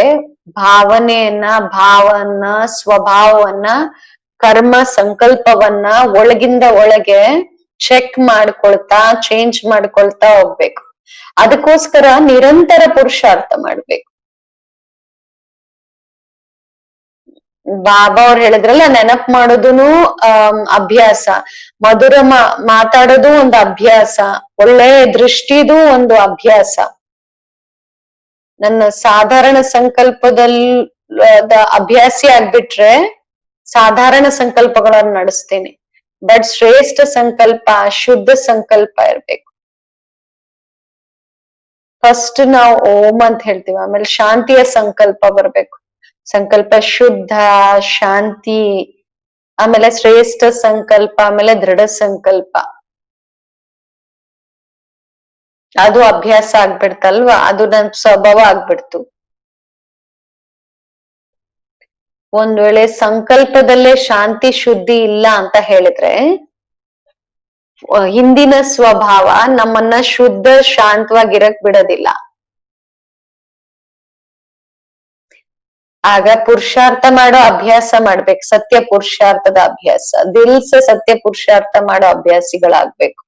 ಭಾವನೆಯನ್ನ, ಸ್ವಭಾವವನ್ನ, ಕರ್ಮ ಸಂಕಲ್ಪವನ್ನ ಒಳಗಿಂದ ಒಳಗೆ ಚೆಕ್ ಮಾಡ್ಕೊಳ್ತಾ ಚೇಂಜ್ ಮಾಡ್ಕೊಳ್ತಾ ಹೋಗ್ಬೇಕು. ಅದಕ್ಕೋಸ್ಕರ ನಿರಂತರ ಪುರುಷಾರ್ಥ ಮಾಡ್ಬೇಕು. ಬಾಬಾ ಅವ್ರು ಹೇಳಿದ್ರಲ್ಲ, ನೆನಪು ಮಾಡೋದುನು ಅಭ್ಯಾಸ, ಮಧುರ ಮಾತಾಡೋದು ಒಂದು ಅಭ್ಯಾಸ, ಒಳ್ಳೆ ದೃಷ್ಟಿದು ಒಂದು ಅಭ್ಯಾಸ. ನನ್ನ ಸಾಧಾರಣ ಸಂಕಲ್ಪದಲ್ಲಿ ಅಭ್ಯಾಸಿ ಆಗ್ಬಿಟ್ರೆ ಸಾಧಾರಣ ಸಂಕಲ್ಪಗಳನ್ನು ನಡೆಸ್ತೇನೆ. ಬಟ್ ಶ್ರೇಷ್ಠ ಸಂಕಲ್ಪ, ಶುದ್ಧ ಸಂಕಲ್ಪ ಇರ್ಬೇಕು. ಫಸ್ಟ್ ನಾವು ಓಂ ಅಂತ ಹೇಳ್ತೀವಿ, ಆಮೇಲೆ ಶಾಂತಿಯ ಸಂಕಲ್ಪ ಬರ್ಬೇಕು. ಸಂಕಲ್ಪ ಶುದ್ಧ, ಶಾಂತಿ, ಆಮೇಲೆ ಶ್ರೇಷ್ಠ ಸಂಕಲ್ಪ, ಆಮೇಲೆ ದೃಢ ಸಂಕಲ್ಪ. ಅದು ಅಭ್ಯಾಸ ಆಗ್ಬಿಡ್ತಲ್ವಾ, ಅದು ನನ್ ಸ್ವಭಾವ ಆಗ್ಬಿಡ್ತು. ಒಂದ್ ವೇಳೆ ಸಂಕಲ್ಪದಲ್ಲೇ ಶಾಂತಿ ಶುದ್ಧಿ ಇಲ್ಲ ಅಂತ ಹೇಳಿದ್ರೆ ಹಿಂದಿನ ಸ್ವಭಾವ ನಮ್ಮನ್ನ ಶುದ್ಧ ಶಾಂತವಾಗಿರಕ್ ಬಿಡೋದಿಲ್ಲ. ಆಗ ಪುರುಷಾರ್ಥ ಮಾಡೋ ಅಭ್ಯಾಸ ಮಾಡ್ಬೇಕು, ಸತ್ಯ ಪುರುಷಾರ್ಥದ ಅಭ್ಯಾಸ, ದಿಲ್ಸ ಸತ್ಯ ಪುರುಷಾರ್ಥ ಮಾಡೋ ಅಭ್ಯಾಸಿಗಳಾಗ್ಬೇಕು.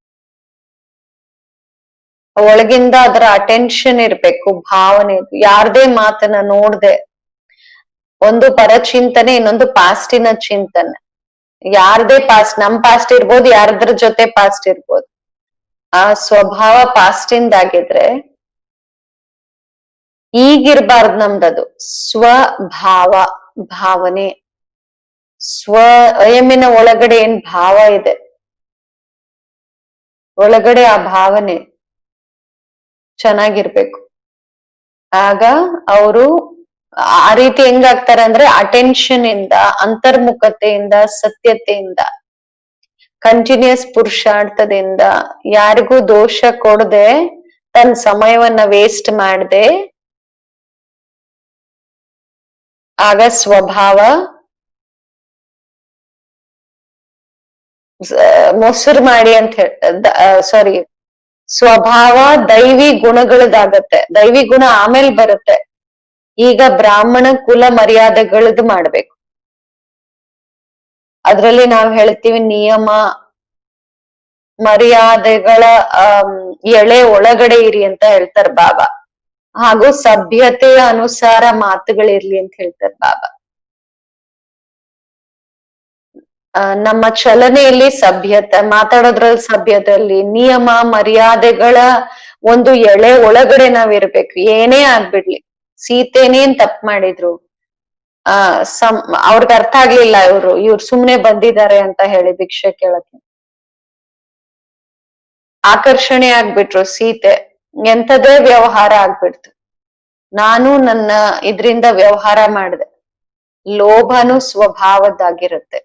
ಒಳಗಿಂದ ಅದರ ಅಟೆನ್ಷನ್ ಇರ್ಬೇಕು, ಭಾವನೆ. ಯಾರ್ದೇ ಮಾತನ್ನ ನೋಡ್ದೆ, ಒಂದು ಪರಚಿಂತನೆ, ಇನ್ನೊಂದು ಪಾಸ್ಟಿನ ಚಿಂತನೆ. ಯಾರ್ದೇ ಪಾಸ್ಟ್, ನಮ್ ಪಾಸ್ಟ್ ಇರ್ಬೋದು, ಯಾರದ್ರ ಜೊತೆ ಪಾಸ್ಟ್ ಇರ್ಬೋದು. ಆ ಸ್ವಭಾವ ಪಾಸ್ಟಿಂದಾಗಿದ್ರೆ ಈಗಿರ್ಬಾರ್ದು ನಮ್ದದು. ಸ್ವಭಾವ, ಭಾವನೆ, ಸ್ವಯಂನ ಒಳಗಡೆ ಏನ್ ಭಾವ ಇದೆ, ಒಳಗಡೆ ಆ ಭಾವನೆ ಚೆನ್ನಾಗಿರ್ಬೇಕು. ಆಗ ಅವರು ಆ ರೀತಿ ಹೆಂಗಾಗ್ತಾರೆ ಅಂದ್ರೆ ಅಟೆನ್ಷನ್ ಇಂದ, ಅಂತರ್ಮುಖತೆಯಿಂದ, ಸತ್ಯತೆಯಿಂದ, ಕಂಟಿನ್ಯೂಸ್ ಪುರುಷಾರ್ಥದಿಂದ, ಯಾರಿಗೂ ದೋಷ ಕೊಡದೆ, ತನ್ನ ಸಮಯವನ್ನ ವೇಸ್ಟ್ ಮಾಡದೆ, ಆಗ ಸ್ವಭಾವ ಮೊಸರು ಮಾಡಿ ಅಂತ ಸಾರಿ, ಸ್ವಭಾವ ದೈವಿ ಗುಣಗಳದಾಗತ್ತೆ. ದೈವಿ ಗುಣ ಆಮೇಲೆ ಬರುತ್ತೆ. ಈಗ ಬ್ರಾಹ್ಮಣ ಕುಲ ಮರ್ಯಾದೆಗಳದ್ದು ಮಾಡ್ಬೇಕು. ಅದ್ರಲ್ಲಿ ನಾವ್ ಹೇಳ್ತೀವಿ ನಿಯಮ ಮರ್ಯಾದೆಗಳ ಎಳೆ ಒಳಗಡೆ ಇರಿ ಅಂತ ಹೇಳ್ತಾರೆ ಬಾಬಾ. ಹಾಗೂ ಸಭ್ಯತೆಯ ಅನುಸಾರ ಮಾತುಗಳಿರ್ಲಿ ಅಂತ ಹೇಳ್ತಾರೆ ಬಾಬಾ. ನಮ್ಮ ಚಲನೆಯಲ್ಲಿ ಸಭ್ಯತೆ, ಮಾತಾಡೋದ್ರಲ್ಲಿ ಸಭ್ಯತೆಯಲ್ಲಿ ನಿಯಮ ಮರ್ಯಾದೆಗಳ ಒಂದು ಎಳೆ ಒಳಗಡೆ ನಾವ್ ಇರ್ಬೇಕು. ಏನೇ ಆಗ್ಬಿಡ್ಲಿ, ಸೀತೆನೇನ್ ತಪ್ಪು ಮಾಡಿದ್ರು, ಅವ್ರಿಗೆ ಅರ್ಥ ಆಗ್ಲಿಲ್ಲ ಇವ್ರು ಸುಮ್ನೆ ಬಂದಿದ್ದಾರೆ ಅಂತ ಹೇಳಿ ಭಿಕ್ಷೆ ಕೇಳಕ್ಕೆ, ಆಕರ್ಷಣೆ ಆಗ್ಬಿಟ್ರು ಸೀತೆ, ಎಂತದೇ ವ್ಯವಹಾರ ಆಗ್ಬಿಡ್ತು. ನಾನು ನನ್ನ ಇದ್ರಿಂದ ವ್ಯವಹಾರ ಮಾಡಿದೆ. ಲೋಭನು ಸ್ವಭಾವದ್ದಾಗಿರುತ್ತೆ.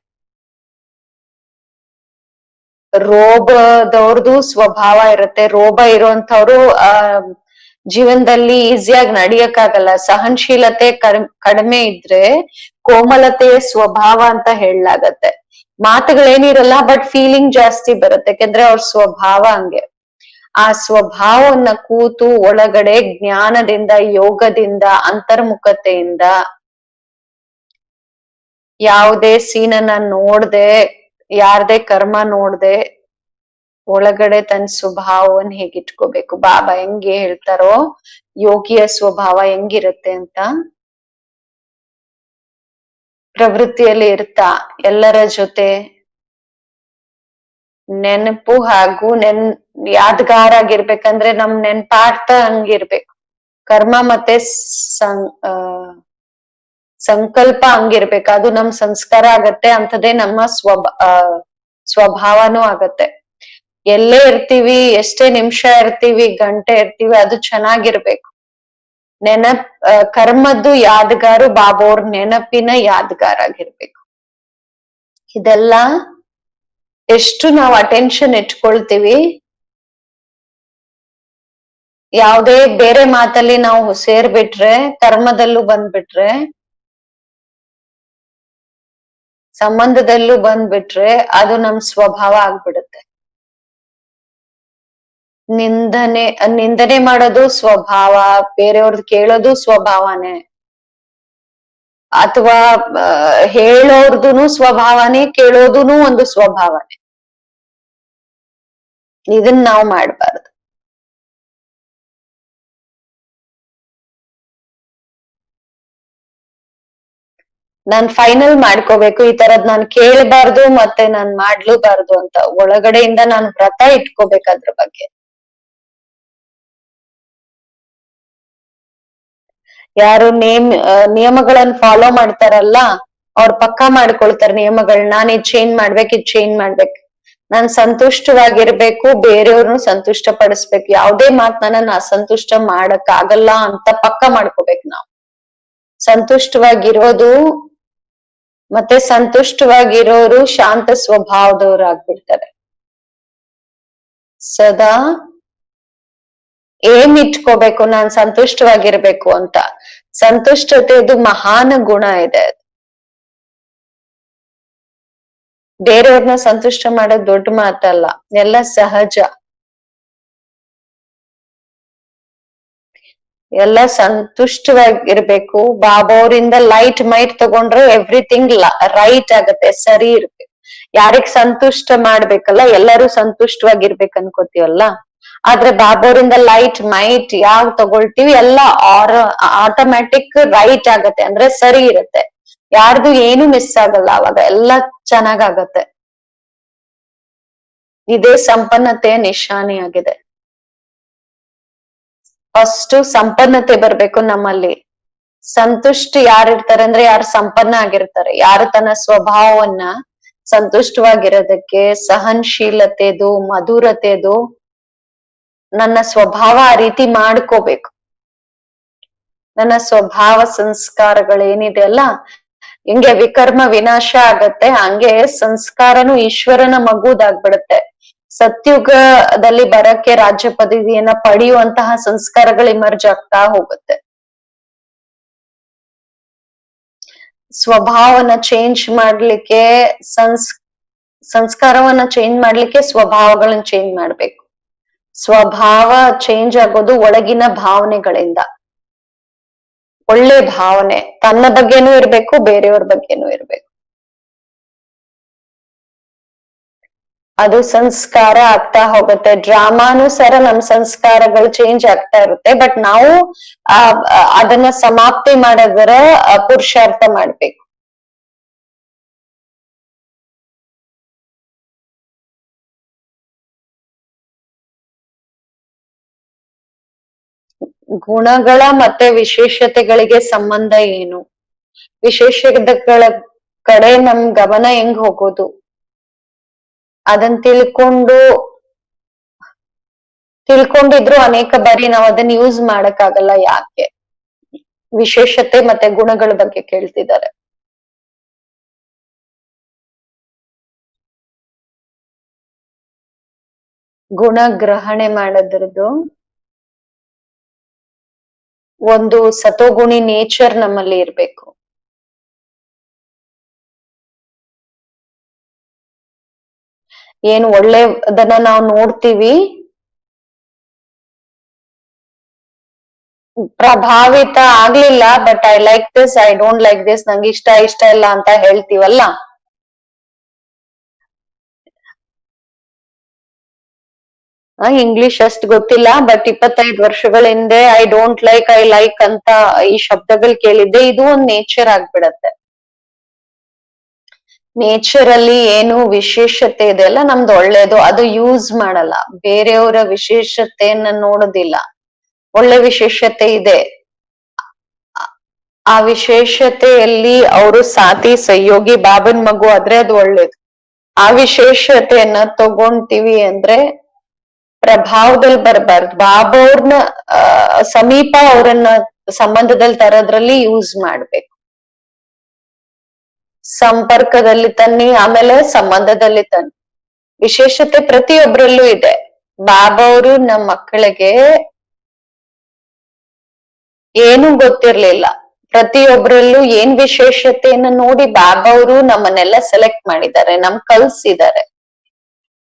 ರೋಬದವ್ರದ್ದು ಸ್ವಭಾವ ಇರುತ್ತೆ. ರೋಬ ಇರುವಂತವ್ರು ಜೀವನದಲ್ಲಿ ಈಸಿಯಾಗಿ ನಡಿಯಕ್ಕಾಗಲ್ಲ. ಸಹನಶೀಲತೆ ಕಡಿಮೆ ಇದ್ರೆ ಕೋಮಲತೆಯ ಸ್ವಭಾವ ಅಂತ ಹೇಳಲಾಗತ್ತೆ. ಮಾತುಗಳೇನಿರಲ್ಲ, ಬಟ್ ಫೀಲಿಂಗ್ ಜಾಸ್ತಿ ಬರುತ್ತೆ, ಯಾಕೆಂದ್ರೆ ಅವ್ರ ಸ್ವಭಾವ ಹಂಗೆ. ಆ ಸ್ವಭಾವವನ್ನ ಕೂತು ಒಳಗಡೆ ಜ್ಞಾನದಿಂದ, ಯೋಗದಿಂದ, ಅಂತರ್ಮುಖತೆಯಿಂದ, ಯಾವುದೇ ಸೀನನ್ನ ನೋಡ್ದೆ, ಯಾರ್ದೇ ಕರ್ಮ ನೋಡ್ದೆ ಒಳಗಡೆ ತನ್ನ ಸ್ವಭಾವವನ್ನು ಹೇಗಿಟ್ಕೋಬೇಕು. ಬಾಬಾ ಹೆಂಗೆ ಹೇಳ್ತಾರೋ ಯೋಗಿಯ ಸ್ವಭಾವ ಹೆಂಗಿರುತ್ತೆ ಅಂತ, ಪ್ರವೃತ್ತಿಯಲ್ಲಿ ಇರ್ತಾ ಎಲ್ಲರ ಜೊತೆ ನೆನಪು ಹಾಗೂ ಯಾದಗಾರ ಆಗಿರ್ಬೇಕಂದ್ರೆ ನಮ್ ನೆನ್ಪಾರ್ಥ ಹಂಗಿರ್ಬೇಕು. ಕರ್ಮ ಮತ್ತೆ ಸಂಕಲ್ಪ ಹಂಗಿರ್ಬೇಕು. ಅದು ನಮ್ ಸಂಸ್ಕಾರ ಆಗತ್ತೆ, ಅಂಥದ್ದೇ ನಮ್ಮ ಸ್ವಭಾವನೂ ಆಗತ್ತೆ. ಎಲ್ಲೇ ಇರ್ತೀವಿ, ಎಷ್ಟೇ ನಿಮಿಷ ಇರ್ತೀವಿ, ಗಂಟೆ ಇರ್ತೀವಿ, ಅದು ಚೆನ್ನಾಗಿರ್ಬೇಕು. ಕರ್ಮದ್ದು ಯಾದಗಾರು ಬಾಬೋರ್ ನೆನಪಿನ ಯಾದಗಾರ ಆಗಿರ್ಬೇಕು. ಇದೆಲ್ಲ ಎಷ್ಟು ನಾವು ಅಟೆನ್ಷನ್ ಇಟ್ಕೊಳ್ತೀವಿ, ಯಾವುದೇ ಬೇರೆ ಮಾತಲ್ಲಿ ನಾವು ಸೇರ್ಬಿಟ್ರೆ, ಕರ್ಮದಲ್ಲೂ ಬಂದ್ಬಿಟ್ರೆ, ಸಂಬಂಧದಲ್ಲೂ ಬಂದ್ಬಿಟ್ರೆ ಅದು ನಮ್ ಸ್ವಭಾವ ಆಗ್ಬಿಡುತ್ತೆ. ನಿಂದನೆ ಮಾಡೋದು ಸ್ವಭಾವ, ಬೇರೆಯವ್ರದ್ದು ಕೇಳೋದು ಸ್ವಭಾವನೆ, ಅಥವಾ ಹೇಳೋರ್ದುನು ಸ್ವಭಾವನೆ, ಕೇಳೋದುನು ಒಂದು ಸ್ವಭಾವನೆ. ಇದನ್ನ ನಾವು ಮಾಡ್ಬಾರ್ದು. ನಾನ್ ಫೈನಲ್ ಮಾಡ್ಕೋಬೇಕು, ಈ ತರದ್ ನಾನ್ ಕೇಳಬಾರ್ದು ಮತ್ತೆ ನಾನ್ ಮಾಡ್ಲೂಬಾರ್ದು ಅಂತ ಒಳಗಡೆಯಿಂದ ನಾನು ವ್ರತ ಇಟ್ಕೋಬೇಕು ಅದ್ರ ಬಗ್ಗೆ. ಯಾರು ನಿಯಮಗಳನ್ನ ಫಾಲೋ ಮಾಡ್ತಾರಲ್ಲ, ಅವ್ರು ಪಕ್ಕಾ ಮಾಡ್ಕೊಳ್ತಾರೆ ನಿಯಮಗಳನ್ನ. ನಾನ್ ಇದ್ ಚೇಂಜ್ ಮಾಡ್ಬೇಕು, ಇದ್ ಚೇಂಜ್ ಮಾಡ್ಬೇಕು, ನಾನ್ ಸಂತುಷ್ಟವಾಗಿರ್ಬೇಕು, ಬೇರೆಯವ್ರನ್ನು ಸಂತುಷ್ಟ ಪಡಿಸ್ಬೇಕು, ಯಾವುದೇ ಮಾತನ್ನ ಅಸಂತುಷ್ಟ ಮಾಡಕ್ ಆಗಲ್ಲ ಅಂತ ಪಕ್ಕಾ ಮಾಡ್ಕೋಬೇಕು ನಾವು. ಸಂತುಷ್ಟವಾಗಿರೋದು ಮತ್ತೆ ಸಂತುಷ್ಟವಾಗಿರೋರು ಶಾಂತ ಸ್ವಭಾವದವ್ರು ಆಗ್ಬಿಡ್ತಾರೆ. ಸದಾ ಏನ್ ಇಟ್ಕೋಬೇಕು, ನಾನ್ ಸಂತುಷ್ಟವಾಗಿರ್ಬೇಕು ಅಂತ. ಸಂತುಷ್ಟತೆದು ಮಹಾನ್ ಗುಣ ಇದೆ. ಬೇರೆಯವ್ರನ್ನ ಸಂತುಷ್ಟ ಮಾಡೋದ್ ದೊಡ್ಡ ಮಾತಲ್ಲ, ಎಲ್ಲ ಸಹಜ. ಎಲ್ಲ ಸಂತುಷ್ಟವಾಗಿರ್ಬೇಕು. ಬಾಬೋರಿಂದ ಲೈಟ್ ಮೈಟ್ ತಗೊಂಡ್ರೆ ಎವ್ರಿಥಿಂಗ್ ರೈಟ್ ಆಗತ್ತೆ, ಸರಿ ಇರ್ಬೇಕು. ಯಾರಿಗ್ ಸಂತುಷ್ಟ ಮಾಡ್ಬೇಕಲ್ಲ, ಎಲ್ಲರೂ ಸಂತುಷ್ಟವಾಗಿರ್ಬೇಕು ಅನ್ಕೋತೀವಲ್ಲ, ಆದ್ರೆ ಬಾಬೋರಿಂದ ಲೈಟ್ ಮೈಟ್ ಯಾವ್ ತಗೊಳ್ತೀವಿ ಎಲ್ಲ ಆಟೋಮ್ಯಾಟಿಕ್ ರೈಟ್ ಆಗತ್ತೆ, ಅಂದ್ರೆ ಸರಿ ಇರುತ್ತೆ. ಯಾರ್ದು ಏನು ಮಿಸ್ ಆಗಲ್ಲ, ಅವಾಗ ಎಲ್ಲ ಚೆನ್ನಾಗಾಗತ್ತೆ. ಇದೇ ಸಂಪನ್ನತೆಯ ನಿಶಾನಿ ಆಗಿದೆ. ಫಸ್ಟ್ ಸಂಪನ್ನತೆ ಬರ್ಬೇಕು ನಮ್ಮಲ್ಲಿ. ಸಂತುಷ್ಟಿ ಯಾರಿರ್ತಾರೆ ಅಂದ್ರೆ ಯಾರು ಸಂಪನ್ನ ಆಗಿರ್ತಾರೆ, ಯಾರು ತನ್ನ ಸ್ವಭಾವವನ್ನ ಸಂತುಷ್ಟವಾಗಿರೋದಕ್ಕೆ, ಸಹನಶೀಲತೆದು, ಮಧುರತೆದು, ನನ್ನ ಸ್ವಭಾವ ಆ ರೀತಿ ಮಾಡ್ಕೋಬೇಕು. ನನ್ನ ಸ್ವಭಾವ ಸಂಸ್ಕಾರಗಳೇನಿದೆ ಅಲ್ಲ, ಹಿಂಗೆ ವಿಕರ್ಮ ವಿನಾಶ ಆಗತ್ತೆ, ಹಂಗೆ ಸಂಸ್ಕಾರನು ಈಶ್ವರನ ಮಗುದಾಗ್ಬಿಡುತ್ತೆ. ಸತ್ಯುಗದಲ್ಲಿ ಬರಕ್ಕೆ ರಾಜ್ಯ ಪದವಿಯನ್ನ ಪಡೆಯುವಂತಹ ಸಂಸ್ಕಾರಗಳು ಇಮರ್ಜ್ ಆಗ್ತಾ ಹೋಗುತ್ತೆ. ಸ್ವಭಾವನ ಚೇಂಜ್ ಮಾಡ್ಲಿಕ್ಕೆ, ಸಂಸ್ಕಾರವನ್ನ ಚೇಂಜ್ ಮಾಡ್ಲಿಕ್ಕೆ ಸ್ವಭಾವಗಳನ್ನ ಚೇಂಜ್ ಮಾಡ್ಬೇಕು. ಸ್ವಭಾವ ಚೇಂಜ್ ಆಗೋದು ಒಳಗಿನ ಭಾವನೆಗಳಿಂದ. ಒಳ್ಳೆ ಭಾವನೆ ತನ್ನ ಬಗ್ಗೆನೂ ಇರ್ಬೇಕು, ಬೇರೆಯವ್ರ ಬಗ್ಗೆನೂ ಇರ್ಬೇಕು. ಅದು ಸಂಸ್ಕಾರ ಆಗ್ತಾ ಹೋಗುತ್ತೆ. ಡ್ರಾಮಾನುಸಾರ ನಮ್ ಸಂಸ್ಕಾರಗಳು ಚೇಂಜ್ ಆಗ್ತಾ ಇರುತ್ತೆ. ಬಟ್ ನಾವು ಅದನ್ನ ಸಮಾಪ್ತಿ ಮಾಡೋದರ ಪುರುಷಾರ್ಥ ಮಾಡ್ಬೇಕು. ಗುಣಗಳ ಮತ್ತೆ ವಿಶೇಷತೆಗಳಿಗೆ ಸಂಬಂಧ ಏನು? ವಿಶೇಷತೆಗಳ ಕಡೆ ನಮ್ ಗಮನ ಹೆಂಗ್ ಹೋಗೋದು? ಅದನ್ನ ತಿಳ್ಕೊಂಡಿದ್ರು ಅನೇಕ ಬಾರಿ ನಾವ್ ಅದನ್ನ ಯೂಸ್ ಮಾಡಕ್ಕಾಗಲ್ಲ. ಯಾಕೆ? ವಿಶೇಷತೆ ಮತ್ತೆ ಗುಣಗಳ ಬಗ್ಗೆ ಕೇಳ್ತಿದ್ದಾರೆ. ಗುಣ ಗ್ರಹಣೆ ಮಾಡೋದ್ರದ್ದು ಒಂದು ಸತೋಗುಣಿ ನೇಚರ್ ನಮ್ಮಲ್ಲಿ ಇರ್ಬೇಕು. ಏನು ಒಳ್ಳೆದನ್ನ ನಾವು ನೋಡ್ತೀವಿ, ಪ್ರಭಾವಿತ ಆಗ್ಲಿಲ್ಲ, but I like this, I don't like this, ನಂಗೆ ಇಷ್ಟ ಇಲ್ಲ ಅಂತ ಹೇಳ್ತೀವಲ್ಲ, ಇಂಗ್ಲಿಷ್ ಅಷ್ಟ್ ಗೊತ್ತಿಲ್ಲ, ಬಟ್ 25 ವರ್ಷಗಳ ಹಿಂದೆ I don't like, I like ಅಂತ ಈ ಶಬ್ದಗಳು ಕೇಳಿದ್ದೆ. ಇದು ಒಂದ್ ನೇಚರ್ ಆಗ್ಬಿಡತ್ತೆ. ನೇಚರ್ ಅಲ್ಲಿ ಏನು ವಿಶೇಷತೆ ಇದೆ ಅಲ್ಲ ನಮ್ದು ಒಳ್ಳೇದು, ಅದು ಯೂಸ್ ಮಾಡಲ್ಲ. ಬೇರೆಯವರ ವಿಶೇಷತೆಯನ್ನ ನೋಡೋದಿಲ್ಲ. ಒಳ್ಳೆ ವಿಶೇಷತೆ ಇದೆ, ಆ ವಿಶೇಷತೆಯಲ್ಲಿ ಅವರು ಸಾಥಿ ಸಹಯೋಗಿ ಬಾಬನ್ ಮಗು ಆದ್ರೆ ಅದು ಒಳ್ಳೇದು. ಆ ವಿಶೇಷತೆಯನ್ನ ತಗೊಂತೀವಿ ಅಂದ್ರೆ ಪ್ರಭಾವದಲ್ಲಿ ಬರ್ಬಾರ್ದು. ಬಾಬಾ ಅವ್ರನ್ನ ಸಮೀಪ ಅವರನ್ನ ಸಂಬಂಧದಲ್ಲಿ ತರೋದ್ರಲ್ಲಿ ಯೂಸ್ ಮಾಡ್ಬೇಕು. ಸಂಪರ್ಕದಲ್ಲಿ ತನ್ನಿ, ಆಮೇಲೆ ಸಂಬಂಧದಲ್ಲಿ ತನ್ನಿ. ವಿಶೇಷತೆ ಪ್ರತಿಯೊಬ್ಬರಲ್ಲೂ ಇದೆ. ಬಾಬಾ ಅವರು ನಮ್ಮ ಮಕ್ಕಳಿಗೆ ಏನು ಗೊತ್ತಿರ್ಲಿಲ್ಲ, ಪ್ರತಿಯೊಬ್ಬರಲ್ಲೂ ಏನ್ ವಿಶೇಷತೆಯನ್ನ ನೋಡಿ ಬಾಬಾ ಅವರು ನಮ್ಮನ್ನೆಲ್ಲ ಸೆಲೆಕ್ಟ್ ಮಾಡಿದ್ದಾರೆ, ನಮ್ ಕಲ್ಸಿದ್ದಾರೆ.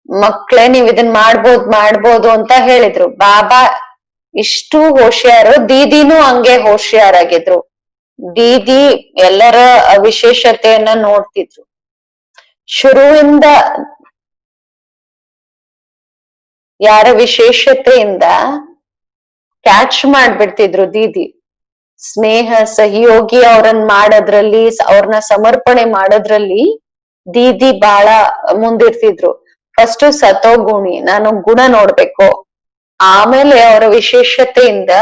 ಮಕ್ಳೇ ನೀವ್ ಇದನ್ ಮಾಡ್ಬೋದು ಅಂತ ಹೇಳಿದ್ರು. ಬಾಬಾ ಇಷ್ಟು ಹೋಶಿಯಾರು, ದೀದಿನೂ ಹಂಗೆ ಹೋಶಿಯಾರಾಗಿದ್ರು. ದೀದಿ ಎಲ್ಲರ ವಿಶೇಷತೆಯನ್ನ ನೋಡ್ತಿದ್ರು. ಶುರುವಿಂದ ಯಾರ ವಿಶೇಷತೆಯಿಂದ ಕ್ಯಾಚ್ ಮಾಡ್ಬಿಡ್ತಿದ್ರು ದೀದಿ. ಸ್ನೇಹ ಸಹಯೋಗಿ ಅವ್ರನ್ನ ಮಾಡೋದ್ರಲ್ಲಿ, ಅವ್ರನ್ನ ಸಮರ್ಪಣೆ ಮಾಡೋದ್ರಲ್ಲಿ ದೀದಿ ಬಾಳ ಮುಂದಿರ್ತಿದ್ರು. ಫಸ್ಟ್ ಸತೋಗುಣಿ, ನಾನು ಗುಣ ನೋಡ್ಬೇಕು, ಆಮೇಲೆ ಅವರ ವಿಶೇಷತೆಯಿಂದ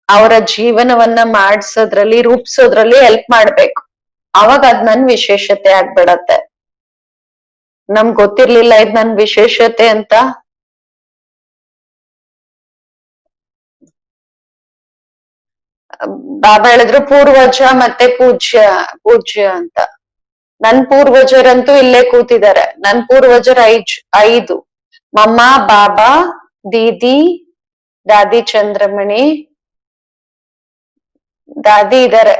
ಅವರ ಜೀವನವನ್ನ ಮಾಡ್ಸೋದ್ರಲ್ಲಿ, ರೂಪಿಸೋದ್ರಲ್ಲಿ ಹೆಲ್ಪ್ ಮಾಡ್ಬೇಕು. ಅವಾಗ ಅದ್ ನನ್ ವಿಶೇಷತೆ ಆಗ್ಬಿಡತ್ತೆ. ನಮ್ಗ್ ಗೊತ್ತಿರ್ಲಿಲ್ಲ ಇದ್ ನನ್ ವಿಶೇಷತೆ ಅಂತ. ಬಾಬಾ ಹೇಳಿದ್ರು ಪೂರ್ವಜ ಮತ್ತೆ ಪೂಜ್ಯ ಅಂತ. ನನ್ ಪೂರ್ವಜರಂತೂ ಇಲ್ಲೇ ಕೂತಿದ್ದಾರೆ. ನನ್ ಪೂರ್ವಜರ 5 ಮಮ್ಮ, ಬಾಬಾ, ದೀದಿ, ದಾದಿ ಚಂದ್ರಮಣಿ, ದಾದಿ ಇದಾರೆ.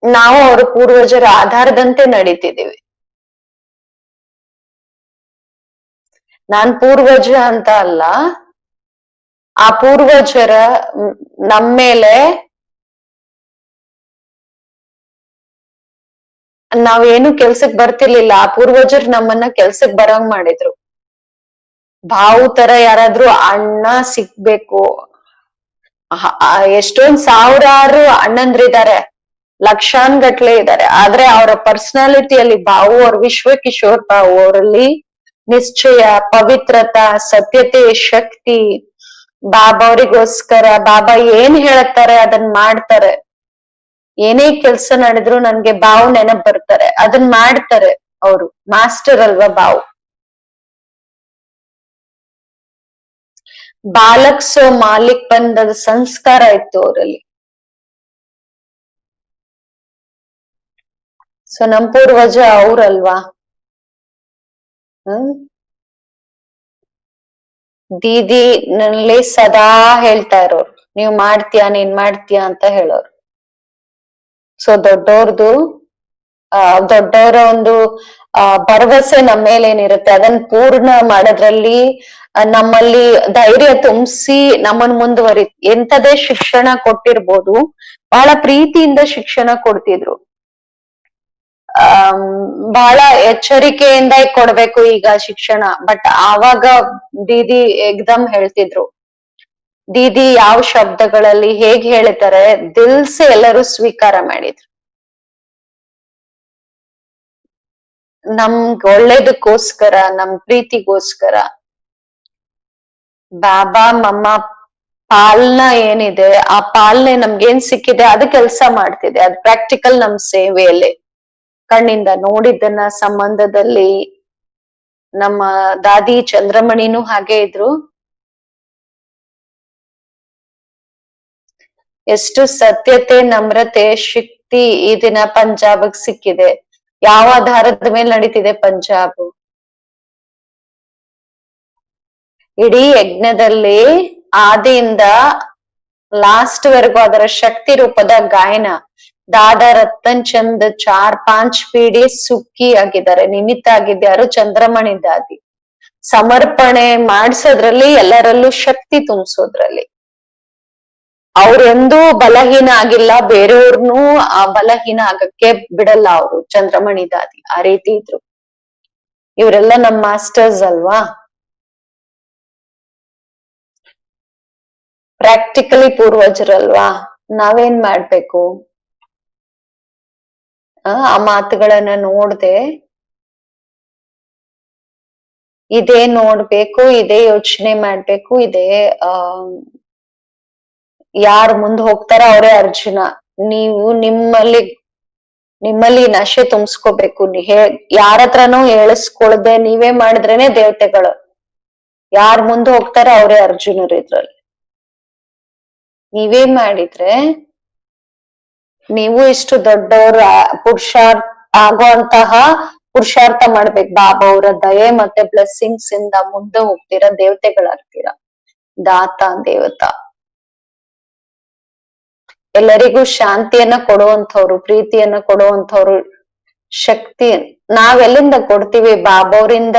ನಾವು ಅವ್ರ ಪೂರ್ವಜರ ಆಧಾರದಂತೆ ನಡೀತಿದೀವಿ. ನಾನ್ ಪೂರ್ವಜ ಅಂತ ಅಲ್ಲ, ಆ ಪೂರ್ವಜರ ನಮ್ಮೇಲೆ ನಾವೇನು ಕೆಲ್ಸಕ್ ಬರ್ತಿರ್ಲಿಲ್ಲ, ಆ ಪೂರ್ವಜರು ನಮ್ಮನ್ನ ಕೆಲ್ಸಕ್ ಬರಂಗ್ ಮಾಡಿದ್ರು. ಭಾವು ತರ ಯಾರಾದ್ರೂ ಅಣ್ಣ ಸಿಗ್ಬೇಕು. ಎಷ್ಟೊಂದ್ ಸಾವಿರಾರು ಅಣ್ಣಂದ್ರಿದ್ದಾರೆ, ಲಕ್ಷಾನ್ಗಟ್ಲೆ ಇದ್ದಾರೆ. ಆದ್ರೆ ಅವರ ಪರ್ಸನಾಲಿಟಿಯಲ್ಲಿ ಬಾವು, ಅವ್ರ ವಿಶ್ವಕಿಶೋರ್ ಬಾವು ಅವರಲ್ಲಿ ನಿಶ್ಚಯ, ಪವಿತ್ರತಾ, ಸತ್ಯತೆ, ಶಕ್ತಿ. ಬಾಬಾ ಅವರಿಗೋಸ್ಕರ ಬಾಬಾ ಏನ್ ಹೇಳ್ತಾರೆ ಅದನ್ ಮಾಡ್ತಾರೆ. ಏನೇ ಕೆಲ್ಸ ನಡೆದ್ರು ನನ್ಗೆ ಬಾವು ನೆನಪ್ ಬರ್ತಾರೆ, ಅದನ್ ಮಾಡ್ತಾರೆ. ಅವರು ಮಾಸ್ಟರ್ ಅಲ್ವಾ ಬಾವು. ಬಾಲಕ್ ಸೋ ಮಾಲಿಕ್ ಬಂದದ ಸಂಸ್ಕಾರ ಇತ್ತು ಅವರಲ್ಲಿ. ಸೊ ನಮ್ ಪೂರ್ವಜ ಅವ್ರಲ್ವಾ. ದೀದಿ ನಲ್ಲಿ ಸದಾ ಹೇಳ್ತಾ ಇರೋರು, ನೀವ್ ಮಾಡ್ತೀಯಾ, ನೀನ್ ಮಾಡ್ತೀಯಾ ಅಂತ ಹೇಳೋರು. ಸೊ ದೊಡ್ಡವರ ಒಂದು ಭರವಸೆ ನಮ್ಮ ಮೇಲೆ ಏನಿರುತ್ತೆ ಅದನ್ನ ಪೂರ್ಣ ಮಾಡೋದ್ರಲ್ಲಿ ನಮ್ಮಲ್ಲಿ ಧೈರ್ಯ ತುಂಬಿಸಿ ನಮ್ಮನ್ ಎಂತದೇ ಶಿಕ್ಷಣ ಕೊಟ್ಟಿರ್ಬೋದು, ಬಹಳ ಪ್ರೀತಿಯಿಂದ ಶಿಕ್ಷಣ ಕೊಡ್ತಿದ್ರು. ಆಮ್, ಬಹಳ ಎಚ್ಚರಿಕೆಯಿಂದ ಕೊಡ್ಬೇಕು ಈಗ ಶಿಕ್ಷಣ. ಬಟ್ ಆವಾಗ ದೀದಿ ಏಕ್ದಮ್ ಹೇಳ್ತಿದ್ರು, ದೀದಿ ಯಾವ ಶಬ್ದಗಳಲ್ಲಿ ಹೇಗ್ ಹೇಳ್ತಾರೆ ದಿಲ್ಸೆ ಎಲ್ಲರೂ ಸ್ವೀಕಾರ ಮಾಡಿದ್ರು. ನಮ್ಗ್ ಒಳ್ಳೇದಕ್ಕೋಸ್ಕರ, ನಮ್ ಪ್ರೀತಿಗೋಸ್ಕರ ಬಾಬಾ ಮಮ್ಮ ಪಾಲನಾ ಏನಿದೆ ಆ ಪಾಲನೆ ನಮ್ಗೇನ್ ಸಿಕ್ಕಿದೆ ಅದು ಕೆಲಸ ಮಾಡ್ತಿದೆ. ಅದು ಪ್ರಾಕ್ಟಿಕಲ್ ನಮ್ ಸೇವೆಯಲ್ಲಿ ಕಣ್ಣಿಂದ ನೋಡಿದ್ದನ್ನ ಸಂಬಂಧದಲ್ಲಿ ನಮ್ಮ ದಾದಿ ಚಂದ್ರಮಣಿನೂ ಹಾಗೆ ಇದ್ರು. ಎಷ್ಟು ಸತ್ಯತೆ, ನಮ್ರತೆ, ಶಕ್ತಿ ಈ ದಿನ ಪಂಜಾಬ್ಗ್ ಸಿಕ್ಕಿದೆ. ಯಾವ ಆಧಾರದ ಮೇಲೆ ನಡೀತಿದೆ ಪಂಜಾಬ್? ಇಡೀ ಯಜ್ಞದಲ್ಲಿ ಆದಿಯಿಂದ ಲಾಸ್ಟ್ ವರೆಗೂ ಅದರ ಶಕ್ತಿ ರೂಪದ ಗಾಯನ. ದಾದಾ ರತನ್ ಚಂದ್ 4-5 ಪೀಡಿ ಸುಕ್ಕಿ ಆಗಿದ್ದಾರೆ, ನಿಮಿತ್ತ ಆಗಿದ್ಯಾರು ಚಂದ್ರಮಣಿ ದಾದಿ. ಸಮರ್ಪಣೆ ಮಾಡ್ಸೋದ್ರಲ್ಲಿ, ಎಲ್ಲರಲ್ಲೂ ಶಕ್ತಿ ತುಂಬಿಸೋದ್ರಲ್ಲಿ ಅವ್ರೆಂದೂ ಬಲಹೀನ ಆಗಿಲ್ಲ, ಬೇರೆಯವ್ರನ್ನೂ ಆ ಬಲಹೀನ ಆಗಕ್ಕೆ ಬಿಡಲ್ಲ ಅವರು. ಚಂದ್ರಮಣಿ ದಾದಿ ಆ ರೀತಿ ಇದ್ರು. ಇವರೆಲ್ಲ ನಮ್ ಮಾಸ್ಟರ್ಸ್ ಅಲ್ವಾ. ಪ್ರಾಕ್ಟಿಕಲಿ ಪೂರ್ವಜರಲ್ವಾ. ನಾವೇನ್ ಮಾಡ್ಬೇಕು? ಆ ಮಾತುಗಳನ್ನ ನೋಡ್ದೆ ಇದೇ ನೋಡ್ಬೇಕು, ಇದೇ ಯೋಚನೆ ಮಾಡ್ಬೇಕು, ಇದೇ ಆ ಯಾರ್ ಮುಂದ್ ಹೋಗ್ತಾರ ಅವರೇ ಅರ್ಜುನ. ನೀವು ನಿಮ್ಮಲ್ಲಿ ನಶೆ ತುಂಬಿಸ್ಕೋಬೇಕು. ಯಾರ ಹತ್ರನೂ ಹೇಳಿಸ್ಕೊಳ್ದೆ ನೀವೇ ಮಾಡಿದ್ರೇನೆ ದೇವತೆಗಳು. ಯಾರ್ ಮುಂದ್ ಹೋಗ್ತಾರ ಅವರೇ ಅರ್ಜುನರು ಇದ್ರಲ್ಲಿ. ನೀವೇ ಮಾಡಿದ್ರೆ ನೀವು ಇಷ್ಟು ದೊಡ್ಡವ್ರ ಪುರುಷಾರ್ಥ ಆಗುವಂತಹ ಪುರುಷಾರ್ಥ ಮಾಡ್ಬೇಕು. ಬಾಬಾ ಅವರ ದಯೆ ಮತ್ತೆ ಬ್ಲೆಸ್ಸಿಂಗ್ಸ್ ಇಂದ ಮುಂದೆ ಹೋಗ್ತೀರಾ, ದೇವತೆಗಳಾಗ್ತೀರಾ. ದಾತ ದೇವತಾ ಎಲ್ಲರಿಗೂ ಶಾಂತಿಯನ್ನ ಕೊಡುವಂಥವ್ರು, ಪ್ರೀತಿಯನ್ನ ಕೊಡುವಂಥವ್ರು, ಶಕ್ತಿ ನಾವೆಲ್ಲಿಂದ ಕೊಡ್ತೀವಿ? ಬಾಬಾವ್ರಿಂದ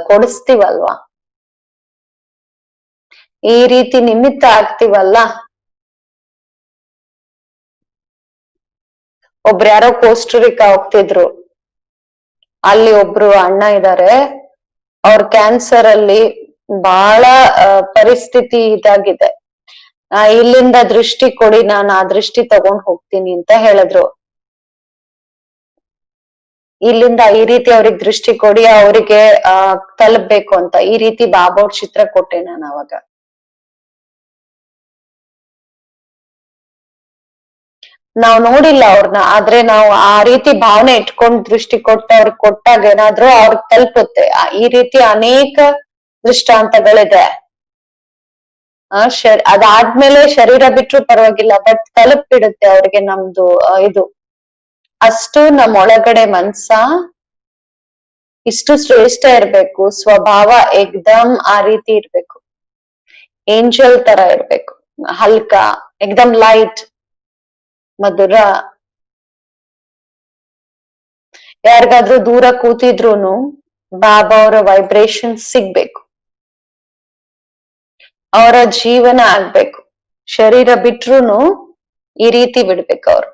ಕೊಡಿಸ್ತೀವಲ್ವಾ. ಈ ರೀತಿ ನಿಮಿತ್ತ ಆಗ್ತೀವಲ್ಲ. ಒಬ್ರು ಯಾರೋ ಕೋಸ್ಟರಿಕಾ ಹೋಗ್ತಿದ್ರು, ಅಲ್ಲಿ ಒಬ್ರು ಅಣ್ಣ ಇದಾರೆ, ಅವ್ರ ಕ್ಯಾನ್ಸರ್ ಅಲ್ಲಿ ಬಹಳ ಪರಿಸ್ಥಿತಿ ಇದಾಗಿದೆ. ಇಲ್ಲಿಂದ ದೃಷ್ಟಿ ಕೊಡಿ, ನಾನು ಆ ದೃಷ್ಟಿ ತಗೊಂಡ್ ಹೋಗ್ತೀನಿ ಅಂತ ಹೇಳಿದ್ರು. ಇಲ್ಲಿಂದ ಈ ರೀತಿ ಅವ್ರಿಗೆ ದೃಷ್ಟಿ ಕೊಡಿ, ಅವರಿಗೆ ತಲುಪ್ಬೇಕು ಅಂತ. ಈ ರೀತಿ ಬಾಬಾ ಅವ್ರ ಚಿತ್ರ ಕೊಟ್ಟೆ ನಾನು ಅವಾಗ. ನಾವ್ ನೋಡಿಲ್ಲ ಅವ್ರನ್ನ, ಆದ್ರೆ ನಾವು ಆ ರೀತಿ ಭಾವನೆ ಇಟ್ಕೊಂಡ್ ದೃಷ್ಟಿ ಕೊಟ್ಟು ಅವ್ರಿಗೆ ಕೊಟ್ಟಾಗ ಏನಾದ್ರೂ ಅವ್ರಿಗೆ ತಲುಪುತ್ತೆ. ಈ ರೀತಿ ಅನೇಕ ದೃಷ್ಟಾಂತಗಳಿದೆ. ಅದಾದ್ಮೇಲೆ ಶರೀರ ಬಿಟ್ರು ಪರವಾಗಿಲ್ಲ, ಬಟ್ ತಲುಪಿಡುತ್ತೆ ಅವ್ರಿಗೆ ನಮ್ದು ಇದು. ಅಷ್ಟು ನಮ್ ಒಳಗಡೆ ಮನ್ಸ ಇಷ್ಟು ಶ್ರೇಷ್ಠ ಇರ್ಬೇಕು, ಸ್ವಭಾವ ಏಕ್ದಮ್ ಆ ರೀತಿ ಇರ್ಬೇಕು, ಏಂಜಲ್ ತರ ಇರ್ಬೇಕು, ಹಲ್ಕ, ಏಕ್ದಮ್ ಲೈಟ್, ಮಧುರ. ಯಾರಿಗಾದ್ರೂ ದೂರ ಕೂತಿದ್ರುನು ಬಾಬಾ ಅವರ ವೈಬ್ರೇಷನ್ ಸಿಗ್ಬೇಕು, ಅವರ ಜೀವನ ಆಗ್ಬೇಕು. ಶರೀರ ಬಿಟ್ರುನು ಈ ರೀತಿ ಬಿಡ್ಬೇಕು ಅವ್ರು.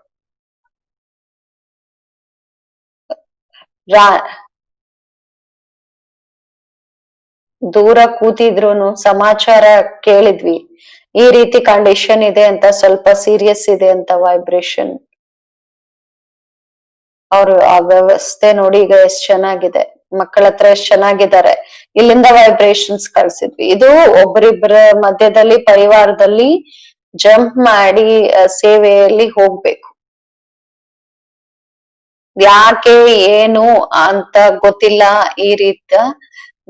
ದೂರ ಕೂತಿದ್ರುನು ಸಮಾಚಾರ ಕೇಳಿದ್ವಿ, ಈ ರೀತಿ ಕಂಡೀಷನ್ ಇದೆ ಅಂತ, ಸ್ವಲ್ಪ ಸೀರಿಯಸ್ ಇದೆ ಅಂತ ವೈಬ್ರೇಷನ್. ಅವ್ರು ಆ ವ್ಯವಸ್ಥೆ ನೋಡಿ ಈಗ ಎಷ್ಟ್ ಚೆನ್ನಾಗಿದೆ, ಮಕ್ಕಳ ಹತ್ರ ಎಷ್ಟ್ ಚೆನ್ನಾಗಿದ್ದಾರೆ. ಇಲ್ಲಿಂದ ವೈಬ್ರೇಷನ್ಸ್ ಕಳ್ಸಿದ್ವಿ. ಇದು ಒಬ್ಬರಿಬ್ಬರ ಮಧ್ಯದಲ್ಲಿ, ಪರಿವಾರದಲ್ಲಿ ಜಂಪ್ ಮಾಡಿ ಸೇವೆಯಲ್ಲಿ ಹೋಗ್ಬೇಕು. ಯಾಕೆ ಏನು ಅಂತ ಗೊತ್ತಿಲ್ಲ, ಈ ರೀತಿಯ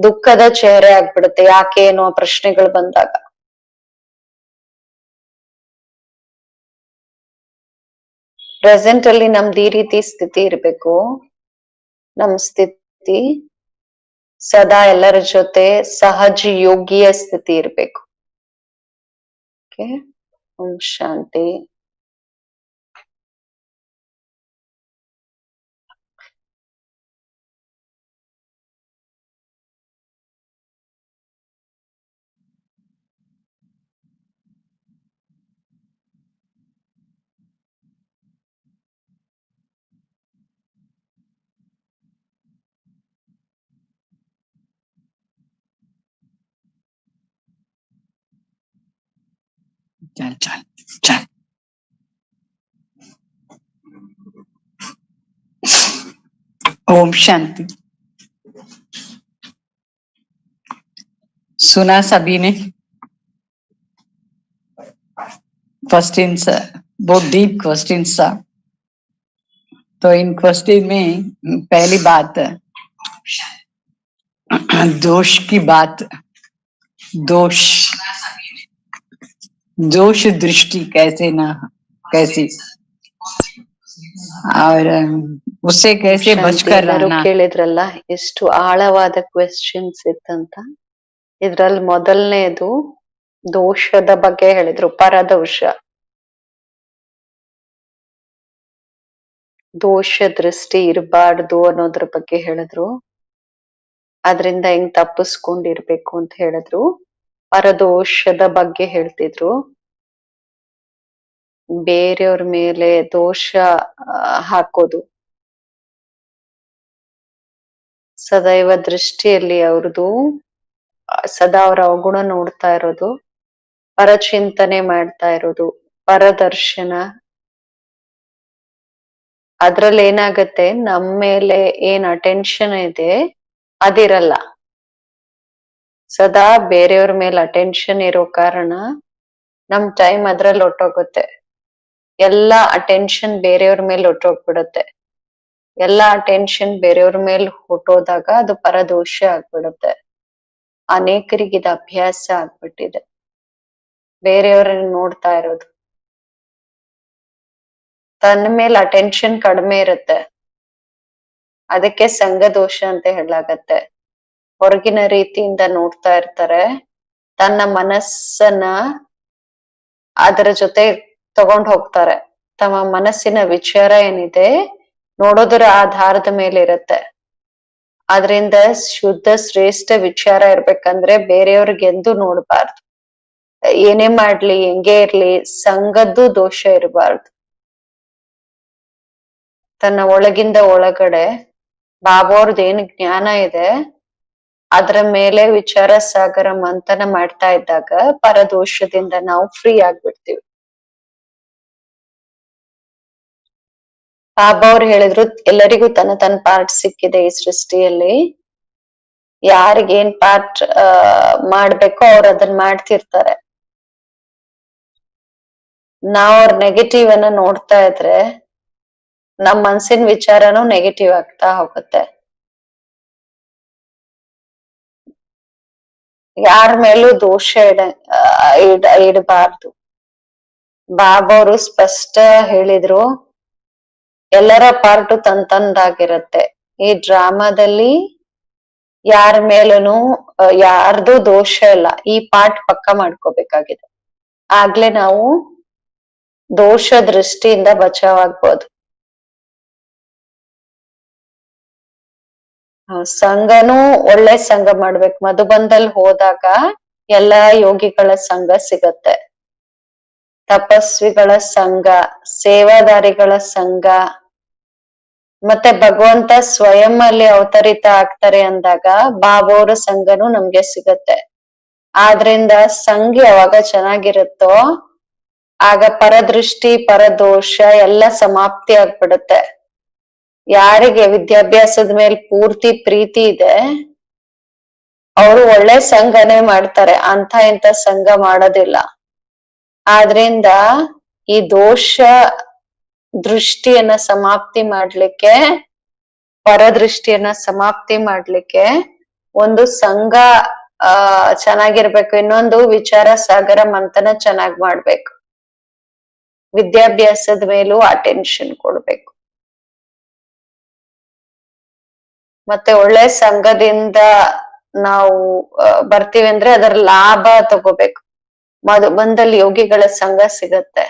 ದುಃಖದ ಚೇಹರೆ ಆಗ್ಬಿಡುತ್ತೆ. ಯಾಕೆ ಏನು ಪ್ರಶ್ನೆಗಳು ಬಂದಾಗ. ಪ್ರೆಸೆಂಟ್ ಅಲ್ಲಿ ನಮ್ದು ಈ ರೀತಿ ಸ್ಥಿತಿ ಇರ್ಬೇಕು. ನಮ್ ಸ್ಥಿತಿ ಸದಾ ಎಲ್ಲರ ಜೊತೆ ಸಹಜ ಯೋಗಿಯ ಸ್ಥಿತಿ ಇರ್ಬೇಕು. ಓಂ ಶಾಂತಿ. चल चल ओम शांति। सुना सभी ने? क्वेश्चन बहुत डीप क्वेश्चन था। तो इन क्वेश्चन में पहली बात दोष की बात, दोष दृष्टि कैसी और उससे कैसे बचकर ಎಲ್ಲರೂ रहना। ಕೇಳಿದ್ರಲ್ಲ ಎಷ್ಟು ಆಳವಾದ ಕ್ವೆಶ್ಚನ್ಸ್ ಇತ್ತಂತ. ಇದ್ರಲ್ಲಿ ಮೊದಲನೇದು ದೋಷದ ಬಗ್ಗೆ ಹೇಳಿದ್ರು, ಪರದೋಷ. ದೋಷ ದೃಷ್ಟಿ ಇರಬಾರ್ದು ಅನ್ನೋದ್ರ ಬಗ್ಗೆ ಹೇಳಿದ್ರು. ಅದ್ರಿಂದ ಹೆಂಗ್ ತಪ್ಪಿಸ್ಕೊಂಡಿರ್ಬೇಕು ಅಂತ ಹೇಳಿದ್ರು. ಪರದೋಷದ ಬಗ್ಗೆ ಹೇಳ್ತಿದ್ರು. ಬೇರೆಯವ್ರ ಮೇಲೆ ದೋಷ ಹಾಕೋದು, ಸದೈವ ದೃಷ್ಟಿಯಲ್ಲಿ ಅವ್ರದ್ದು ಸದಾ ಅವ್ರ ಅವಗುಣ ನೋಡ್ತಾ ಇರೋದು, ಪರಚಿಂತನೆ ಮಾಡ್ತಾ ಇರೋದು, ಪರದರ್ಶನ. ಅದ್ರಲ್ಲಿ ಏನಾಗತ್ತೆ, ನಮ್ ಮೇಲೆ ಏನ್ ಅಟೆನ್ಷನ್ ಇದೆ ಅದಿರಲ್ಲ. ಸದಾ ಬೇರೆಯವ್ರ ಮೇಲೆ ಅಟೆನ್ಷನ್ ಇರೋ ಕಾರಣ ನಮ್ ಟೈಮ್ ಅದ್ರಲ್ಲಿ ಹೊಟ್ಟೋಗುತ್ತೆ. ಎಲ್ಲಾ ಅಟೆನ್ಷನ್ ಬೇರೆಯವ್ರ ಮೇಲೆ ಹೊಟ್ಟೋಗ್ಬಿಡುತ್ತೆ. ಎಲ್ಲಾ ಅಟೆನ್ಷನ್ ಬೇರೆಯವ್ರ ಮೇಲೆ ಹೊಟ್ಟೋದಾಗ ಅದು ಪರದೋಷ ಆಗ್ಬಿಡುತ್ತೆ. ಅನೇಕರಿಗೆ ಇದು ಅಭ್ಯಾಸ ಆಗ್ಬಿಟ್ಟಿದೆ, ಬೇರೆಯವ್ರನ್ನ ನೋಡ್ತಾ ಇರೋದು. ತನ್ನ ಮೇಲೆ ಅಟೆನ್ಷನ್ ಕಡಿಮೆ ಇರುತ್ತೆ, ಅದಕ್ಕೆ ಸಂಘ ದೋಷ ಅಂತ ಹೇಳಲಾಗತ್ತೆ. ಹೊರಗಿನ ರೀತಿಯಿಂದ ನೋಡ್ತಾ ಇರ್ತಾರೆ, ತನ್ನ ಮನಸ್ಸನ್ನ ಅದರ ಜೊತೆ ತಗೊಂಡ್ ಹೋಗ್ತಾರೆ. ತಮ್ಮ ಮನಸ್ಸಿನ ವಿಚಾರ ಏನಿದೆ ನೋಡೋದರ ಆಧಾರದ ಮೇಲೆ ಇರುತ್ತೆ. ಆದ್ರಿಂದ ಶುದ್ಧ ಶ್ರೇಷ್ಠ ವಿಚಾರ ಇರ್ಬೇಕಂದ್ರೆ ಬೇರೆಯವ್ರಿಗೆ ಎಂದೂ ನೋಡ್ಬಾರ್ದು. ಏನೇ ಮಾಡ್ಲಿ, ಹೆಂಗೆ ಇರ್ಲಿ, ಸಂಘದ್ದು ದೋಷ ಇರಬಾರ್ದು. ತನ್ನ ಒಳಗಿಂದ ಒಳಗಡೆ ಬಾಬಾವ್ರದ್ದು ಏನ್ ಜ್ಞಾನ ಇದೆ ಅದ್ರ ಮೇಲೆ ವಿಚಾರ ಸಾಗರ ಮಂಥನ ಮಾಡ್ತಾ ಇದ್ದಾಗ ಪರದೋಷದಿಂದ ನಾವು ಫ್ರೀ ಆಗ್ಬಿಡ್ತೀವಿ. ಬಾಬಾ ಅವ್ರು ಹೇಳಿದ್ರು, ಎಲ್ಲರಿಗೂ ತನ್ನ ತನ್ನ ಪಾರ್ಟ್ ಸಿಕ್ಕಿದೆ ಈ ಸೃಷ್ಟಿಯಲ್ಲಿ. ಯಾರಿಗೇನ್ ಪಾರ್ಟ್ ಮಾಡ್ಬೇಕೋ ಅವ್ರು ಅದನ್ನ ಮಾಡ್ತಿರ್ತಾರೆ. ನಾವ್ ಅವ್ರ ನೆಗೆಟಿವ್ ಅನ್ನ ನೋಡ್ತಾ ಇದ್ರೆ ನಮ್ ಮನ್ಸಿನ ವಿಚಾರನೂ ನೆಗೆಟಿವ್ ಆಗ್ತಾ ಹೋಗುತ್ತೆ. ಯಾರ ಮೇಲೂ ದೋಷ ಇಡಬಾರ್ದು. ಬಾಬಾ ಅವರು ಸ್ಪಷ್ಟ ಹೇಳಿದ್ರು, ಎಲ್ಲರ ಪಾರ್ಟು ತಂದಾಗಿರತ್ತೆ. ಈ ಡ್ರಾಮಾದಲ್ಲಿ ಯಾರ ಮೇಲೂ ಯಾರ್ದು ದೋಷ ಇಲ್ಲ. ಈ ಪಾರ್ಟ್ ಪಕ್ಕ ಮಾಡ್ಕೋಬೇಕಾಗಿದೆ, ಆಗ್ಲೇ ನಾವು ದೋಷ ದೃಷ್ಟಿಯಿಂದ ಬಚಾವಾಗ್ಬೋದು. ಸಂಘನೂ ಒಳ್ಳೆ ಸಂಘ ಮಾಡ್ಬೇಕು. ಮಧುಬಂದಲ್ಲಿ ಹೋದಾಗ ಎಲ್ಲಾ ಯೋಗಿಗಳ ಸಂಘ ಸಿಗತ್ತೆ, ತಪಸ್ವಿಗಳ ಸಂಘ, ಸೇವಾದಾರಿಗಳ ಸಂಘ, ಮತ್ತೆ ಭಗವಂತ ಸ್ವಯಂ ಅಲ್ಲಿ ಅವತರಿತ ಆಗ್ತಾರೆ ಅಂದಾಗ ಬಾಬೋರ ಸಂಘನೂ ನಮ್ಗೆ ಸಿಗತ್ತೆ. ಆದ್ರಿಂದ ಸಂಘ ಯಾವಾಗ ಚೆನ್ನಾಗಿರುತ್ತೋ ಆಗ ಪರದೃಷ್ಟಿ ಪರದೋಷ ಎಲ್ಲ ಸಮಾಪ್ತಿ ಆಗ್ಬಿಡುತ್ತೆ. ಯಾರಿಗೆ ವಿದ್ಯಾಭ್ಯಾಸದ ಮೇಲೆ ಪೂರ್ತಿ ಪ್ರೀತಿ ಇದೆ ಅವರು ಒಳ್ಳೆ ಸಂಘನೆ ಮಾಡ್ತಾರೆ, ಅಂತ ಇಂಥ ಸಂಘ ಮಾಡೋದಿಲ್ಲ. ಆದ್ರಿಂದ ಈ ದೋಷ ದೃಷ್ಟಿಯನ್ನ ಸಮಾಪ್ತಿ ಮಾಡ್ಲಿಕ್ಕೆ, ಪರದೃಷ್ಟಿಯನ್ನ ಸಮಾಪ್ತಿ ಮಾಡ್ಲಿಕ್ಕೆ ಒಂದು ಸಂಘ ಚೆನ್ನಾಗಿರ್ಬೇಕು, ಇನ್ನೊಂದು ವಿಚಾರ ಸಾಗರ ಮಂಥನ ಚೆನ್ನಾಗ್ ಮಾಡ್ಬೇಕು, ವಿದ್ಯಾಭ್ಯಾಸದ ಮೇಲೂ ಅಟೆನ್ಷನ್ ಕೊಡ್ಬೇಕು. ಮತ್ತೆ ಒಳ್ಳೆ ಸಂಘದಿಂದ ನಾವು ಬರ್ತೀವಿ ಅಂದ್ರೆ ಅದರ ಲಾಭ ತಗೋಬೇಕು. ಮಧುಬಂದಲ್ಲಿ ಯೋಗಿಗಳ ಸಂಘ ಸಿಗತ್ತೆ,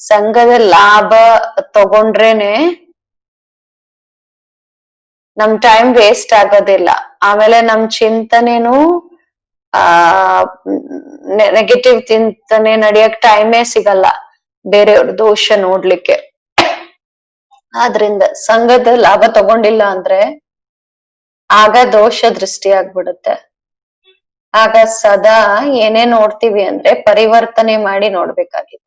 ಸಂಘದ ಲಾಭ ತಗೊಂಡ್ರೇನೆ ನಮ್ ಟೈಮ್ ವೇಸ್ಟ್ ಆಗೋದಿಲ್ಲ. ಆಮೇಲೆ ನಮ್ ಚಿಂತನೆನೂ ನೆಗೆಟಿವ್ ಚಿಂತನೆ ನಡೆಯಕ್ ಟೈಮೇ ಸಿಗಲ್ಲ ಬೇರೆಯವ್ರ ದೋಷ ನೋಡ್ಲಿಕ್ಕೆ. ಆದ್ರಿಂದ ಸಂಘದ ಲಾಭ ತಗೊಂಡಿಲ್ಲ ಅಂದ್ರೆ ಆಗ ದೋಷ ದೃಷ್ಟಿ ಆಗ್ಬಿಡುತ್ತೆ. ಆಗ ಸದಾ ಏನೇ ನೋಡ್ತೀವಿ ಅಂದ್ರೆ ಪರಿವರ್ತನೆ ಮಾಡಿ ನೋಡ್ಬೇಕಾಗಿದೆ.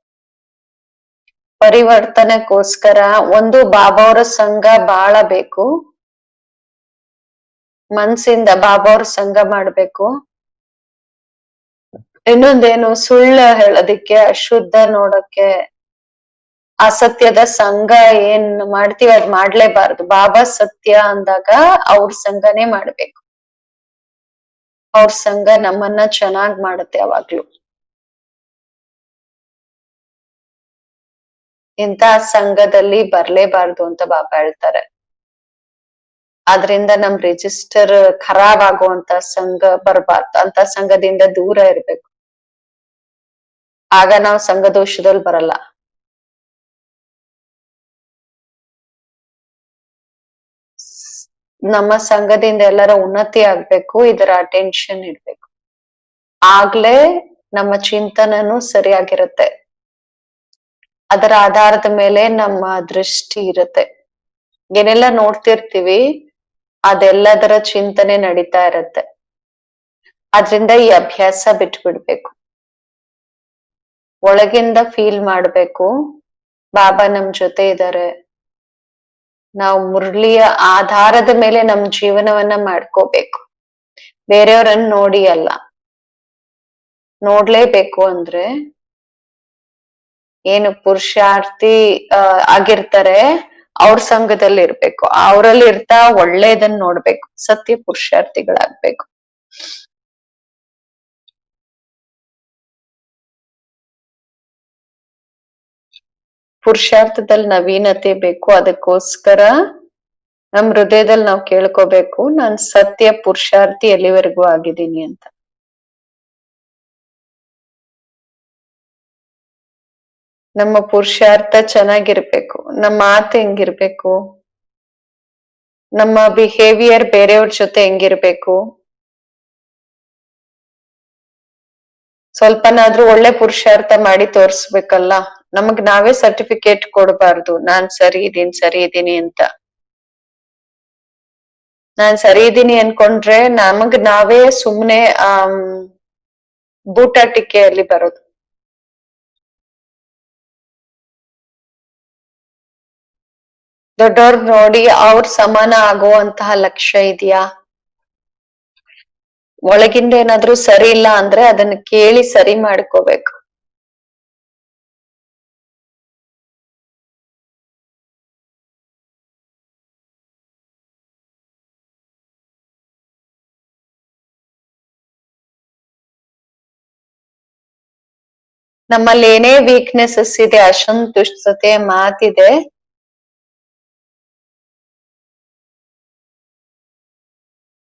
ಪರಿವರ್ತನೆಗೋಸ್ಕರ ಒಂದು ಬಾಬಾ ಅವರ ಸಂಘ ಬಹಳ ಬೇಕು, ಮನ್ಸಿಂದ ಬಾಬಾ ಅವ್ರ ಸಂಘ ಮಾಡ್ಬೇಕು. ಇನ್ನೊಂದೇನು, ಸುಳ್ಳು ಹೇಳೋದಿಕ್ಕೆ, ಅಶುದ್ಧ ನೋಡಕ್ಕೆ, ಅಸತ್ಯದ ಸಂಘ ಏನ್ ಮಾಡ್ತೀವಿ ಅದ್ ಮಾಡ್ಲೇಬಾರ್ದು. ಬಾಬಾ ಸತ್ಯ ಅಂದಾಗ ಅವ್ರ ಸಂಘನೇ ಮಾಡ್ಬೇಕು. ಅವ್ರ ಸಂಘ ನಮ್ಮನ್ನ ಚೆನ್ನಾಗ್ ಮಾಡುತ್ತೆ ಯಾವಾಗ್ಲೂ. ಇಂಥ ಸಂಘದಲ್ಲಿ ಬರ್ಲೇಬಾರ್ದು ಅಂತ ಬಾಬಾ ಹೇಳ್ತಾರೆ. ಆದ್ರಿಂದ ನಮ್ ರಿಜಿಸ್ಟರ್ ಖರಾಬ್ ಆಗುವಂತ ಸಂಘ ಬರ್ಬಾರ್ದು, ಅಂತ ಸಂಘದಿಂದ ದೂರ ಇರ್ಬೇಕು. ಆಗ ನಾವು ಸಂಘ ದೋಷದಲ್ಲಿ ಬರಲ್ಲ. ನಮ್ಮ ಸಂಘದಿಂದ ಎಲ್ಲರ ಉನ್ನತಿ ಆಗ್ಬೇಕು, ಇದರ ಅಟೆನ್ಷನ್ ಇಡ್ಬೇಕು. ಆಗ್ಲೇ ನಮ್ಮ ಚಿಂತನನು ಸರಿಯಾಗಿರುತ್ತೆ. ಅದರ ಆಧಾರದ ಮೇಲೆ ನಮ್ಮ ದೃಷ್ಟಿ ಇರುತ್ತೆ. ಏನೆಲ್ಲ ನೋಡ್ತಿರ್ತೀವಿ ಅದೆಲ್ಲದರ ಚಿಂತನೆ ನಡೀತಾ ಇರತ್ತೆ. ಆದ್ರಿಂದ ಈ ಅಭ್ಯಾಸ ಬಿಟ್ಬಿಡ್ಬೇಕು. ಒಳಗಿಂದ ಫೀಲ್ ಮಾಡ್ಬೇಕು, ಬಾಬಾ ನಮ್ ಜೊತೆ ಇದ್ದಾರೆ. ನಾವು ಮುರಳಿಯ ಆಧಾರದ ಮೇಲೆ ನಮ್ ಜೀವನವನ್ನ ಮಾಡ್ಕೋಬೇಕು, ಬೇರೆಯವ್ರನ್ನ ನೋಡಿ ಅಲ್ಲ. ನೋಡ್ಲೇಬೇಕು ಅಂದ್ರೆ ಏನು ಪುರುಷಾರ್ಥಿ ಆಗಿರ್ತಾರೆ, ಅವ್ರ ಸಂಘದಲ್ಲಿ ಇರ್ಬೇಕು. ಅವರಲ್ಲಿ ಇರ್ತಾ ಒಳ್ಳೇದನ್ನ ನೋಡ್ಬೇಕು, ಸತ್ಯ ಪುರುಷಾರ್ಥಿಗಳಾಗ್ಬೇಕು. ಪುರುಷಾರ್ಥದಲ್ಲಿ ನವೀನತೆ ಬೇಕು. ಅದಕ್ಕೋಸ್ಕರ ನಮ್ ಹೃದಯದಲ್ಲಿ ನಾವು ಕೇಳ್ಕೋಬೇಕು, ನಾನ್ ಸತ್ಯ ಪುರುಷಾರ್ಥಿ ಎಲ್ಲಿವರೆಗೂ ಆಗಿದ್ದೀನಿ ಅಂತ. ನಮ್ಮ ಪುರುಷಾರ್ಥ ಚೆನ್ನಾಗಿರ್ಬೇಕು, ನಮ್ಮ ಮಾತು ಹೆಂಗಿರ್ಬೇಕು, ನಮ್ಮ ಬಿಹೇವಿಯರ್ ಬೇರೆಯವ್ರ ಜೊತೆ ಹೆಂಗಿರ್ಬೇಕು. ಸ್ವಲ್ಪನಾದ್ರೂ ಒಳ್ಳೆ ಪುರುಷಾರ್ಥ ಮಾಡಿ ತೋರ್ಸ್ಬೇಕಲ್ಲ. ನಮಗ್ ನಾವೇ ಸರ್ಟಿಫಿಕೇಟ್ ಕೊಡ್ಬಾರ್ದು, ನಾನ್ ಸರಿ ಇದೀನಿ ಅಂತ. ನಾನ್ ಸರಿ ಇದೀನಿ ಅನ್ಕೊಂಡ್ರೆ ನಮಗ್ ನಾವೇ ಸುಮ್ನೆ ಬೂಟಾಟಿಕೆಯಲ್ಲಿ ಬರೋದು. ದೊಡ್ಡವ್ರ ನೋಡಿ ಅವ್ರ ಸಮಾನ ಆಗುವಂತಹ ಲಕ್ಷ್ಯ ಇದೆಯಾ? ಒಳಗಿಂದ ಏನಾದ್ರೂ ಸರಿ ಇಲ್ಲ ಅಂದ್ರೆ ಅದನ್ನ ಕೇಳಿ ಸರಿ ಮಾಡ್ಕೋಬೇಕು. ನಮ್ಮಲ್ಲಿ ಏನೇ ವೀಕ್ನೆಸಸ್ ಇದೆ, ಅಸಂತುಷ್ಟತೆ ಮಾತಿದೆ,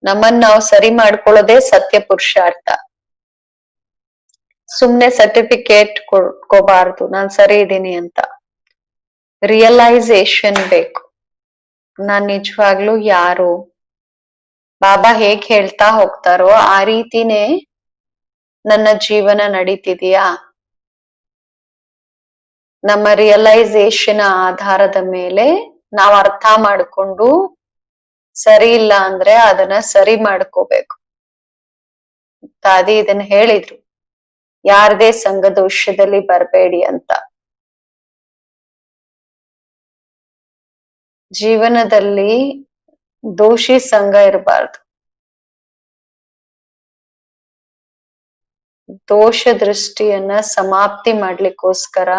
ನಮ್ಮನ್ನ ನಾವು ಸರಿ ಮಾಡ್ಕೊಳ್ಳೋದೇ ಸತ್ಯ ಪುರುಷಾರ್ಥ. ಸುಮ್ನೆ ಸರ್ಟಿಫಿಕೇಟ್ ಕೊಡ್ಕೋಬಾರ್ದು ನಾನ್ ಸರಿ ಇದ್ದೀನಿ ಅಂತ. ರಿಯಲೈಸೇಷನ್ ಬೇಕು, ನಾನ್ ನಿಜವಾಗ್ಲೂ ಯಾರು. ಬಾಬಾ ಹೇಗ್ ಹೇಳ್ತಾ ಹೋಗ್ತಾರೋ ಆ ರೀತಿನೇ ನನ್ನ ಜೀವನ ನಡೀತಿದೀಯಾ? ನಮ್ಮ ರಿಯಲೈಸೇಷನ್ ಆಧಾರದ ಮೇಲೆ ನಾವು ಅರ್ಥ ಮಾಡ್ಕೊಂಡು ಸರಿ ಇಲ್ಲ ಅಂದ್ರೆ ಅದನ್ನ ಸರಿ ಮಾಡ್ಕೋಬೇಕು. ದಾದಿ ಇದನ್ನ ಹೇಳಿದ್ರು, ಯಾರದೇ ಸಂಘ ದೋಷದಲ್ಲಿ ಬರ್ಬೇಡಿ ಅಂತ. ಜೀವನದಲ್ಲಿ ದೋಷಿ ಸಂಘ ಇರಬಾರ್ದು. ದೋಷ ದೃಷ್ಟಿಯನ್ನ ಸಮಾಪ್ತಿ ಮಾಡ್ಲಿಕ್ಕೋಸ್ಕರ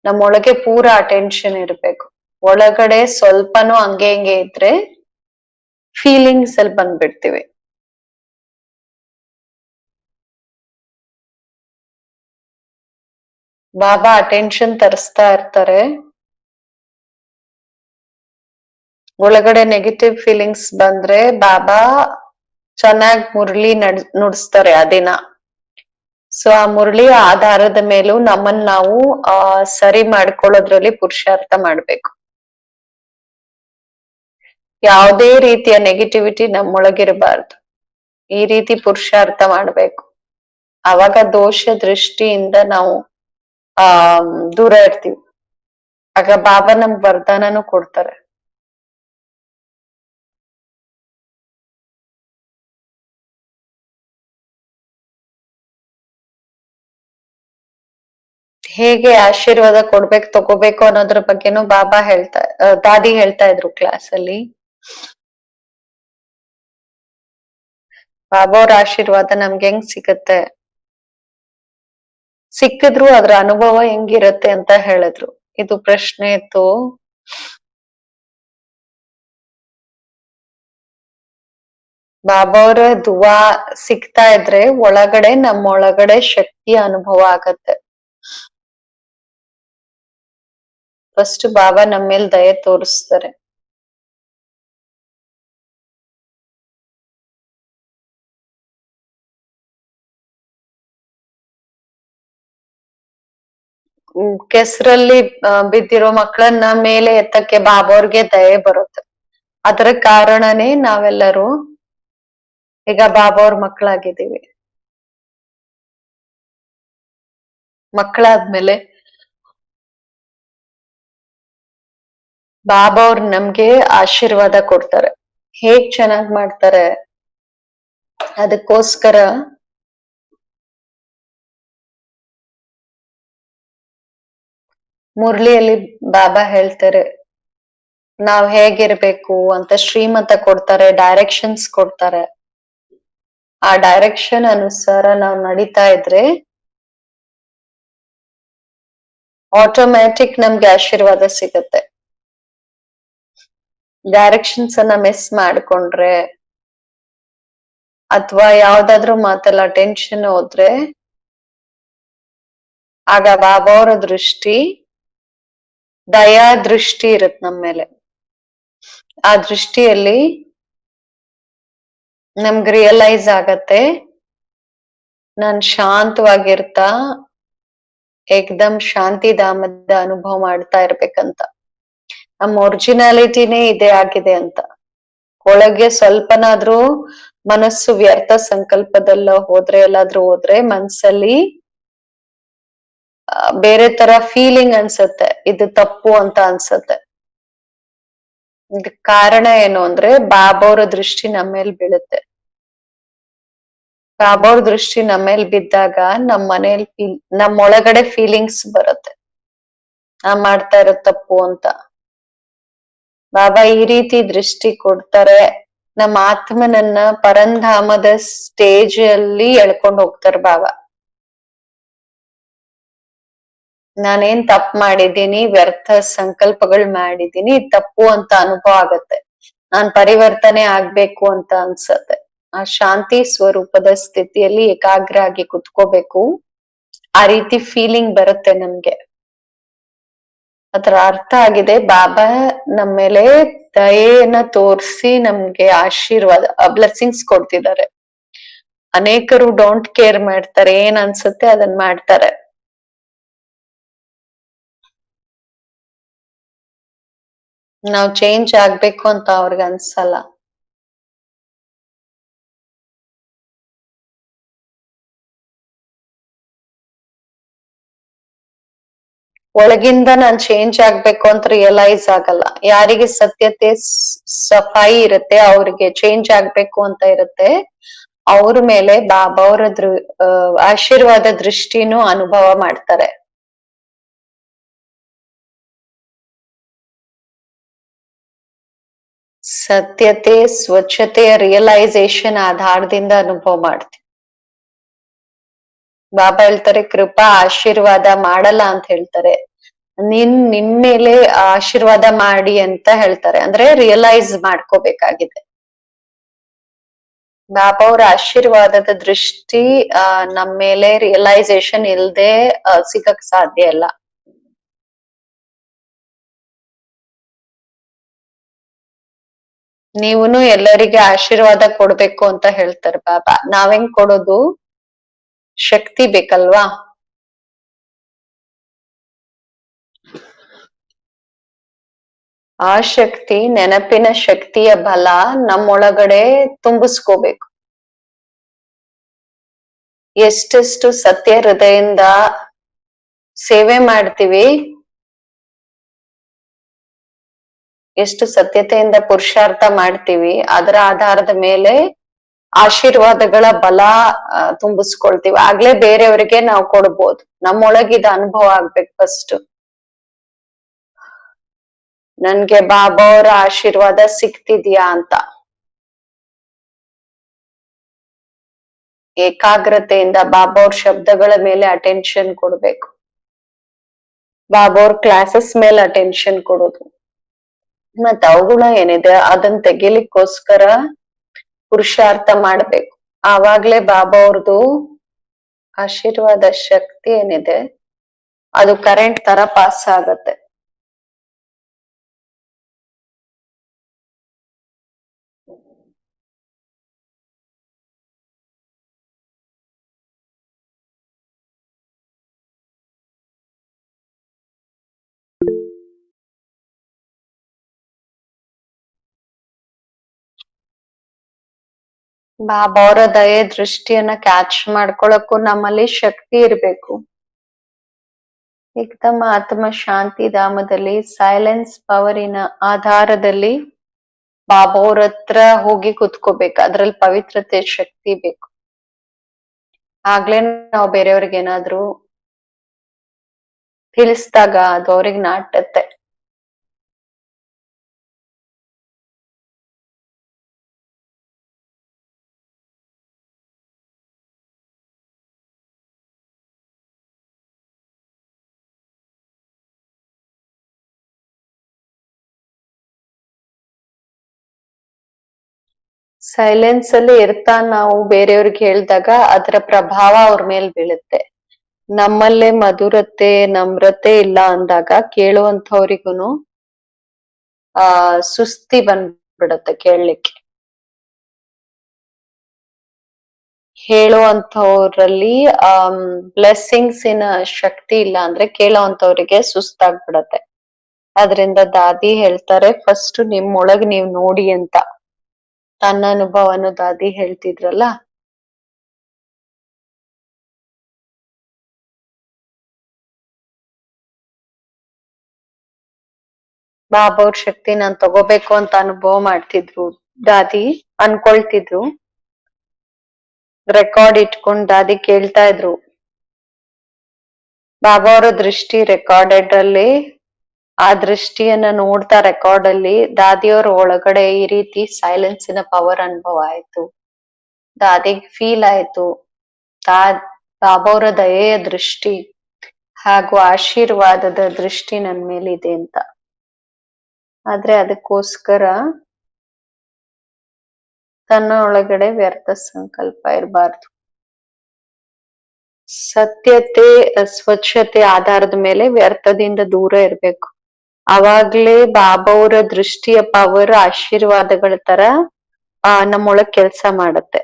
ನಮ್ಮೊಳಗೆ ಪೂರಾ ಅಟೆನ್ಷನ್ ಇರ್ಬೇಕು. ಒಳಗಡೆ ಸ್ವಲ್ಪನೂ ಹಂಗೆ ಹಿಂಗೆ ಇದ್ರೆ ಫೀಲಿಂಗ್ಸ್ ಅಲ್ಲಿ ಬಂದ್ಬಿಡ್ತೀವಿ. ಬಾಬಾ ಅಟೆನ್ಷನ್ ತರಿಸ್ತಾ ಇರ್ತಾರೆ. ಒಳಗಡೆ ನೆಗೆಟಿವ್ ಫೀಲಿಂಗ್ಸ್ ಬಂದ್ರೆ ಬಾಬಾ ಚೆನ್ನಾಗ್ ಮುರಳಿ ನುಡಿಸ್ತಾರೆ ಆ ದಿನ. ಸೊ ಆ ಮುರಳಿಯ ಆಧಾರದ ಮೇಲೂ ನಮ್ಮನ್ನ ನಾವು ಸರಿ ಮಾಡ್ಕೊಳ್ಳೋದ್ರಲ್ಲಿ ಪುರುಷಾರ್ಥ ಮಾಡ್ಬೇಕು. ಯಾವುದೇ ರೀತಿಯ ನೆಗೆಟಿವಿಟಿ ನಮ್ಮೊಳಗಿರಬಾರ್ದು. ಈ ರೀತಿ ಪುರುಷಾರ್ಥ ಮಾಡ್ಬೇಕು. ಅವಾಗ ದೋಷ ದೃಷ್ಟಿಯಿಂದ ನಾವು ದೂರ ಇರ್ತೀವಿ. ಆಗ ಬಾಬಾ ನಮ್ಗ್ ವರದಾನನು ಕೊಡ್ತಾರೆ. ಹೇಗೆ ಆಶೀರ್ವಾದ ಕೊಡ್ಬೇಕು ತಗೋಬೇಕು ಅನ್ನೋದ್ರ ಬಗ್ಗೆನೂ ಬಾಬಾ ದಾದಿ ಹೇಳ್ತಾ ಇದ್ರು ಕ್ಲಾಸ್ ಅಲ್ಲಿ. ಬಾಬಾ ಅವ್ರ ಆಶೀರ್ವಾದ ನಮ್ಗೆ ಹೆಂಗ್ ಸಿಗತ್ತೆ, ಸಿಕ್ಕಿದ್ರು ಅದ್ರ ಅನುಭವ ಹೆಂಗಿರತ್ತೆ ಅಂತ ಹೇಳಿದ್ರು. ಇದು ಪ್ರಶ್ನೆ ಇತ್ತು. ಬಾಬಾ ಅವ್ರ ದುವಾ ಸಿಗ್ತಾ ಇದ್ರೆ ಒಳಗಡೆ ನಮ್ಮೊಳಗಡೆ ಶಕ್ತಿಯ ಅನುಭವ ಆಗತ್ತೆ. ಫಸ್ಟ್ ಬಾಬಾ ನಮ್ಮ ಮೇಲೆ ದಯೆ ತೋರಿಸ್ತಾರೆ. ಕೆಸರಲ್ಲಿ ಬಿದ್ದಿರೋ ಮಕ್ಕಳನ್ನ ಮೇಲೆ ಎತ್ತಕ್ಕೆ ಬಾಬಾ ಅವ್ರಿಗೆ ದಯೆ ಬರುತ್ತೆ. ಅದರ ಕಾರಣನೇ ನಾವೆಲ್ಲರೂ ಈಗ ಬಾಬಾ ಅವ್ರ ಮಕ್ಕಳಾಗಿದ್ದೀವಿ. ಮಕ್ಕಳಾದ್ಮೇಲೆ ಬಾಬಾ ಅವ್ರು ನಮ್ಗೆ ಆಶೀರ್ವಾದ ಕೊಡ್ತಾರೆ. ಹೇಗ್ ಚೆನ್ನಾಗ್ ಮಾಡ್ತಾರೆ, ಅದಕ್ಕೋಸ್ಕರ ಮುರ್ಳಿಯಲ್ಲಿ ಬಾಬಾ ಹೇಳ್ತಾರೆ ನಾವ್ ಹೇಗಿರ್ಬೇಕು ಅಂತ ಶ್ರೀಮತ ಕೊಡ್ತಾರೆ, ಡೈರೆಕ್ಷನ್ಸ್ ಕೊಡ್ತಾರೆ. ಆ ಡೈರೆಕ್ಷನ್ ಅನುಸಾರ ನಾವ್ ನಡೀತಾ ಇದ್ರೆ ಆಟೋಮ್ಯಾಟಿಕ್ ನಮ್ಗೆ ಆಶೀರ್ವಾದ ಸಿಗತ್ತೆ. ಡೈರೆಕ್ಷನ್ಸ್ ಅನ್ನ ಮಿಸ್ ಮಾಡ್ಕೊಂಡ್ರೆ ಅಥವಾ ಯಾವ್ದಾದ್ರು ಮಾತಲ್ಲ ಟೆನ್ಷನ್ ಹೋದ್ರೆ ಆಗ ಬಾಬಾ ಅವರ ದೃಷ್ಟಿ ದಯಾ ದೃಷ್ಟಿ ಇರತ್ ನಮ್ಮ ಮೇಲೆ. ಆ ದೃಷ್ಟಿಯಲ್ಲಿ ನಮ್ಗೆ ರಿಯಲೈಸ್ ಆಗತ್ತೆ ನಾನ್ ಶಾಂತವಾಗಿರ್ತಾ ಏಕ್ದಮ್ ಶಾಂತಿಧಾಮದ ಅನುಭವ ಮಾಡ್ತಾ ಇರ್ಬೇಕಂತ. ನಮ್ಮ ಒರಿಜಿನಾಲಿಟಿನೇ ಇದೇ ಆಗಿದೆ ಅಂತ. ಒಳಗೆ ಸ್ವಲ್ಪನಾದ್ರೂ ಮನಸ್ಸು ವ್ಯರ್ಥ ಸಂಕಲ್ಪದಲ್ಲ ಎಲ್ಲಾದ್ರೂ ಹೋದ್ರೆ ಮನ್ಸಲ್ಲಿ ಬೇರೆ ತರ ಫೀಲಿಂಗ್ ಅನ್ಸತ್ತೆ, ಇದು ತಪ್ಪು ಅಂತ ಅನ್ಸತ್ತೆ. ಇದಕ್ ಕಾರಣ ಏನು ಅಂದ್ರೆ ಬಾಬಾ ಅವ್ರ ದೃಷ್ಟಿ ನಮ್ಮ ಮೇಲೆ ಬೀಳುತ್ತೆ. ಬಾಬಾ ಅವ್ರ ದೃಷ್ಟಿ ನಮ್ಮ ಮೇಲೆ ಬಿದ್ದಾಗ ನಮ್ ಮನೇಲಿ ನಮ್ ಒಳಗಡೆ ಫೀಲಿಂಗ್ಸ್ ಬರುತ್ತೆ, ನಾ ಮಾಡ್ತಾ ಇರೋದ್ ತಪ್ಪು ಅಂತ. ಬಾಬಾ ಈ ರೀತಿ ದೃಷ್ಟಿ ಕೊಡ್ತಾರೆ. ನಮ್ಮ ಆತ್ಮನನ್ನ ಪರಂಧಾಮದ ಸ್ಟೇಜ್ ಅಲ್ಲಿ ಎಳ್ಕೊಂಡ್ ಹೋಗ್ತಾರೆ ಬಾಬಾ. ನಾನೇನ್ ತಪ್ಪು ಮಾಡಿದ್ದೀನಿ, ವ್ಯರ್ಥ ಸಂಕಲ್ಪಗಳು ಮಾಡಿದ್ದೀನಿ, ತಪ್ಪು ಅಂತ ಅನುಭವ ಆಗತ್ತೆ. ನಾನ್ ಪರಿವರ್ತನೆ ಆಗ್ಬೇಕು ಅಂತ ಅನ್ಸತ್ತೆ. ಆ ಶಾಂತಿ ಸ್ವರೂಪದ ಸ್ಥಿತಿಯಲ್ಲಿ ಏಕಾಗ್ರ ಆಗಿ ಕುತ್ಕೋಬೇಕು. ಆ ರೀತಿ ಫೀಲಿಂಗ್ ಬರುತ್ತೆ ನಮ್ಗೆ. ಅದರ ಅರ್ಥ ಆಗಿದೆ ಬಾಬಾ ನಮ್ಮ ಮೇಲೆ ದಯೆಯನ್ನ ತೋರಿಸಿ ನಮ್ಗೆ ಆಶೀರ್ವಾದ ಬ್ಲೆಸ್ಸಿಂಗ್ಸ್ ಕೊಡ್ತಿದ್ದಾರೆ. ಅನೇಕರು ಡೋಂಟ್ ಕೇರ್ ಮಾಡ್ತಾರೆ, ಏನ್ ಅನ್ಸುತ್ತೆ ಅದನ್ನ ಮಾಡ್ತಾರೆ. ನಾವ್ ಚೇಂಜ್ ಆಗ್ಬೇಕು ಅಂತ ಅವ್ರಿಗೆ ಅನ್ಸಲ್ಲ. ಒಳಗಿಂದ ನಾನ್ ಚೇಂಜ್ ಆಗ್ಬೇಕು ಅಂತ ರಿಯಲೈಸ್ ಆಗಲ್ಲ. ಯಾರಿಗೆ ಸತ್ಯತೆ ಸಫಾಯಿ ಇರುತ್ತೆ, ಅವ್ರಿಗೆ ಚೇಂಜ್ ಆಗ್ಬೇಕು ಅಂತ ಇರುತ್ತೆ, ಅವ್ರ ಮೇಲೆ ಬಾಬಾ ಅವರ ಆಶೀರ್ವಾದ ದೃಷ್ಟಿನೂ ಅನುಭವ ಮಾಡ್ತಾರೆ. ಸತ್ಯತೆ ಸ್ವಚ್ಛತೆಯ ರಿಯಲೈಸೇಷನ್ ಆಧಾರದಿಂದ ಅನುಭವ ಮಾಡ್ತೀವಿ. ಬಾಬಾ ಹೇಳ್ತಾರೆ ಕೃಪಾ ಆಶೀರ್ವಾದ ಮಾಡಲ್ಲ ಅಂತ ಹೇಳ್ತಾರೆ. ನಿನ್ ಮೇಲೆ ಆಶೀರ್ವಾದ ಮಾಡಿ ಅಂತ ಹೇಳ್ತಾರೆ. ಅಂದ್ರೆ ರಿಯಲೈಸ್ ಮಾಡ್ಕೋಬೇಕಾಗಿದೆ. ಬಾಬಾ ಅವ್ರ ಆಶೀರ್ವಾದದ ದೃಷ್ಟಿ ನಮ್ಮ ಮೇಲೆ ರಿಯಲೈಸೇಷನ್ ಇಲ್ದೆ ಸಿಗಕ್ ಸಾಧ್ಯ ಇಲ್ಲ. ನೀವುನು ಎಲ್ಲರಿಗೆ ಆಶೀರ್ವಾದ ಕೊಡ್ಬೇಕು ಅಂತ ಹೇಳ್ತಾರೆ ಬಾಬಾ. ನಾವೆಂಗ್ ಕೊಡೋದು? ಶಕ್ತಿ ಬೇಕಲ್ವಾ? ಆ ಶಕ್ತಿ, ನೆನಪಿನ ಶಕ್ತಿಯ ಬಲ ನಮ್ಮೊಳಗಡೆ ತುಂಬಿಸ್ಕೋಬೇಕು. ಎಷ್ಟೆಷ್ಟು ಸತ್ಯ ಹೃದಯದಿಂದ ಸೇವೆ ಮಾಡ್ತೀವಿ, ಎಷ್ಟು ಸತ್ಯತೆಯಿಂದ ಪುರುಷಾರ್ಥ ಮಾಡ್ತೀವಿ, ಅದರ ಆಧಾರದ ಮೇಲೆ ಆಶೀರ್ವಾದಗಳ ಬಲ ತುಂಬಿಸ್ಕೊಳ್ತೀವಿ, ಆಗ್ಲೇ ಬೇರೆಯವರಿಗೆ ನಾವು ಕೊಡ್ಬೋದು. ನಮ್ಮೊಳಗಿದ ಅನುಭವ ಆಗ್ಬೇಕು ಫಸ್ಟ್. ನನ್ಗೆ ಬಾಬಾ ಅವರ ಆಶೀರ್ವಾದ ಸಿಗ್ತಿದ್ಯಾ ಅಂತ ಏಕಾಗ್ರತೆಯಿಂದ ಬಾಬಾ ಅವ್ರ ಶಬ್ದಗಳ ಮೇಲೆ ಅಟೆನ್ಷನ್ ಕೊಡ್ಬೇಕು. ಬಾಬಾ ಅವ್ರ ಕ್ಲಾಸಸ್ ಮೇಲೆ ಅಟೆನ್ಷನ್ ಕೊಡೋದು. ಮತ್ತ ಅವುಗಳ ಏನಿದೆ ಅದನ್ನ ತೆಗಿಲಿಕ್ಕೋಸ್ಕರ ಪುರುಷಾರ್ಥ ಮಾಡ್ಬೇಕು. ಆವಾಗ್ಲೇ ಬಾಬಾ ಅವ್ರದ್ದು ಆಶೀರ್ವಾದ ಶಕ್ತಿ ಏನಿದೆ ಅದು ಕರೆಂಟ್ ತರ ಪಾಸ್ ಆಗತ್ತೆ. ಬಾಬಾ ಅವರ ದಯೆ ದೃಷ್ಟಿಯನ್ನ ಕ್ಯಾಚ್ ಮಾಡ್ಕೊಳಕ್ಕೂ ನಮ್ಮಲ್ಲಿ ಶಕ್ತಿ ಇರ್ಬೇಕು. ಏಕದಮ್ ಆತ್ಮ ಶಾಂತಿ ಧಾಮದಲ್ಲಿ ಸೈಲೆನ್ಸ್ ಪವರಿನ ಆಧಾರದಲ್ಲಿ ಬಾಬಾ ಅವ್ರ ಹತ್ರ ಹೋಗಿ ಕುತ್ಕೋಬೇಕು. ಅದ್ರಲ್ಲಿ ಪವಿತ್ರತೆ ಶಕ್ತಿ ಬೇಕು. ಆಗ್ಲೇ ನಾವು ಬೇರೆಯವ್ರಿಗೆ ಏನಾದ್ರೂ ತಿಳಿಸಿದಾಗ ಅದು ಅವ್ರಿಗೆ ನಾಟತ್ತೆ. ಸೈಲೆನ್ಸ್ ಅಲ್ಲಿ ಇರ್ತಾ ನಾವು ಬೇರೆಯವ್ರಿಗೆ ಹೇಳಿದಾಗ ಅದರ ಪ್ರಭಾವ ಅವ್ರ ಮೇಲ್ ಬೀಳುತ್ತೆ. ನಮ್ಮಲ್ಲೇ ಮಧುರತೆ ನಮ್ರತೆ ಇಲ್ಲ ಅಂದಾಗ ಕೇಳುವಂಥವ್ರಿಗೂನು ಸುಸ್ತಿ ಬಂದ್ಬಿಡತ್ತೆ ಕೇಳಲಿಕ್ಕೆ. ಹೇಳುವಂಥವ್ರಲ್ಲಿ ಬ್ಲೆಸ್ಸಿಂಗ್ಸ್ ಇನ ಶಕ್ತಿ ಇಲ್ಲ ಅಂದ್ರೆ ಕೇಳೋವಂಥವ್ರಿಗೆ ಸುಸ್ತಾಗ್ಬಿಡತ್ತೆ. ಅದ್ರಿಂದ ದಾದಿ ಹೇಳ್ತಾರೆ ಫಸ್ಟ್ ನಿಮ್ಮೊಳಗ್ ನೀವ್ ನೋಡಿ ಅಂತ. ತನ್ನ ಅನುಭವನು ದಾದಿ ಹೇಳ್ತಿದ್ರಲ್ಲ. ಬಾಬಾ ಅವ್ರ ಶಕ್ತಿ ನಾನ್ ತಗೋಬೇಕು ಅಂತ ಅನುಭವ ಮಾಡ್ತಿದ್ರು ದಾದಿ, ಅನ್ಕೊಳ್ತಿದ್ರು. ರೆಕಾರ್ಡ್ ಇಟ್ಕೊಂಡ್ ದಾದಿ ಕೇಳ್ತಾ ಇದ್ರು. ಬಾಬಾ ಅವರ ದೃಷ್ಟಿ ರೆಕಾರ್ಡೆಡ್ ಅಲ್ಲಿ ಆ ದೃಷ್ಟಿಯನ್ನ ನೋಡ್ತಾ ರೆಕಾರ್ಡ್ ಅಲ್ಲಿ ದಾದಿಯವ್ರ ಒಳಗಡೆ ಈ ರೀತಿ ಸೈಲೆನ್ಸಿನ ಪವರ್ ಅನುಭವ ಆಯ್ತು. ದಾದಿಗ್ ಫೀಲ್ ಆಯ್ತು ಬಾಬಾ ಅವರ ದಯೆಯ ದೃಷ್ಟಿ ಹಾಗೂ ಆಶೀರ್ವಾದದ ದೃಷ್ಟಿ ನನ್ ಮೇಲಿದೆ ಅಂತ. ಆದ್ರೆ ಅದಕ್ಕೋಸ್ಕರ ತನ್ನ ಒಳಗಡೆ ವ್ಯರ್ಥ ಸಂಕಲ್ಪ ಇರಬಾರ್ದು. ಸತ್ಯತೆ ಸ್ವಚ್ಛತೆ ಆಧಾರದ ಮೇಲೆ ವ್ಯರ್ಥದಿಂದ ದೂರ ಇರ್ಬೇಕು. ಅವಾಗ್ಲೇ ಬಾಬಾ ಅವರ ದೃಷ್ಟಿಯ ಪವರ್ ಆಶೀರ್ವಾದಗಳ ತರ ನಮ್ಮೊಳಗ್ ಕೆಲ್ಸ ಮಾಡತ್ತೆ.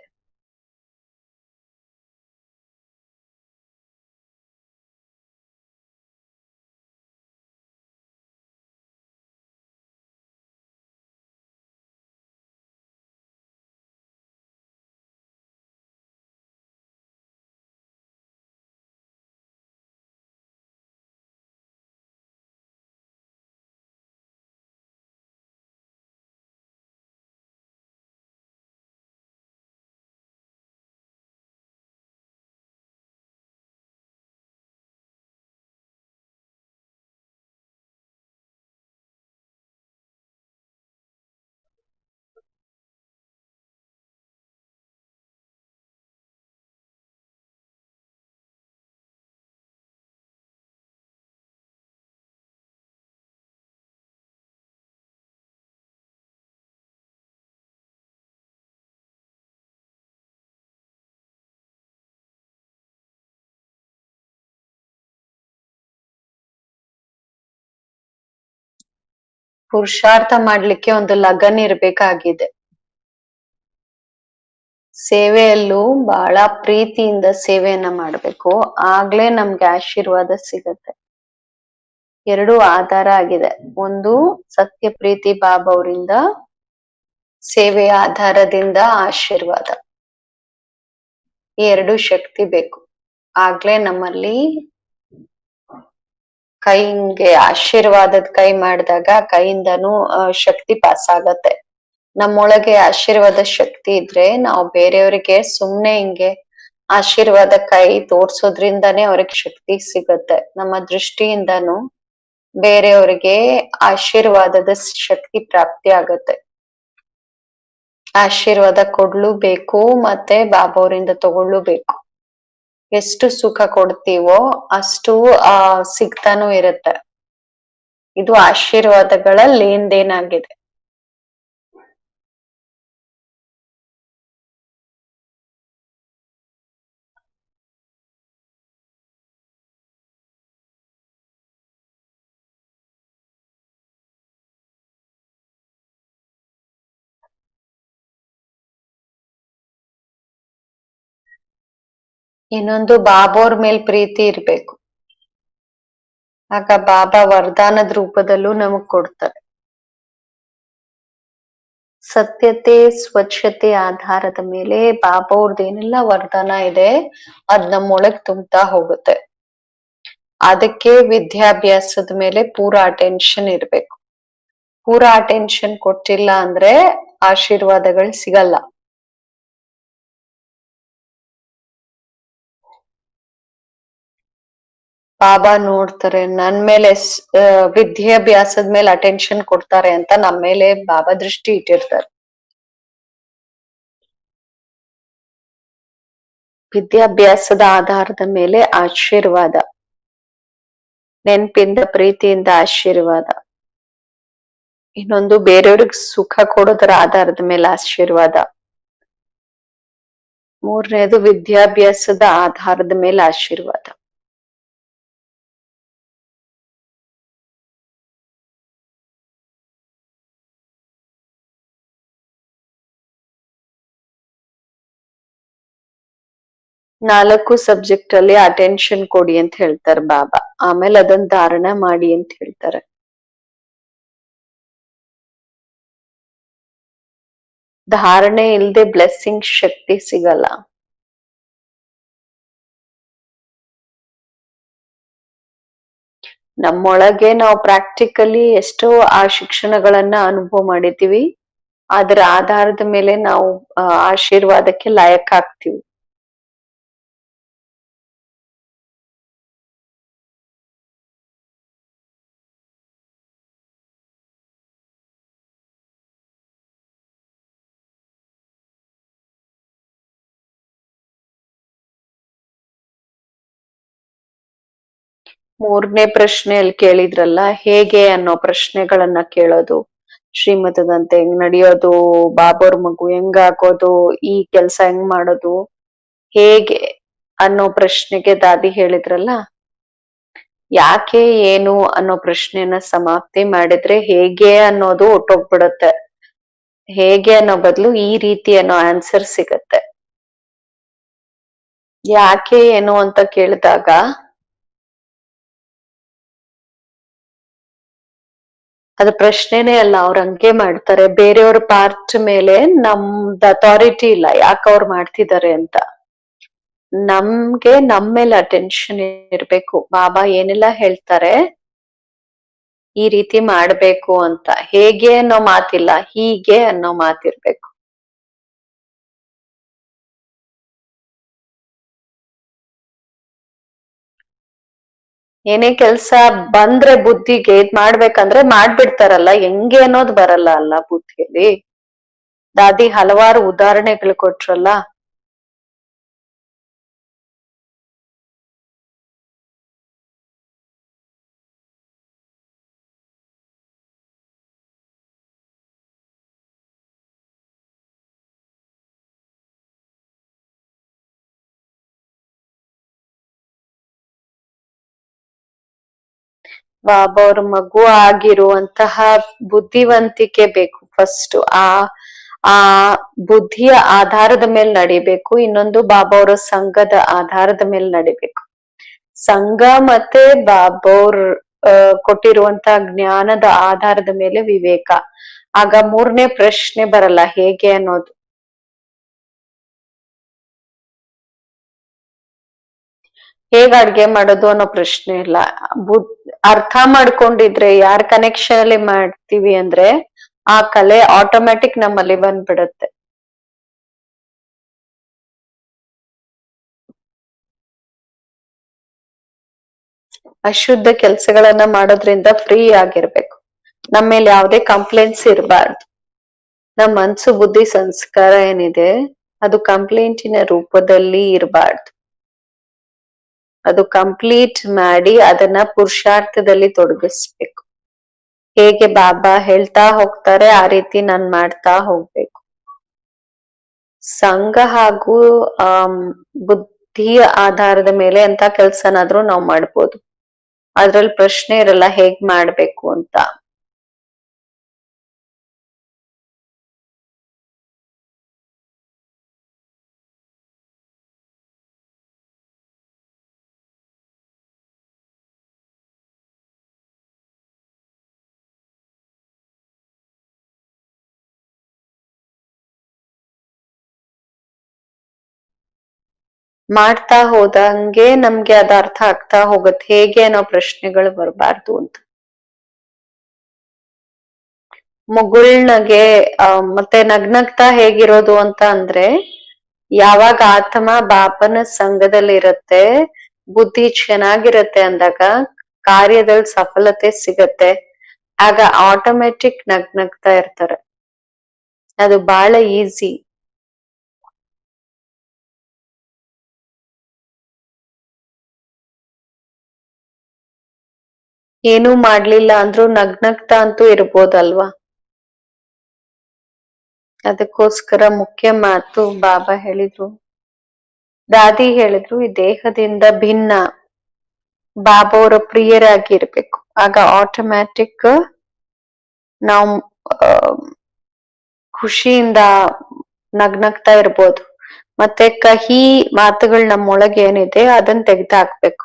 ಪುರುಷಾರ್ಥ ಮಾಡ್ಲಿಕ್ಕೆ ಒಂದು ಲಗನ್ ಇರ್ಬೇಕಾಗಿದೆ. ಸೇವೆಯಲ್ಲೂ ಬಹಳ ಪ್ರೀತಿಯಿಂದ ಸೇವೆಯನ್ನ ಮಾಡ್ಬೇಕು. ಆಗ್ಲೇ ನಮ್ಗೆ ಆಶೀರ್ವಾದ ಸಿಗತ್ತೆ. ಎರಡು ಆಧಾರ ಆಗಿದೆ. ಒಂದು ಸತ್ಯ ಪ್ರೀತಿ ಬಾಬಾ ಅವರಿಂದ, ಸೇವೆಯ ಆಧಾರದಿಂದ ಆಶೀರ್ವಾದ. ಈ ಎರಡು ಶಕ್ತಿ ಬೇಕು. ಆಗ್ಲೇ ನಮ್ಮಲ್ಲಿ ಕೈ ಹಿಂಗೆ ಆಶೀರ್ವಾದದ ಕೈ ಮಾಡಿದಾಗ ಕೈಯಿಂದನೂ ಶಕ್ತಿ ಪಾಸ್ ಆಗತ್ತೆ. ನಮ್ಮೊಳಗೆ ಆಶೀರ್ವಾದ ಶಕ್ತಿ ಇದ್ರೆ ನಾವು ಬೇರೆಯವರಿಗೆ ಸುಮ್ನೆ ಹಿಂಗೆ ಆಶೀರ್ವಾದ ಕೈ ತೋರ್ಸೋದ್ರಿಂದಾನೇ ಅವ್ರಿಗೆ ಶಕ್ತಿ ಸಿಗತ್ತೆ. ನಮ್ಮ ದೃಷ್ಟಿಯಿಂದನೂ ಬೇರೆಯವರಿಗೆ ಆಶೀರ್ವಾದದ ಶಕ್ತಿ ಪ್ರಾಪ್ತಿ ಆಗತ್ತೆ. ಆಶೀರ್ವಾದ ಕೊಡ್ಲೂ ಬೇಕು ಮತ್ತೆ ಬಾಬಾವರಿಂದ ತಗೊಳ್ಳೂ ಬೇಕು. ಎಷ್ಟು ಸುಖ ಕೊಡ್ತೀವೋ ಅಷ್ಟು ಸಿಗ್ತಾನೂ ಇರುತ್ತೆ. ಇದು ಆಶೀರ್ವಾದಗಳ ಲೇನ್ ದೇನ್ ಆಗಿದೆ. ಇನ್ನೊಂದು ಬಾಬೋರ್ ಮೇಲ್ ಪ್ರೀತಿ ಇರ್ಬೇಕು. ಆಗ ಬಾಬಾ ವರದಾನದ ರೂಪದಲ್ಲೂ ನಮಗ್ ಕೊಡ್ತಾರೆ. ಸತ್ಯತೆ ಸ್ವಚ್ಛತೆ ಆಧಾರದ ಮೇಲೆ ಬಾಬಾ ಅವ್ರದ್ದೇನೆಲ್ಲ ವರದಾನ ಇದೆ ಅದ್ ನಮ್ಮೊಳಗ್ ತುಂಬ್ತಾ ಹೋಗುತ್ತೆ. ಅದಕ್ಕೆ ವಿದ್ಯಾಭ್ಯಾಸದ ಮೇಲೆ ಪೂರಾ ಅಟೆನ್ಷನ್ ಇರ್ಬೇಕು. ಪೂರಾ ಅಟೆನ್ಷನ್ ಕೊಟ್ಟಿಲ್ಲ ಅಂದ್ರೆ ಆಶೀರ್ವಾದಗಳು ಸಿಗಲ್ಲ. ಬಾಬಾ ನೋಡ್ತಾರೆ ನನ್ ಮೇಲೆ ವಿದ್ಯಾಭ್ಯಾಸದ ಮೇಲೆ ಅಟೆನ್ಷನ್ ಕೊಡ್ತಾರೆ ಅಂತ ನಮ್ಮ ಮೇಲೆ ಬಾಬಾ ದೃಷ್ಟಿ ಇಟ್ಟಿರ್ತಾರೆ. ವಿದ್ಯಾಭ್ಯಾಸದ ಆಧಾರದ ಮೇಲೆ ಆಶೀರ್ವಾದ, ನೆನ್ಪಿಂದ ಪ್ರೀತಿಯಿಂದ ಆಶೀರ್ವಾದ. ಇನ್ನೊಂದು ಬೇರೆಯವ್ರಿಗೆ ಸುಖ ಕೊಡೋದರ ಆಧಾರದ ಮೇಲೆ ಆಶೀರ್ವಾದ. ಮೂರನೇದು ವಿದ್ಯಾಭ್ಯಾಸದ ಆಧಾರದ ಮೇಲೆ ಆಶೀರ್ವಾದ. ನಾಲ್ಕು ಸಬ್ಜೆಕ್ಟ್ ಅಲ್ಲಿ ಅಟೆನ್ಷನ್ ಕೊಡಿ ಅಂತ ಹೇಳ್ತಾರೆ ಬಾಬಾ. ಆಮೇಲೆ ಅದನ್ನ ಧಾರಣ ಮಾಡಿ ಅಂತ ಹೇಳ್ತಾರೆ. ಧಾರಣೆ ಇಲ್ದೆ ಬ್ಲೆಸ್ಸಿಂಗ್ ಶಕ್ತಿ ಸಿಗಲ್ಲ. ನಮ್ಮೊಳಗೆ ನಾವು ಪ್ರಾಕ್ಟಿಕಲಿ ಎಷ್ಟೋ ಆ ಶಿಕ್ಷಣಗಳನ್ನ ಅನುಭವ ಮಾಡಿದೀವಿ. ಅದರ ಆಧಾರದ ಮೇಲೆ ನಾವು ಆಶೀರ್ವಾದಕ್ಕೆ ಲಾಯಕ್ ಆಗ್ತೀವಿ. ಮೂರನೇ ಪ್ರಶ್ನೆಯಲ್ಲಿ ಕೇಳಿದ್ರಲ್ಲ ಹೇಗೆ ಅನ್ನೋ ಪ್ರಶ್ನೆಗಳನ್ನ ಕೇಳೋದು. ಶ್ರೀಮತದಂತೆ ಹೆಂಗ್ ನಡೆಯೋದು, ಬಾಬೋರ್ ಮಗು ಹೆಂಗ್ ಹಾಕೋದು, ಈ ಕೆಲ್ಸ ಹೆಂಗ್ ಮಾಡೋದು, ಹೇಗೆ ಅನ್ನೋ ಪ್ರಶ್ನೆಗೆ ದಾದಿ ಹೇಳಿದ್ರಲ್ಲ, ಯಾಕೆ ಏನು ಅನ್ನೋ ಪ್ರಶ್ನೆನ ಸಮಾಪ್ತಿ ಮಾಡಿದ್ರೆ ಹೇಗೆ ಅನ್ನೋದು ಹೊಟ್ಟೋಗ್ಬಿಡತ್ತೆ. ಹೇಗೆ ಅನ್ನೋ ಬದಲು ಈ ರೀತಿ ಅನ್ನೋ ಆನ್ಸರ್ ಸಿಗತ್ತೆ. ಯಾಕೆ ಏನು ಅಂತ ಕೇಳಿದಾಗ ಅದು ಪ್ರಶ್ನೆನೇ ಅಲ್ಲ, ಅವ್ರ ಹಂಗೆ ಮಾಡ್ತಾರೆ. ಬೇರೆಯವ್ರ ಪಾರ್ಟ್ ಮೇಲೆ ನಮ್ದು ಅಥಾರಿಟಿ ಇಲ್ಲ, ಯಾಕೆ ಅವ್ರು ಮಾಡ್ತಿದ್ದಾರೆ ಅಂತ. ನಮ್ಗೆ ನಮ್ ಮೇಲೆ ಅಟೆನ್ಷನ್ ಇರ್ಬೇಕು. ಬಾಬಾ ಏನೆಲ್ಲ ಹೇಳ್ತಾರೆ ಈ ರೀತಿ ಮಾಡ್ಬೇಕು ಅಂತ. ಹೇಗೆ ಅನ್ನೋ ಮಾತಿಲ್ಲ, ಹೀಗೆ ಅನ್ನೋ ಮಾತಿರ್ಬೇಕು. ಏನೇ ಕೆಲ್ಸ ಬಂದ್ರೆ ಬುದ್ಧಿಗೆ ಇದ್ ಮಾಡ್ಬೇಕಂದ್ರೆ ಮಾಡ್ಬಿಡ್ತಾರಲ್ಲ, ಹೆಂಗೆ ಅನ್ನೋದು ಬರಲ್ಲ ಅಲ್ಲ ಬುದ್ಧಿಯಲ್ಲಿ. ದಾದಿ ಹಲವಾರು ಉದಾಹರಣೆಗಳು ಕೊಟ್ರಲ್ಲ. ಬಾಬಾ ಅವ್ರ ಮಗು ಆಗಿರುವಂತಹ ಬುದ್ಧಿವಂತಿಕೆ ಬೇಕು ಫಸ್ಟ್. ಆ ಬುದ್ಧಿಯ ಆಧಾರದ ಮೇಲೆ ನಡಿಬೇಕು. ಇನ್ನೊಂದು ಬಾಬಾ ಅವರ ಸಂಘದ ಆಧಾರದ ಮೇಲೆ ನಡಿಬೇಕು. ಸಂಘ ಮತ್ತೆ ಬಾಬಾ ಅವ್ರ ಕೊಟ್ಟಿರುವಂತಹ ಜ್ಞಾನದ ಆಧಾರದ ಮೇಲೆ ವಿವೇಕ. ಆಗ ಮೂರನೇ ಪ್ರಶ್ನೆ ಬರಲ್ಲ ಹೇಗೆ ಅನ್ನೋದು. ಹೇಗ್ ಅಡ್ಗೆ ಮಾಡೋದು ಅನ್ನೋ ಪ್ರಶ್ನೆ ಇಲ್ಲ. ಅರ್ಥ ಮಾಡ್ಕೊಂಡಿದ್ರೆ ಯಾರ್ ಕನೆಕ್ಷನ್ ಅಲ್ಲಿ ಮಾಡ್ತೀವಿ ಅಂದ್ರೆ ಆ ಕಲೆ ಆಟೋಮ್ಯಾಟಿಕ್ ನಮ್ಮಲ್ಲಿ ಬಂದ್ಬಿಡುತ್ತೆ. ಅಶುದ್ಧ ಕೆಲ್ಸಗಳನ್ನ ಮಾಡೋದ್ರಿಂದ ಫ್ರೀ ಆಗಿರ್ಬೇಕು. ನಮ್ಮ ಮೇಲೆ ಯಾವುದೇ ಕಂಪ್ಲೇಂಟ್ಸ್ ಇರಬಾರ್ದು. ನಮ್ಮ ಮನ್ಸು ಬುದ್ಧಿ ಸಂಸ್ಕಾರ ಏನಿದೆ ಅದು ಕಂಪ್ಲೇಂಟಿನ ರೂಪದಲ್ಲಿ ಇರಬಾರ್ದು. ಅದು ಕಂಪ್ಲೀಟ್ ಮಾಡಿ ಅದನ್ನ ಪುರುಷಾರ್ಥದಲ್ಲಿ ತೊಡಗಿಸ್ಬೇಕು. ಹೇಗೆ ಬಾಬಾ ಹೇಳ್ತಾ ಹೋಗ್ತಾರೆ ಆ ರೀತಿ ನಾನ್ ಮಾಡ್ತಾ ಹೋಗ್ಬೇಕು. ಸಂಘ ಹಾಗೂ ಬುದ್ಧಿಯ ಆಧಾರದ ಮೇಲೆ ಅಂತ ಕೆಲ್ಸನಾದ್ರೂ ನಾವು ಮಾಡ್ಬೋದು. ಅದ್ರಲ್ಲಿ ಪ್ರಶ್ನೆ ಇರಲ್ಲ ಹೇಗ್ ಮಾಡ್ಬೇಕು ಅಂತ. ಮಾಡ್ತಾ ಹೋದಂಗೆ ನಮ್ಗೆ ಅದ ಅರ್ಥ ಆಗ್ತಾ ಹೋಗುತ್ತೆ ಹೇಗೆ ಅನ್ನೋ ಪ್ರಶ್ನೆಗಳು ಬರಬಾರ್ದು ಅಂತ. ಮುಗುಳ್ನಗೆ ಮತ್ತೆ ನಗ್ನಗ್ತಾ ಹೇಗಿರೋದು ಅಂತ ಅಂದ್ರೆ, ಯಾವಾಗ ಆತ್ಮ ಬಾಪನ ಸಂಘದಲ್ಲಿ ಬುದ್ಧಿ ಚೆನ್ನಾಗಿರತ್ತೆ ಅಂದಾಗ ಕಾರ್ಯದಲ್ಲಿ ಸಫಲತೆ ಸಿಗತ್ತೆ. ಆಗ ಆಟೋಮೆಟಿಕ್ ನಗ್ನಗ್ತಾ ಇರ್ತಾರೆ. ಅದು ಬಹಳ ಈಸಿ. ಏನೂ ಮಾಡ್ಲಿಲ್ಲ ಅಂದ್ರೂ ನಗ್ನಗ್ತಾ ಅಂತೂ ಇರ್ಬೋದಲ್ವಾ. ಅದಕ್ಕೋಸ್ಕರ ಮುಖ್ಯ ಮಾತು ಬಾಬಾ ಹೇಳಿದ್ರು, ದಾದಿ ಹೇಳಿದ್ರು, ಈ ದೇಹದಿಂದ ಭಿನ್ನ ಬಾಬಾ ಅವರ ಪ್ರಿಯರಾಗಿರ್ಬೇಕು. ಆಗ ಆಟೋಮ್ಯಾಟಿಕ್ ನಾವು ಖುಷಿಯಿಂದ ನಗ್ನಗ್ತಾ ಇರ್ಬೋದು. ಮತ್ತೆ ಕಹಿ ಮಾತುಗಳು ನಮ್ಮೊಳಗೆ ಏನಿದೆ ಅದನ್ನ ತೆಗ್ದಾಕ್ಬೇಕು.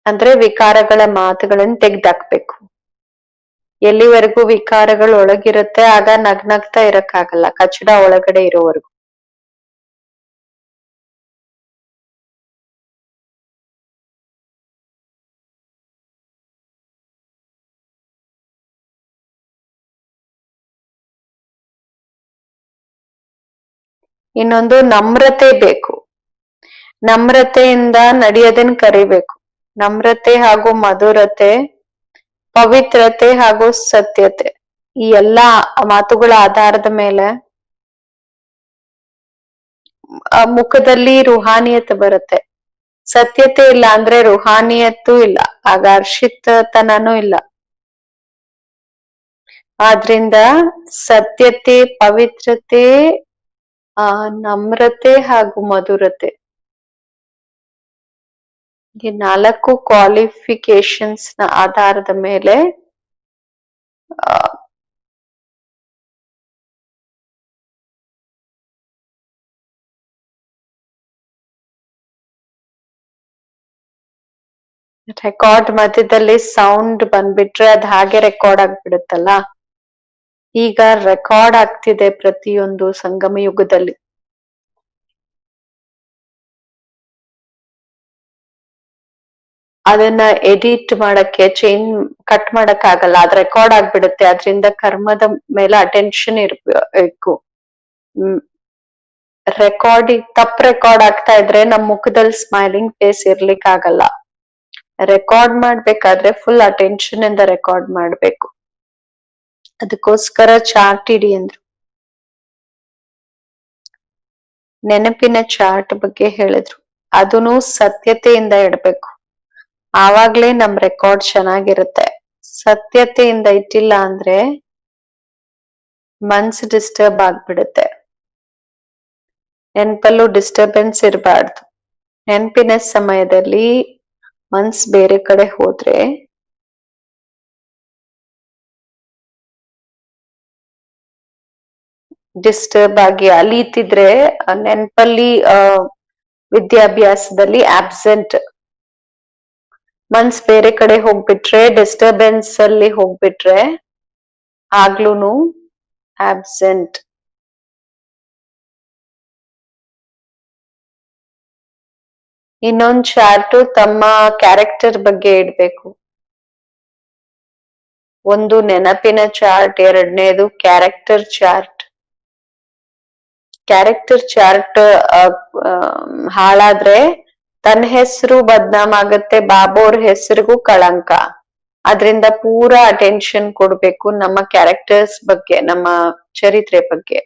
ಅಂದ್ರೆ ವಿಕಾರಗಳ ಮಾತುಗಳನ್ನ ತೆಗ್ದಾಕ್ಬೇಕು. ಎಲ್ಲಿವರೆಗೂ ವಿಕಾರಗಳು ಒಳಗಿರುತ್ತೆ ಆಗ ನಗ್ನಗ್ತಾ ಇರಕ್ಕಾಗಲ್ಲ, ಕಚಡ ಒಳಗಡೆ ಇರೋವರೆಗೂ. ಇನ್ನೊಂದು ನಮ್ರತೆ ಬೇಕು. ನಮ್ರತೆಯಿಂದ ನಡೆಯೋದನ್ನ ಕರಿಬೇಕು. ನಮ್ರತೆ ಹಾಗೂ ಮಧುರತೆ, ಪವಿತ್ರತೆ ಹಾಗೂ ಸತ್ಯತೆ, ಈ ಎಲ್ಲಾ ಮಾತುಗಳ ಆಧಾರದ ಮೇಲೆ ಮುಖದಲ್ಲಿ ರುಹಾನಿಯತ್ ಬರುತ್ತೆ. ಸತ್ಯತೆ ಇಲ್ಲ ಅಂದ್ರೆ ರುಹಾನಿಯತ್ತೂ ಇಲ್ಲ, ಆಗ ಹರ್ಷಿತತನನೂ ಇಲ್ಲ. ಆದ್ರಿಂದ ಸತ್ಯತೆ, ಪವಿತ್ರತೆ, ನಮ್ರತೆ ಹಾಗೂ ಮಧುರತೆ, ಈ 4 ಕ್ವಾಲಿಫಿಕೇಶನ್ಸ್ ನ ಆಧಾರದ ಮೇಲೆ ರೆಕಾರ್ಡ್ ಮಧ್ಯದಲ್ಲಿ ಸೌಂಡ್ ಬಂದ್ಬಿಟ್ರೆ ಅದ್ ಹಾಗೆ ರೆಕಾರ್ಡ್ ಆಗ್ಬಿಡುತ್ತಲ್ಲ. ಈಗ ರೆಕಾರ್ಡ್ ಆಗ್ತಿದೆ ಪ್ರತಿಯೊಂದು ಸಂಗಮ ಯುಗದಲ್ಲಿ. ಅದನ್ನ ಎಡಿಟ್ ಮಾಡಕ್ಕೆ ಕಟ್ ಮಾಡಕ್ ಆಗಲ್ಲ, ಅದ್ ರೆಕಾರ್ಡ್ ಆಗ್ಬಿಡುತ್ತೆ. ಅದ್ರಿಂದ ಕರ್ಮದ ಮೇಲೆ ಅಟೆನ್ಷನ್ ಇರ್ಬೇಕು. ತಪ್ಪು ರೆಕಾರ್ಡ್ ಆಗ್ತಾ ಇದ್ರೆ ನಮ್ ಮುಖದಲ್ಲಿ ಸ್ಮೈಲಿಂಗ್ ಫೇಸ್ ಇರ್ಲಿಕ್ ಆಗಲ್ಲ. ರೆಕಾರ್ಡ್ ಮಾಡ್ಬೇಕಾದ್ರೆ ಫುಲ್ ಅಟೆನ್ಷನ್ ಇಂದ ರೆಕಾರ್ಡ್ ಮಾಡ್ಬೇಕು. ಅದಕ್ಕೋಸ್ಕರ ಚಾರ್ಟ್ ಇಡಿ ಅಂದ್ರು. ನೆನಪಿನ ಚಾರ್ಟ್ ಬಗ್ಗೆ ಹೇಳಿದ್ರು, ಅದನ್ನು ಸತ್ಯತೆಯಿಂದ ಇಡ್ಬೇಕು. ಆವಾಗ್ಲೇ ನಮ್ ರೆಕಾರ್ಡ್ ಚೆನ್ನಾಗಿರುತ್ತೆ. ಸತ್ಯತೆಯಿಂದ ಇಟ್ಟಿಲ್ಲ ಅಂದ್ರೆ ಮನ್ಸು ಡಿಸ್ಟರ್ಬ್ ಆಗ್ಬಿಡುತ್ತೆ. ನೆನ್ಪಲ್ಲೂ ಡಿಸ್ಟರ್ಬೆನ್ಸ್ ಇರಬಾರ್ದು. ನೆನಪಿನ ಸಮಯದಲ್ಲಿ ಮನ್ಸ್ ಬೇರೆ ಕಡೆ ಹೋದ್ರೆ ಡಿಸ್ಟರ್ಬ್ ಆಗಿ ಅಲೀತಿದ್ರೆ ನೆನ್ಪಲ್ಲಿ ವಿದ್ಯಾಭ್ಯಾಸದಲ್ಲಿ ಆಬ್ಸೆಂಟ್. ಮನ್ಸ್ ಬೇರೆ ಕಡೆ ಹೋಗ್ಬಿಟ್ರೆ, ಡಿಸ್ಟರ್ಬೆನ್ಸ್ ಅಲ್ಲಿ ಹೋಗ್ಬಿಟ್ರೆ ಆಗ್ಲೂನು ಆಬ್ಸೆಂಟ್. ಇನ್ನೊಂದ್ ಚಾರ್ಟು ತಮ್ಮ ಕ್ಯಾರೆಕ್ಟರ್ ಬಗ್ಗೆ ಇಡ್ಬೇಕು. ಒಂದು ನೆನಪಿನ ಚಾರ್ಟ್, ಎರಡನೇದು ಕ್ಯಾರೆಕ್ಟರ್ ಚಾರ್ಟ್. ಕ್ಯಾರೆಕ್ಟರ್ ಚಾರ್ಟ್ ಹಾಳಾದ್ರೆ ತನ್ನ ಹೆಸರು ಬದ್ನಾಮ್ ಆಗತ್ತೆ, ಬಾಬೋರ್ ಹೆಸರಿಗೂ ಕಳಂಕ. ಅದ್ರಿಂದ ಪೂರಾ ಅಟೆನ್ಷನ್ ಕೊಡ್ಬೇಕು ನಮ್ಮ ಕ್ಯಾರೆಕ್ಟರ್ಸ್ ಬಗ್ಗೆ, ನಮ್ಮ ಚರಿತ್ರೆ ಬಗ್ಗೆ.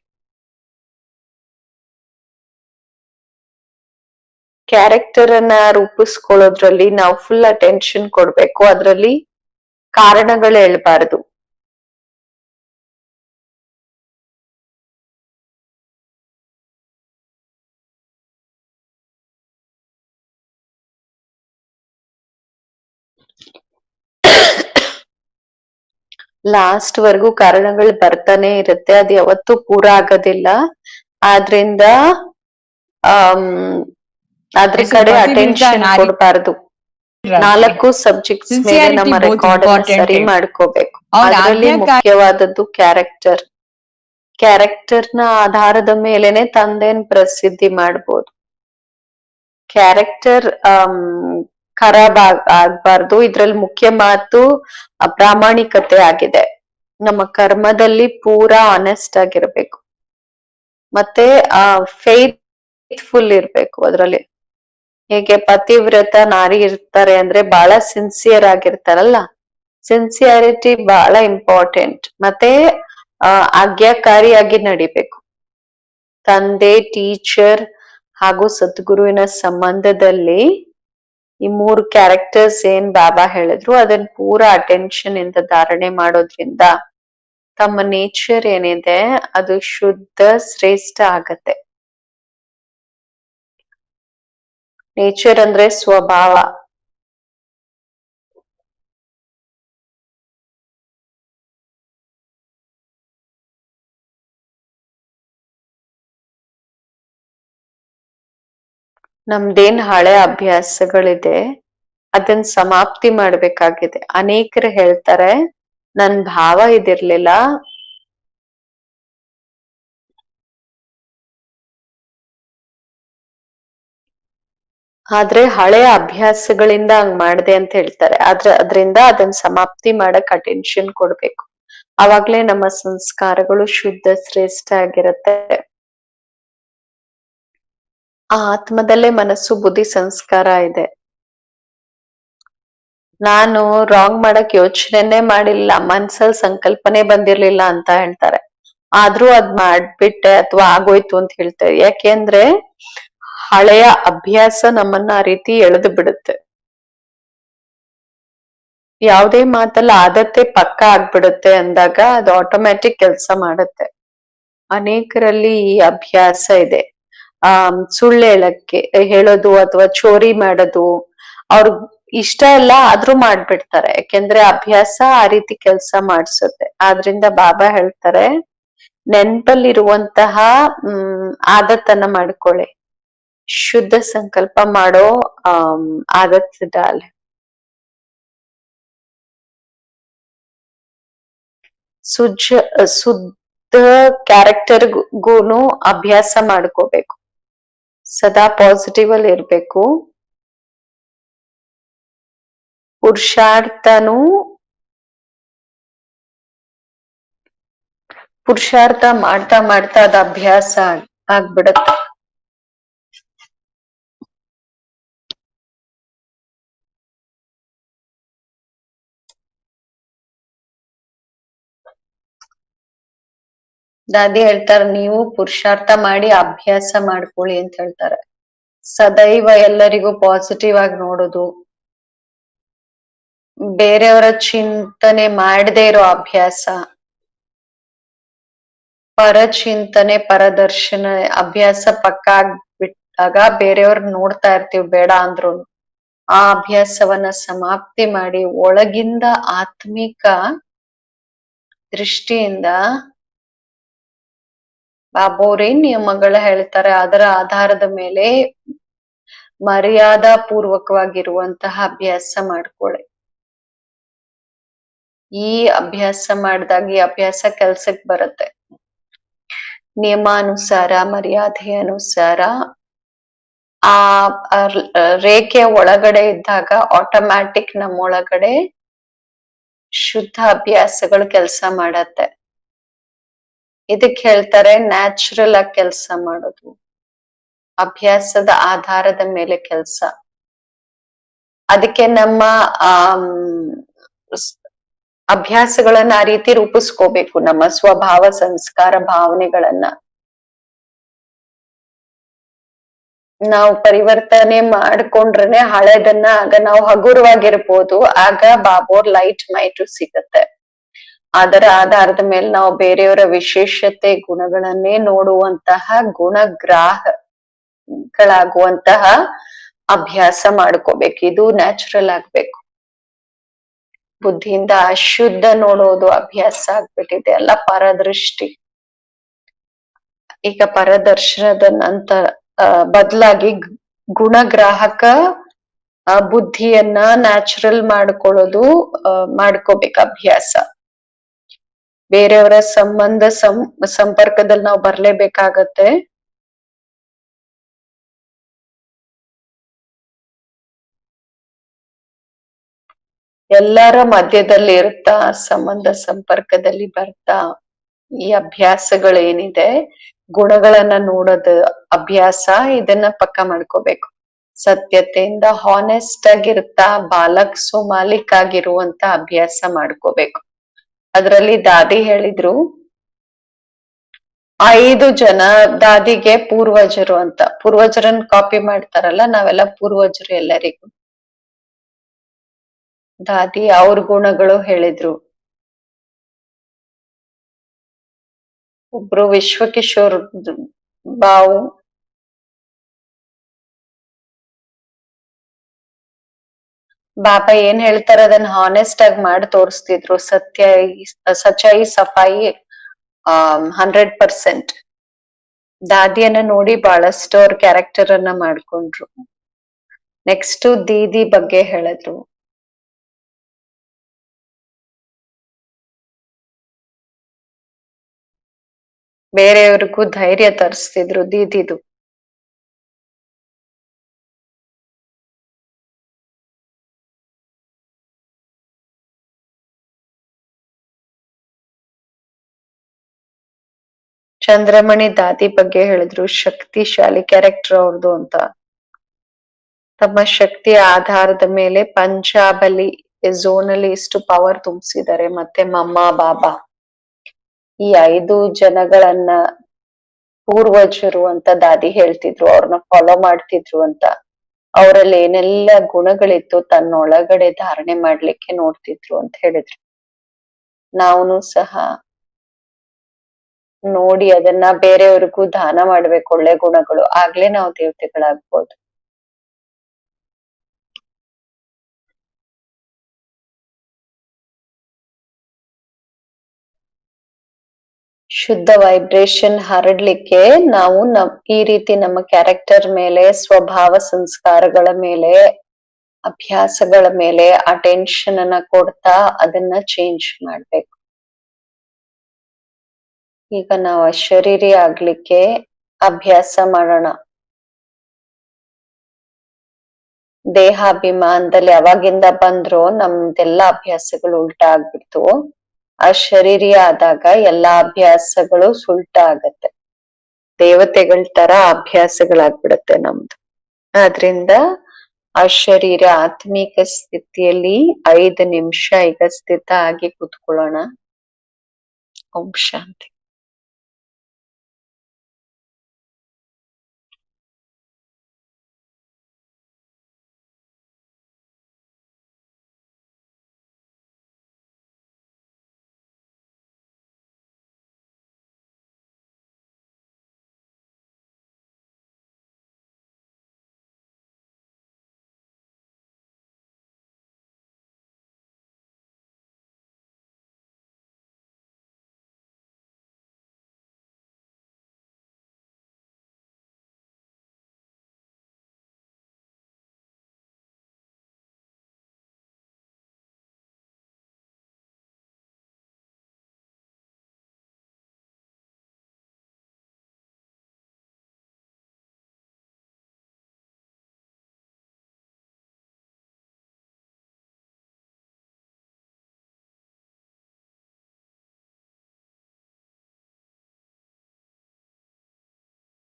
ಕ್ಯಾರೆಕ್ಟರ್ ಅನ್ನ ರೂಪಿಸ್ಕೊಳ್ಳೋದ್ರಲ್ಲಿ ನಾವು ಫುಲ್ ಅಟೆನ್ಷನ್ ಕೊಡ್ಬೇಕು, ಅದ್ರಲ್ಲಿ ಕಾರಣಗಳು ಹೇಳ್ಬಾರ್ದು. ಲಾಸ್ಟ್ ವರ್ಗೂ ಕಾರಣಗಳು ಬರ್ತಾನೆ ಇರುತ್ತೆ, ಅದು ಯಾವತ್ತೂ ಪೂರ ಆಗೋದಿಲ್ಲ. ಆದ್ರಿಂದ ಅದ್ರ ಕಡೆ ಅಟೆನ್ಷನ್ ಕೊಡ್ಬಾರ್ದು. 4 ಸಬ್ಜೆಕ್ಟ್ಸ್ ಮೇಲೆ ನಮ್ಮ ರೆಕಾರ್ಡ್ ಸರಿ ಮಾಡ್ಕೋಬೇಕು. ಅದರಲ್ಲಿ ಮುಖ್ಯವಾದದ್ದು ಕ್ಯಾರೆಕ್ಟರ್. ಕ್ಯಾರೆಕ್ಟರ್ ನ ಆಧಾರದ ಮೇಲೆನೆ ತಂದೆನ್ ಪ್ರಸಿದ್ಧಿ ಮಾಡ್ಬೋದು. ಕ್ಯಾರೆಕ್ಟರ್ ಖರಾಬ್ ಆಗ್ಬಾರ್ದು. ಇದ್ರಲ್ಲಿ ಮುಖ್ಯ ಮಾತು ಪ್ರಾಮಾಣಿಕತೆ ಆಗಿದೆ. ನಮ್ಮ ಕರ್ಮದಲ್ಲಿ ಪೂರಾ ಆನೆಸ್ಟ್ ಆಗಿರ್ಬೇಕು, ಮತ್ತೆ ಫೇತ್ಫುಲ್ ಇರ್ಬೇಕು. ಅದ್ರಲ್ಲಿ ಹೇಗೆ ಪತಿವ್ರತ ನಾರಿ ಇರ್ತಾರೆ ಅಂದ್ರೆ ಬಹಳ ಸಿನ್ಸಿಯರ್ ಆಗಿರ್ತಾರಲ್ಲ, ಸಿನ್ಸಿಯಾರಿಟಿ ಬಹಳ ಇಂಪಾರ್ಟೆಂಟ್. ಮತ್ತೆ ಆಜ್ಞಾಕಾರಿಯಾಗಿ ನಡಿಬೇಕು. ತಂದೆ, ಟೀಚರ್ ಹಾಗೂ ಸದ್ಗುರುವಿನ ಸಂಬಂಧದಲ್ಲಿ ಈ 3 ಕ್ಯಾರೆಕ್ಟರ್ಸ್ ಏನ್ ಬಾಬಾ ಹೇಳಿದ್ರು ಅದನ್ನ ಪೂರಾ ಅಟೆನ್ಷನ್ ಇಂದ ಧಾರಣೆ ಮಾಡೋದ್ರಿಂದ ತಮ್ಮ ನೇಚರ್ ಏನಿದೆ ಅದು ಶುದ್ಧ, ಶ್ರೇಷ್ಠ ಆಗತ್ತೆ. ನೇಚರ್ ಅಂದ್ರೆ ಸ್ವಭಾವ. ನಮ್ದೇನ್ ಹಳೆ ಅಭ್ಯಾಸಗಳಿದೆ ಅದನ್ನ ಸಮಾಪ್ತಿ ಮಾಡ್ಬೇಕಾಗಿದೆ. ಅನೇಕರು ಹೇಳ್ತಾರೆ ನನ್ ಭಾವ ಇದಿರ್ಲಿಲ್ಲ, ಆದ್ರೆ ಹಳೆಯ ಅಭ್ಯಾಸಗಳಿಂದ ಹಂಗ್ ಮಾಡ್ದೆ ಅಂತ ಹೇಳ್ತಾರೆ. ಆದ್ರೆ ಅದರಿಂದ ಅದನ್ನ ಸಮಾಪ್ತಿ ಮಾಡಕ್ ಅಟೆನ್ಷನ್ ಕೊಡ್ಬೇಕು. ಅವಾಗ್ಲೇ ನಮ್ಮ ಸಂಸ್ಕಾರಗಳು ಶುದ್ಧ, ಶ್ರೇಷ್ಠ ಆಗಿರತ್ತೆ. ಆ ಆತ್ಮದಲ್ಲೇ ಮನಸ್ಸು, ಬುದ್ಧಿ, ಸಂಸ್ಕಾರ ಇದೆ. ನಾನು ರಾಂಗ್ ಮಾಡಕ್ ಯೋಚನೆನೇ ಮಾಡಿಲ್ಲ, ಮನ್ಸಲ್ಲಿ ಸಂಕಲ್ಪನೆ ಬಂದಿರ್ಲಿಲ್ಲ ಅಂತ ಹೇಳ್ತಾರೆ. ಆದ್ರೂ ಅದ್ ಮಾಡ್ಬಿಟ್ಟೆ ಅಥವಾ ಆಗೋಯ್ತು ಅಂತ ಹೇಳ್ತಾರೆ. ಯಾಕೆಂದ್ರೆ ಹಳೆಯ ಅಭ್ಯಾಸ ನಮ್ಮನ್ನ ಆ ರೀತಿ ಎಳೆದು ಬಿಡುತ್ತೆ. ಯಾವುದೇ ಮಾತಲ್ಲ ಆದತ್ತೆ ಪಕ್ಕ ಆಗ್ಬಿಡುತ್ತೆ ಅಂದಾಗ ಅದು ಆಟೋಮ್ಯಾಟಿಕ್ ಕೆಲಸ ಮಾಡುತ್ತೆ. ಅನೇಕರಲ್ಲಿ ಈ ಅಭ್ಯಾಸ ಇದೆ. ಸುಳ್ಳು ಹೇಳೋದು ಅಥವಾ ಚೋರಿ ಮಾಡೋದು ಅವ್ರ ಇಷ್ಟ ಇಲ್ಲ ಆದ್ರೂ ಮಾಡ್ಬಿಡ್ತಾರೆ. ಯಾಕೆಂದ್ರೆ ಅಭ್ಯಾಸ ಆ ರೀತಿ ಕೆಲಸ ಮಾಡ್ಸುತ್ತೆ. ಆದ್ರಿಂದ ಬಾಬಾ ಹೇಳ್ತಾರೆ ನೆನ್ಪಲ್ಲಿರುವಂತಹ ಆದತ್ತನ್ನ ಮಾಡ್ಕೊಳ್ಳಿ, ಶುದ್ಧ ಸಂಕಲ್ಪ ಮಾಡೋ ಆದತ್ ಡಾಲೆ. ಶುದ್ಧ ಕ್ಯಾರೆಕ್ಟರ್ಗೂನು ಅಭ್ಯಾಸ ಮಾಡ್ಕೋಬೇಕು. ಸದಾ ಪಾಸಿಟಿವ್ ಅಲ್ಲಿ ಇರ್ಬೇಕು. ಪುರುಷಾರ್ಥ ಮಾಡ್ತಾ ಮಾಡ್ತಾ ಅದ ಅಭ್ಯಾಸ ಆಗ್ಬಿಡತ್ತೆ. ದಾದಿ ಹೇಳ್ತಾರೆ ನೀವು ಪುರುಷಾರ್ಥ ಮಾಡಿ ಅಭ್ಯಾಸ ಮಾಡ್ಕೊಳ್ಳಿ ಅಂತ ಹೇಳ್ತಾರೆ. ಸದೈವ ಎಲ್ಲರಿಗೂ ಪಾಸಿಟಿವ್ ಆಗಿ ನೋಡೋದು, ಬೇರೆಯವರ ಚಿಂತನೆ ಮಾಡದೇ ಇರೋ ಅಭ್ಯಾಸ, ಪರಚಿಂತನೆ, ಪರದರ್ಶನ ಅಭ್ಯಾಸ ಪಕ್ಕ ಆಗ್ಬಿಟ್ಟಾಗ ಬೇರೆಯವ್ರ ನೋಡ್ತಾ ಇರ್ತೀವಿ ಬೇಡ ಅಂದ್ರು. ಆ ಅಭ್ಯಾಸವನ್ನ ಸಮಾಪ್ತಿ ಮಾಡಿ ಒಳಗಿಂದ ಆತ್ಮಿಕ ದೃಷ್ಟಿಯಿಂದ ಬಾಬೋರೇ ನಿಯಮಗಳ ಹೇಳ್ತಾರೆ, ಅದರ ಆಧಾರದ ಮೇಲೆ ಮರ್ಯಾದಾ ಪೂರ್ವಕವಾಗಿರುವಂತಹ ಅಭ್ಯಾಸ ಮಾಡ್ಕೊಳ್ಳಿ. ಈ ಅಭ್ಯಾಸ ಮಾಡಿದಾಗ ಈ ಅಭ್ಯಾಸ ಕೆಲ್ಸಕ್ ಬರುತ್ತೆ. ನಿಯಮಾನುಸಾರ, ಮರ್ಯಾದೆ ಅನುಸಾರ ಆ ರೇಖೆಯ ಒಳಗಡೆ ಇದ್ದಾಗ ಆಟೋಮ್ಯಾಟಿಕ್ ನಮ್ಮೊಳಗಡೆ ಶುದ್ಧ ಅಭ್ಯಾಸಗಳು ಕೆಲಸ ಮಾಡತ್ತೆ. ಇದಕ್ ಹೇಳ್ತಾರೆ ನ್ಯಾಚುರಲ್ ಆಗಿ ಕೆಲಸ ಮಾಡೋದು, ಅಭ್ಯಾಸದ ಆಧಾರದ ಮೇಲೆ ಕೆಲಸ. ಅದಕ್ಕೆ ನಮ್ಮ ಸ್- ಅಭ್ಯಾಸಗಳನ್ನ ಆ ರೀತಿ ರೂಪಿಸ್ಕೋಬೇಕು, ನಮ್ಮ ಸ್ವಭಾವ, ಸಂಸ್ಕಾರ, ಭಾವನೆಗಳನ್ನ ನಾವು ಪರಿವರ್ತನೆ ಮಾಡ್ಕೊಂಡ್ರೆ ಹಳೆದನ್ನ ಆಗ ನಾವು ಹಗುರವಾಗಿರ್ಬೋದು. ಆಗ ಬಾಬೋರ್ ಲೈಟ್ ಮೈಟು ಸಿಗತ್ತೆ. ಅದರ ಆಧಾರದ ಮೇಲೆ ನಾವು ಬೇರೆಯವರ ವಿಶೇಷತೆ ಗುಣಗಳನ್ನೇ ನೋಡುವಂತಹ ಗುಣಗ್ರಾಹಗಳಾಗುವಂತಹ ಅಭ್ಯಾಸ ಮಾಡ್ಕೋಬೇಕು. ಇದು ನ್ಯಾಚುರಲ್ ಆಗ್ಬೇಕು. ಬುದ್ಧಿಯಿಂದ ಅಶುದ್ಧ ನೋಡೋದು ಅಭ್ಯಾಸ ಆಗ್ಬಿಟ್ಟಿದೆ, ಎಲ್ಲ ಪರದೃಷ್ಟಿ. ಈಗ ಪರದರ್ಶನದ ನಂತರ ಬದಲಾಗಿ ಗುಣಗ್ರಾಹಕ ಬುದ್ಧಿಯನ್ನ ನ್ಯಾಚುರಲ್ ಮಾಡ್ಕೊಳ್ಳೋದು ಮಾಡ್ಕೋಬೇಕು ಅಭ್ಯಾಸ. ಬೇರೆಯವರ ಸಂಪರ್ಕದಲ್ಲಿ ನಾವು ಬರ್ಲೇಬೇಕಾಗತ್ತೆ. ಎಲ್ಲರ ಮಧ್ಯದಲ್ಲಿ ಇರ್ತಾ, ಸಂಪರ್ಕದಲ್ಲಿ ಬರ್ತಾ ಈ ಅಭ್ಯಾಸಗಳೇನಿದೆ, ಗುಣಗಳನ್ನ ನೋಡೋದು ಅಭ್ಯಾಸ, ಇದನ್ನ ಪಕ್ಕ ಮಾಡ್ಕೋಬೇಕು. ಸತ್ಯತೆಯಿಂದ ಹಾನೆಸ್ಟ್ ಆಗಿರ್ತಾ ಬಾಲಕ್ ಮಾಲಿಕ್ ಆಗಿರುವಂತ ಅಭ್ಯಾಸ ಮಾಡ್ಕೋಬೇಕು. ಅದ್ರಲ್ಲಿ ದಾದಿ ಹೇಳಿದ್ರು 5 ಜನ ದಾದಿಗೆ ಪೂರ್ವಜರು ಅಂತ. ಪೂರ್ವಜರನ್ನ ಕಾಪಿ ಮಾಡ್ತಾರಲ್ಲ, ನಾವೆಲ್ಲ ಪೂರ್ವಜರು ಎಲ್ಲರಿಗೂ. ದಾದಿ ಅವ್ರ ಗುಣಗಳು ಹೇಳಿದ್ರು. ಒಬ್ರು ವಿಶ್ವಕಿಶೋರ್ ಬಾವು, ಬಾಬಾ ಏನ್ ಹೇಳ್ತಾರ ಅದನ್ನ ಹಾನೆಸ್ಟ್ ಆಗಿ ಮಾಡಿ ತೋರಿಸ್ತಿದ್ರು. ಸಚ್ಚಾಯಿ ಸಫಾಯಿ 100%. ದಾದಿಯನ್ನ ನೋಡಿ ಬಹಳಷ್ಟು ಅವ್ರ ಕ್ಯಾರೆಕ್ಟರ್ ಅನ್ನ ಮಾಡ್ಕೊಂಡ್ರು. ನೆಕ್ಸ್ಟ್ ದೀದಿ ಬಗ್ಗೆ ಹೇಳಿದ್ರು. ಬೇರೆಯವ್ರಿಗೂ ಧೈರ್ಯ ತರಿಸ್ತಿದ್ರು ದೀದಿದು. ಚಂದ್ರಮಣಿ ದಾದಿ ಬಗ್ಗೆ ಹೇಳಿದ್ರು, ಶಕ್ತಿಶಾಲಿ ಕ್ಯಾರೆಕ್ಟರ್ ಅವ್ರದ್ದು ಅಂತ. ತಮ್ಮ ಶಕ್ತಿಯ ಆಧಾರದ ಮೇಲೆ ಪಂಜಾಬಲ್ಲಿ ಝೋನ್ ಅಲ್ಲಿ ಇಷ್ಟು ಪವರ್ ತುಂಬಿಸಿದ್ದಾರೆ. ಮತ್ತೆ ಮಮ್ಮ ಬಾಬಾ ಈ 5 ಜನಗಳನ್ನ ಪೂರ್ವಜರು ಅಂತ ದಾದಿ ಹೇಳ್ತಿದ್ರು. ಅವ್ರನ್ನ ಫಾಲೋ ಮಾಡ್ತಿದ್ರು ಅಂತ. ಅವರಲ್ಲಿ ಏನೆಲ್ಲ ಗುಣಗಳಿತ್ತು ತನ್ನೊಳಗಡೆ ಧಾರಣೆ ಮಾಡ್ಲಿಕ್ಕೆ ನೋಡ್ತಿದ್ರು ಅಂತ ಹೇಳಿದ್ರು. ನಾವು ಸಹ ನೋಡಿ ಅದನ್ನ ಬೇರೆಯವ್ರಿಗೂ ದಾನ ಮಾಡ್ಬೇಕು, ಒಳ್ಳೆ ಗುಣಗಳು. ಆಗ್ಲೇ ನಾವು ದೇವತೆಗಳಾಗ್ಬೋದು. ಶುದ್ಧ ವೈಬ್ರೇಷನ್ ಹರಡ್ಲಿಕ್ಕೆ ನಾವು ಈ ರೀತಿ ನಮ್ಮ ಕ್ಯಾರೆಕ್ಟರ್ ಮೇಲೆ, ಸ್ವಭಾವ ಸಂಸ್ಕಾರಗಳ ಮೇಲೆ, ಅಭ್ಯಾಸಗಳ ಮೇಲೆ ಅಟೆನ್ಷನ್ ಅನ್ನ ಕೊಡ್ತಾ ಅದನ್ನ ಚೇಂಜ್ ಮಾಡ್ಬೇಕು. ಈಗ ನಾವು ಅಶರೀರಿ ಆಗ್ಲಿಕ್ಕೆ ಅಭ್ಯಾಸ ಮಾಡೋಣ. ದೇಹಾಭಿಮಾನದಲ್ಲಿ ಯಾವಾಗಿಂದ ಬಂದ್ರೋ ನಮ್ದೆಲ್ಲಾ ಅಭ್ಯಾಸಗಳು ಉಲ್ಟಾ ಆಗ್ಬಿಡ್ತು. ಅಶರೀರಿ ಆದಾಗ ಎಲ್ಲಾ ಅಭ್ಯಾಸಗಳು ಸುಲ್ಟ ಆಗತ್ತೆ. ದೇವತೆಗಳ ತರ ಅಭ್ಯಾಸಗಳಾಗ್ಬಿಡತ್ತೆ ನಮ್ದು. ಆದ್ರಿಂದ ಅಶರೀರ ಆತ್ಮಿಕ ಸ್ಥಿತಿಯಲ್ಲಿ 5 ನಿಮಿಷ ಈಗ ಸ್ಥಿತ ಆಗಿ ಕೂತ್ಕೊಳ್ಳೋಣ. ಓಂ ಶಾಂತಿ.